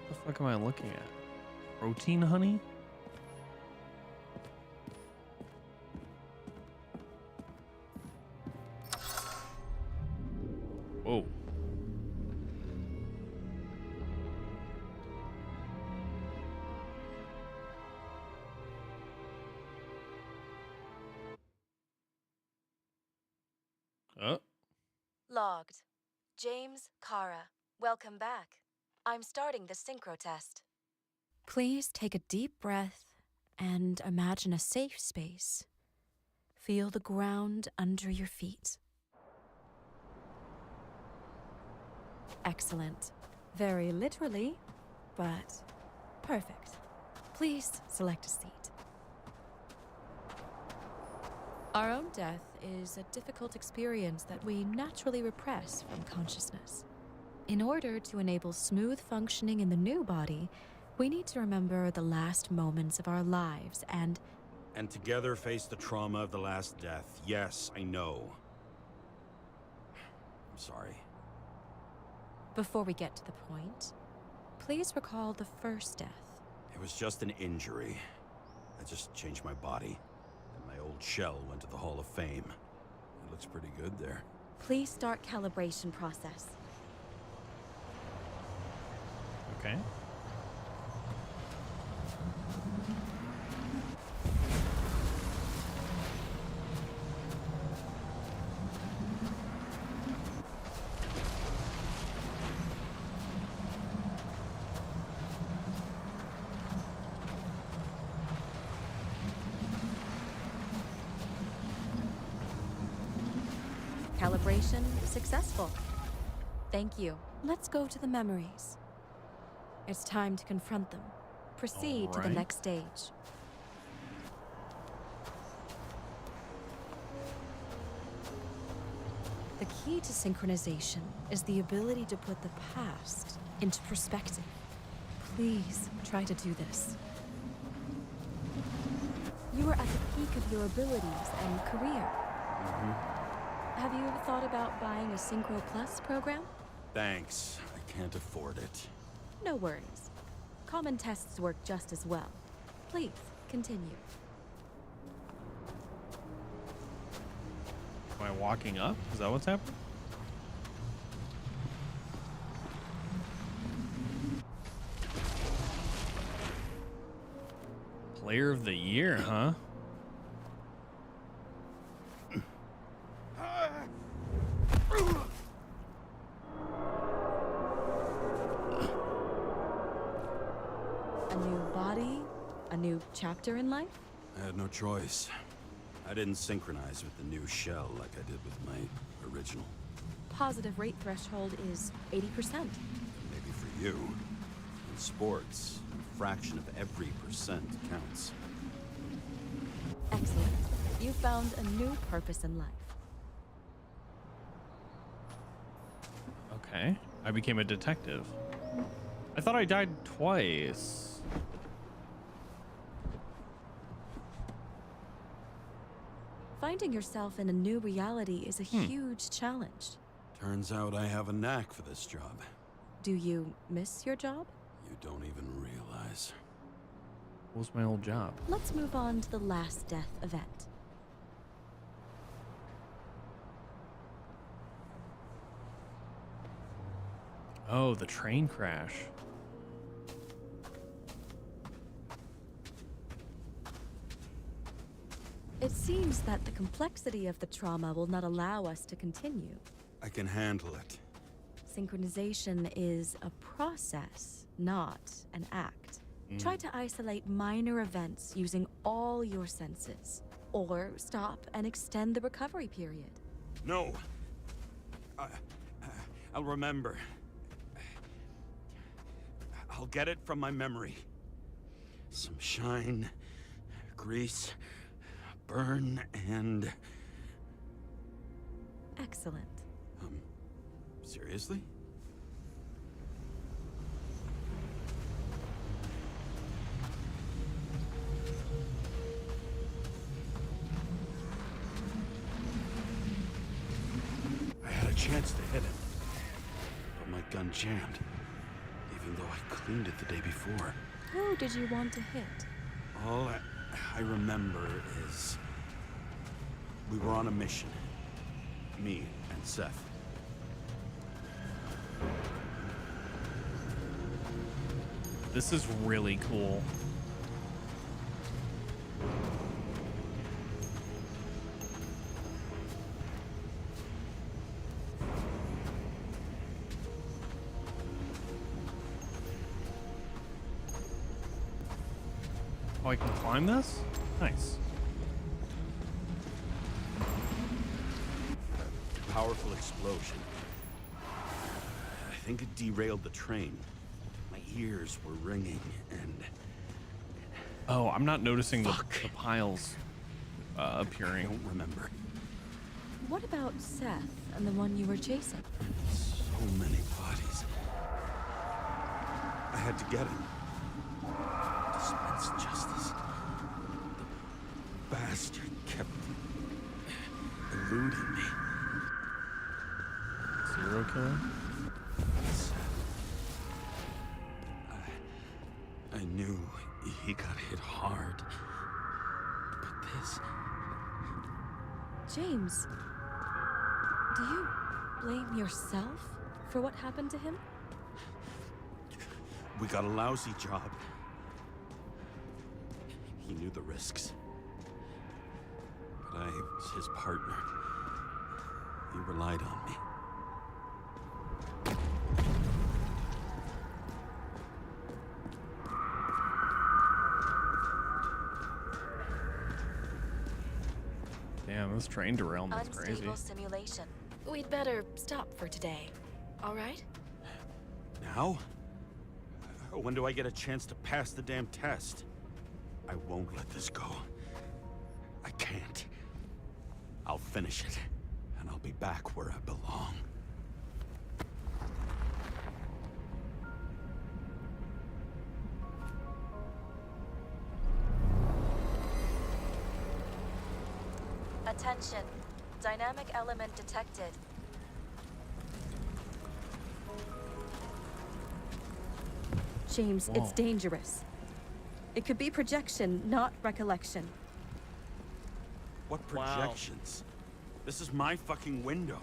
What the fuck am I looking at? Protein honey? Whoa. Logged. James, Kara, welcome back. I'm starting the synchro test. Please take a deep breath and imagine a safe space. Feel the ground under your feet. Excellent. Very literally, but perfect. Please select a seat. Our own death is a difficult experience that we naturally repress from consciousness. In order to enable smooth functioning in the new body, we need to remember the last moments of our lives and together face the trauma of the last death. Yes, I know. I'm sorry. before we get to the point, please recall the first death. It was just an injury. I just changed my body, and my old shell went to the Hall of Fame. It looks pretty good there. Please start calibration process. Okay. Calibration successful. Thank you. Let's go to the memories. It's time to confront them. Proceed to the Alright. next stage. The The key to synchronization is the ability to put the past into perspective. Please try to do this. You are at the peak of your abilities and career. Have you ever thought about buying a Synchro Plus program? Thanks. I can't afford it. No worries. Common tests work just as well. Please, continue. Am I walking up? Is that what's happening? Player of the year, huh? A new body? A new chapter in life? I had no choice. I didn't synchronize with the new shell like I did with my original. Positive rate threshold is 80%. Maybe for you. In sports, a fraction of every percent counts. Excellent. You found a new purpose in life. Okay. I became a detective. I thought I died twice. Finding yourself in a new reality is a huge challenge. Turns out I have a knack for this job. Do you miss your job? You don't even realize. What was my old job? Let's move on to the last death event. Oh, the train crash. It seems that the complexity of the trauma will not allow us to continue. I can handle it. Synchronization is a process, not an act. Try to isolate minor events using all your senses, or stop and extend the recovery period. No. I'll remember. I'll get it from my memory. Some shine, grease, burn, and... Excellent. Seriously? I had a chance to hit him, but my gun jammed, even though I cleaned it the day before. Who did you want to hit? All I remember is we were on a mission. Me and Seth. This is really cool. Oh, I can climb this? Nice. Powerful explosion. I think it derailed the train. My ears were ringing and... Oh, I'm not noticing the piles appearing. I don't remember. What about Seth and the one you were chasing? So many bodies. I had to get him. Dispense justice. The bastard kept eluding me. Serial killer? I knew he got hit hard. But this... James, do you blame yourself for what happened to him? We got a lousy job. He knew the risks. But I was his partner. He relied on me. Damn, this train derailment's crazy. Unstable simulation. We'd better stop for today. All right? Now? When do I get a chance to pass the damn test? I won't let this go. I can't. I'll finish it. and I'll be back where I belong. Attention. Dynamic element detected. James, Whoa. it's dangerous. It could be projection, not recollection. What projections? This is my fucking window.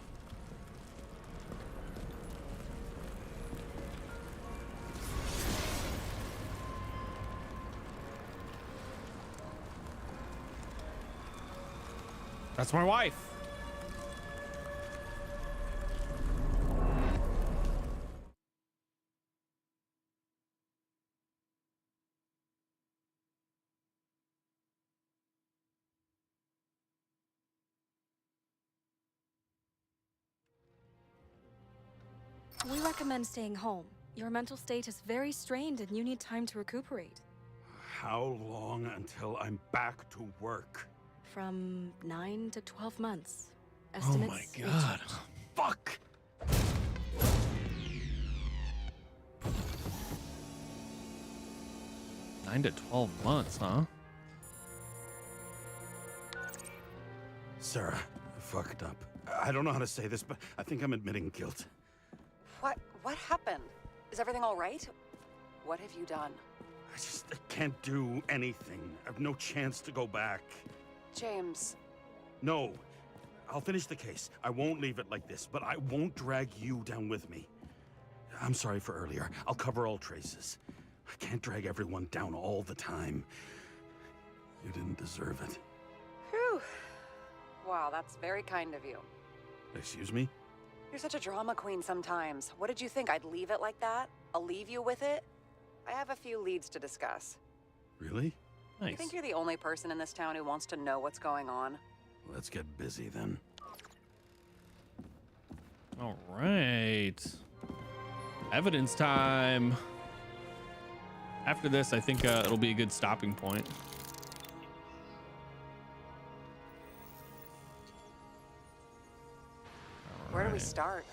That's my wife. We recommend staying home. Your mental state is very strained and you need time to recuperate. How long until I'm back to work? From 9 to 12 months. Oh Estimates my may god. change. Fuck! Nine to 12 months, huh? Sarah, I fucked up. I don't know how to say this, but I think I'm admitting guilt. What happened? Is everything all right? What have you done? I can't do anything. I have no chance to go back. James. No. I'll finish the case. I won't leave it like this, but I won't drag you down with me. I'm sorry for earlier. I'll cover all traces. I can't drag everyone down all the time. You didn't deserve it. Whew. Wow, that's very kind of you. Excuse me? You're such a drama queen sometimes. What did you think? I'd leave it like that? I'll leave you with it? I have a few leads to discuss. Really? Nice. You think you're the only person in this town who wants to know what's going on? Let's get busy then. All right. Evidence time. After this, I think it'll be a good stopping point. Where do we start?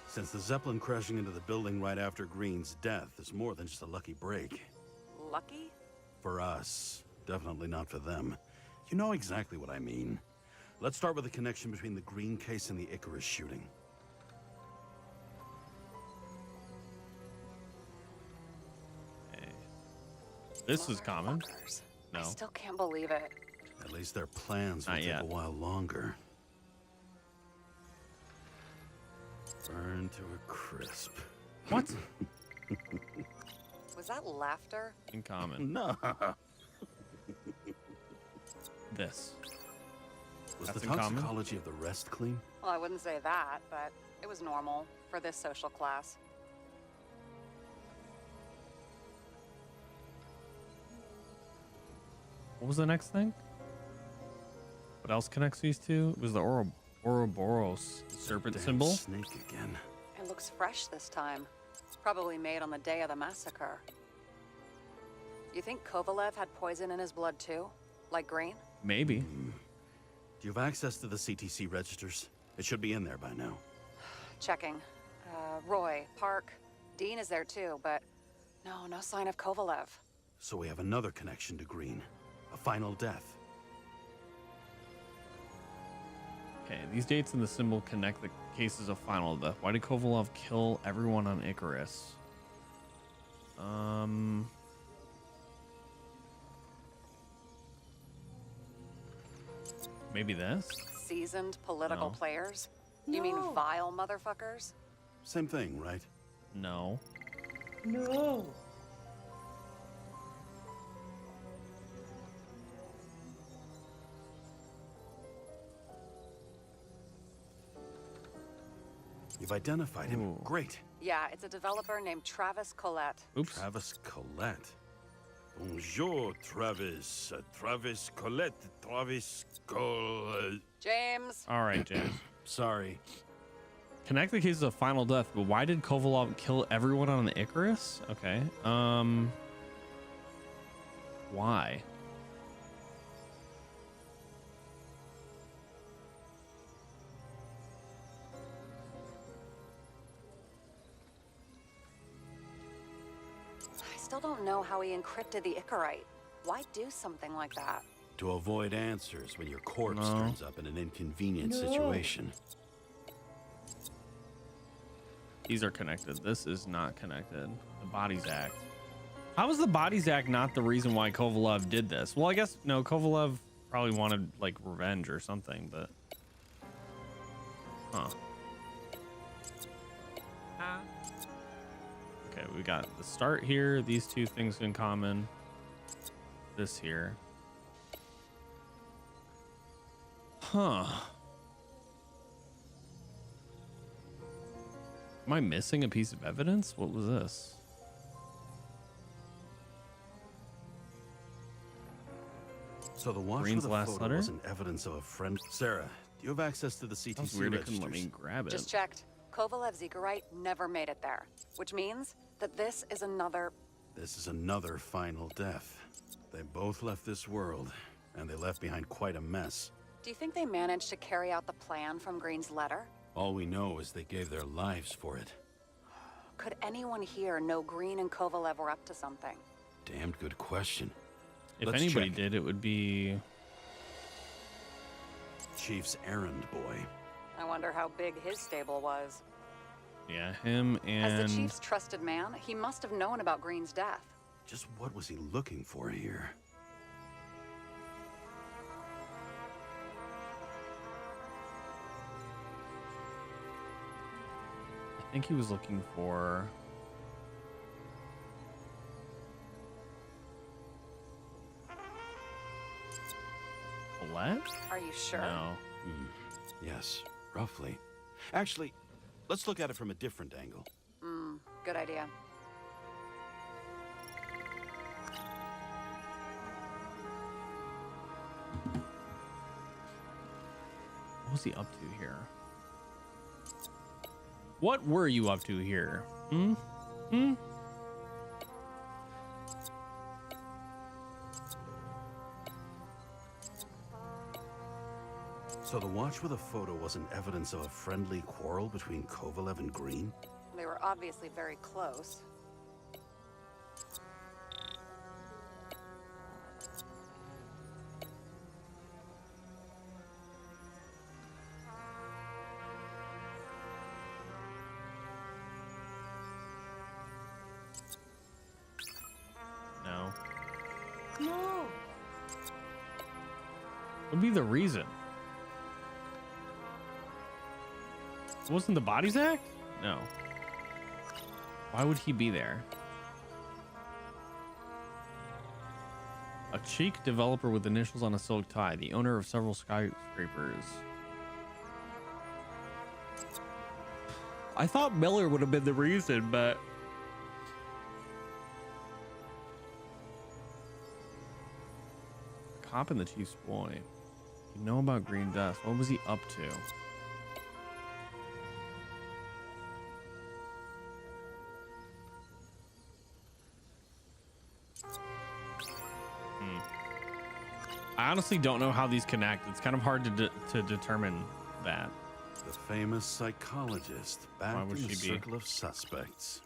Since the Zeppelin crashing into the building right after Green's death is more than just a lucky break. Lucky? For us. Definitely not for them. You know exactly what I mean. Let's start with the connection between the Green case and the Icarus shooting. Hey. This is common. Motherfuckers. No. I still can't believe it. At least their plans will Not take yet. a while longer. Burn to a crisp. What? Was that laughter? In common. No. This. Was That's the in common? toxicology of the rest clean? Well, I wouldn't say that, but it was normal for this social class. What was the next thing? What else connects these two? It was the Ouroboros serpent Damn symbol. snake again. It looks fresh this time. Probably made on the day of the massacre. You think Kovalev had poison in his blood too? Like Green? Maybe. Do you have access to the CTC registers? It should be in there by now. Checking. Roy, Park, Dean is there too, but no sign of Kovalev. So we have another connection to Green. A final death. Okay, these dates and the symbol connect the cases of final death. Why did Kovalov kill everyone on Icarus? Maybe this? Seasoned political No. players? You mean No. vile motherfuckers? Same thing, right? No. No. You've identified him. Ooh. Great. Yeah, it's a developer named Travis Collette. Oops. Travis Collette. Bonjour, Travis. Travis Collette. Travis Collette. James! All right, James. Sorry. Connect the cases of final death, but why did Kovalov kill everyone on the Icarus? Okay. Why? still don't know how he encrypted the Icarite. Why do something like that? To avoid answers when your corpse No. turns up in an inconvenient No. situation. These are connected. This is not connected. The Bodies Act. How is the Bodies Act not the reason why Kovalev did this? Well, I guess, no, Kovalev probably wanted, like, revenge or something, but... Huh. Okay, we got the start here. These two things in common. This here. Huh. Am I missing a piece of evidence? What was this? So the watch Green's with the last photo letter? wasn't evidence of a friend. Sarah, do you have access to the CTC That's weird. It registers? couldn't let me grab it. Just checked. Kovalev's Icarite never made it there, which means that this is another... This is another final death. They both left this world, and they left behind quite a mess. Do you think they managed to carry out the plan from Green's letter? All we know is they gave their lives for it. Could anyone here know Green and Kovalev were up to something? Damned good question. If Let's anybody check. did, it would be... Chief's errand boy. I wonder how big his stable was. Yeah, him and... As the chief's trusted man, he must have known about Green's death. Just what was he looking for here? I think he was looking for... Colette? Are you sure? No. Yes, roughly. Actually, let's look at it from a different angle. Good idea. What was he up to here? What were you up to here? So the watch with a photo wasn't evidence of a friendly quarrel between Kovalev and Green? They were obviously very close. No. No. What would be the reason? Wasn't the Bodies Act? No. Why would he be there? A cheek developer with initials on a silk tie, the owner of several skyscrapers. I thought Miller would have been the reason, but... Cop and the chief's boy. You know about Green Dust. What was he up to? I honestly don't know how these connect. It's kind of hard to determine that. The famous psychologist back would in the she be? circle of suspects.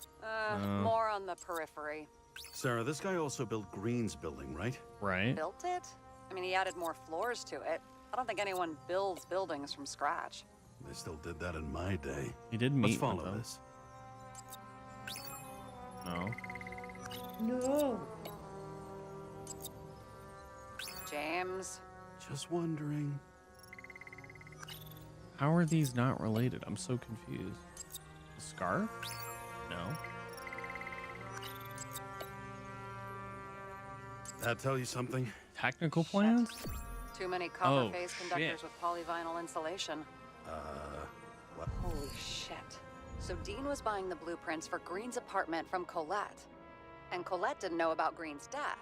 More on the periphery. Sarah, this guy also built Green's building, right? Right? Built it? I mean, he added more floors to it. I don't think anyone builds buildings from scratch. They still did that in my day. He did Let's meet follow with them. this. No. No. James. Just wondering. How are these not related? I'm so confused. The scarf? No. That tell you something? Technical plans? Too many copper Oh, phase shit. conductors with polyvinyl insulation. What? Holy shit. So Dean was buying the blueprints for Green's apartment from Colette. And Colette didn't know about Green's death.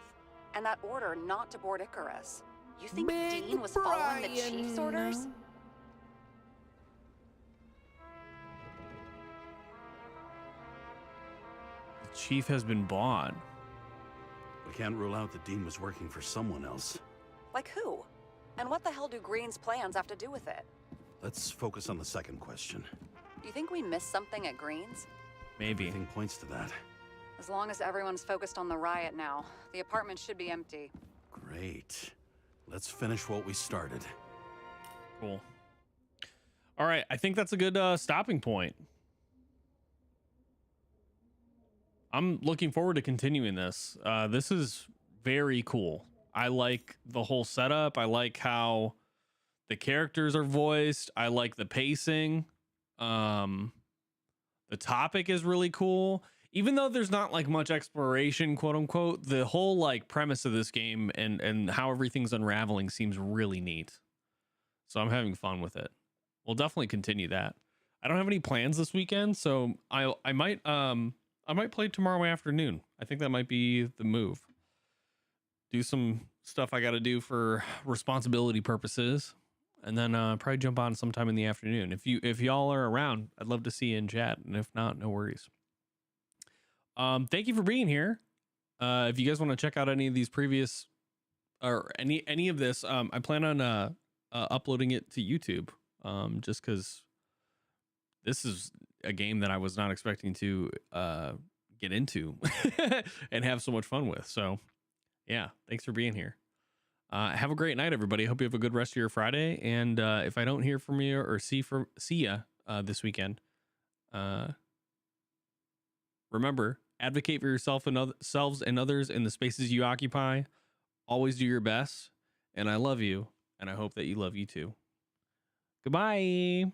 And that order not to board Icarus. You think Big Dean was following the chief's Brian. orders? The chief has been bought. We can't rule out that Dean was working for someone else. Like who? And what the hell do Green's plans have to do with it? Let's focus on the second question. Do you think we missed something at Green's? Maybe. Everything points to that. As long as everyone's focused on the riot now, the apartment should be empty. Great. Let's finish what we started. Cool. All right, I think that's a good stopping point. I'm looking forward to continuing this. This is very cool. I like the whole setup. I like how the characters are voiced. I like the pacing. The topic is really cool. Even though there's not like much exploration, quote unquote, the whole like premise of this game and how everything's unraveling seems really neat. So I'm having fun with it. We'll definitely continue that. I don't have any plans this weekend, so I might play tomorrow afternoon. I think that might be the move. Do some stuff I got to do for responsibility purposes, and then probably jump on sometime in the afternoon. If y'all are around, I'd love to see you in chat, and if not, no worries. Thank you for being here. If you guys want to check out any of these previous or any of this, I plan on uploading it to YouTube. Just because this is a game that I was not expecting to get into and have so much fun with. So yeah, thanks for being here. Have a great night, everybody. Hope you have a good rest of your Friday. And if I don't hear from you or see ya this weekend, remember, advocate for yourselves and others in the spaces you occupy. Always do your best. And I love you. And I hope that you love you too. Goodbye.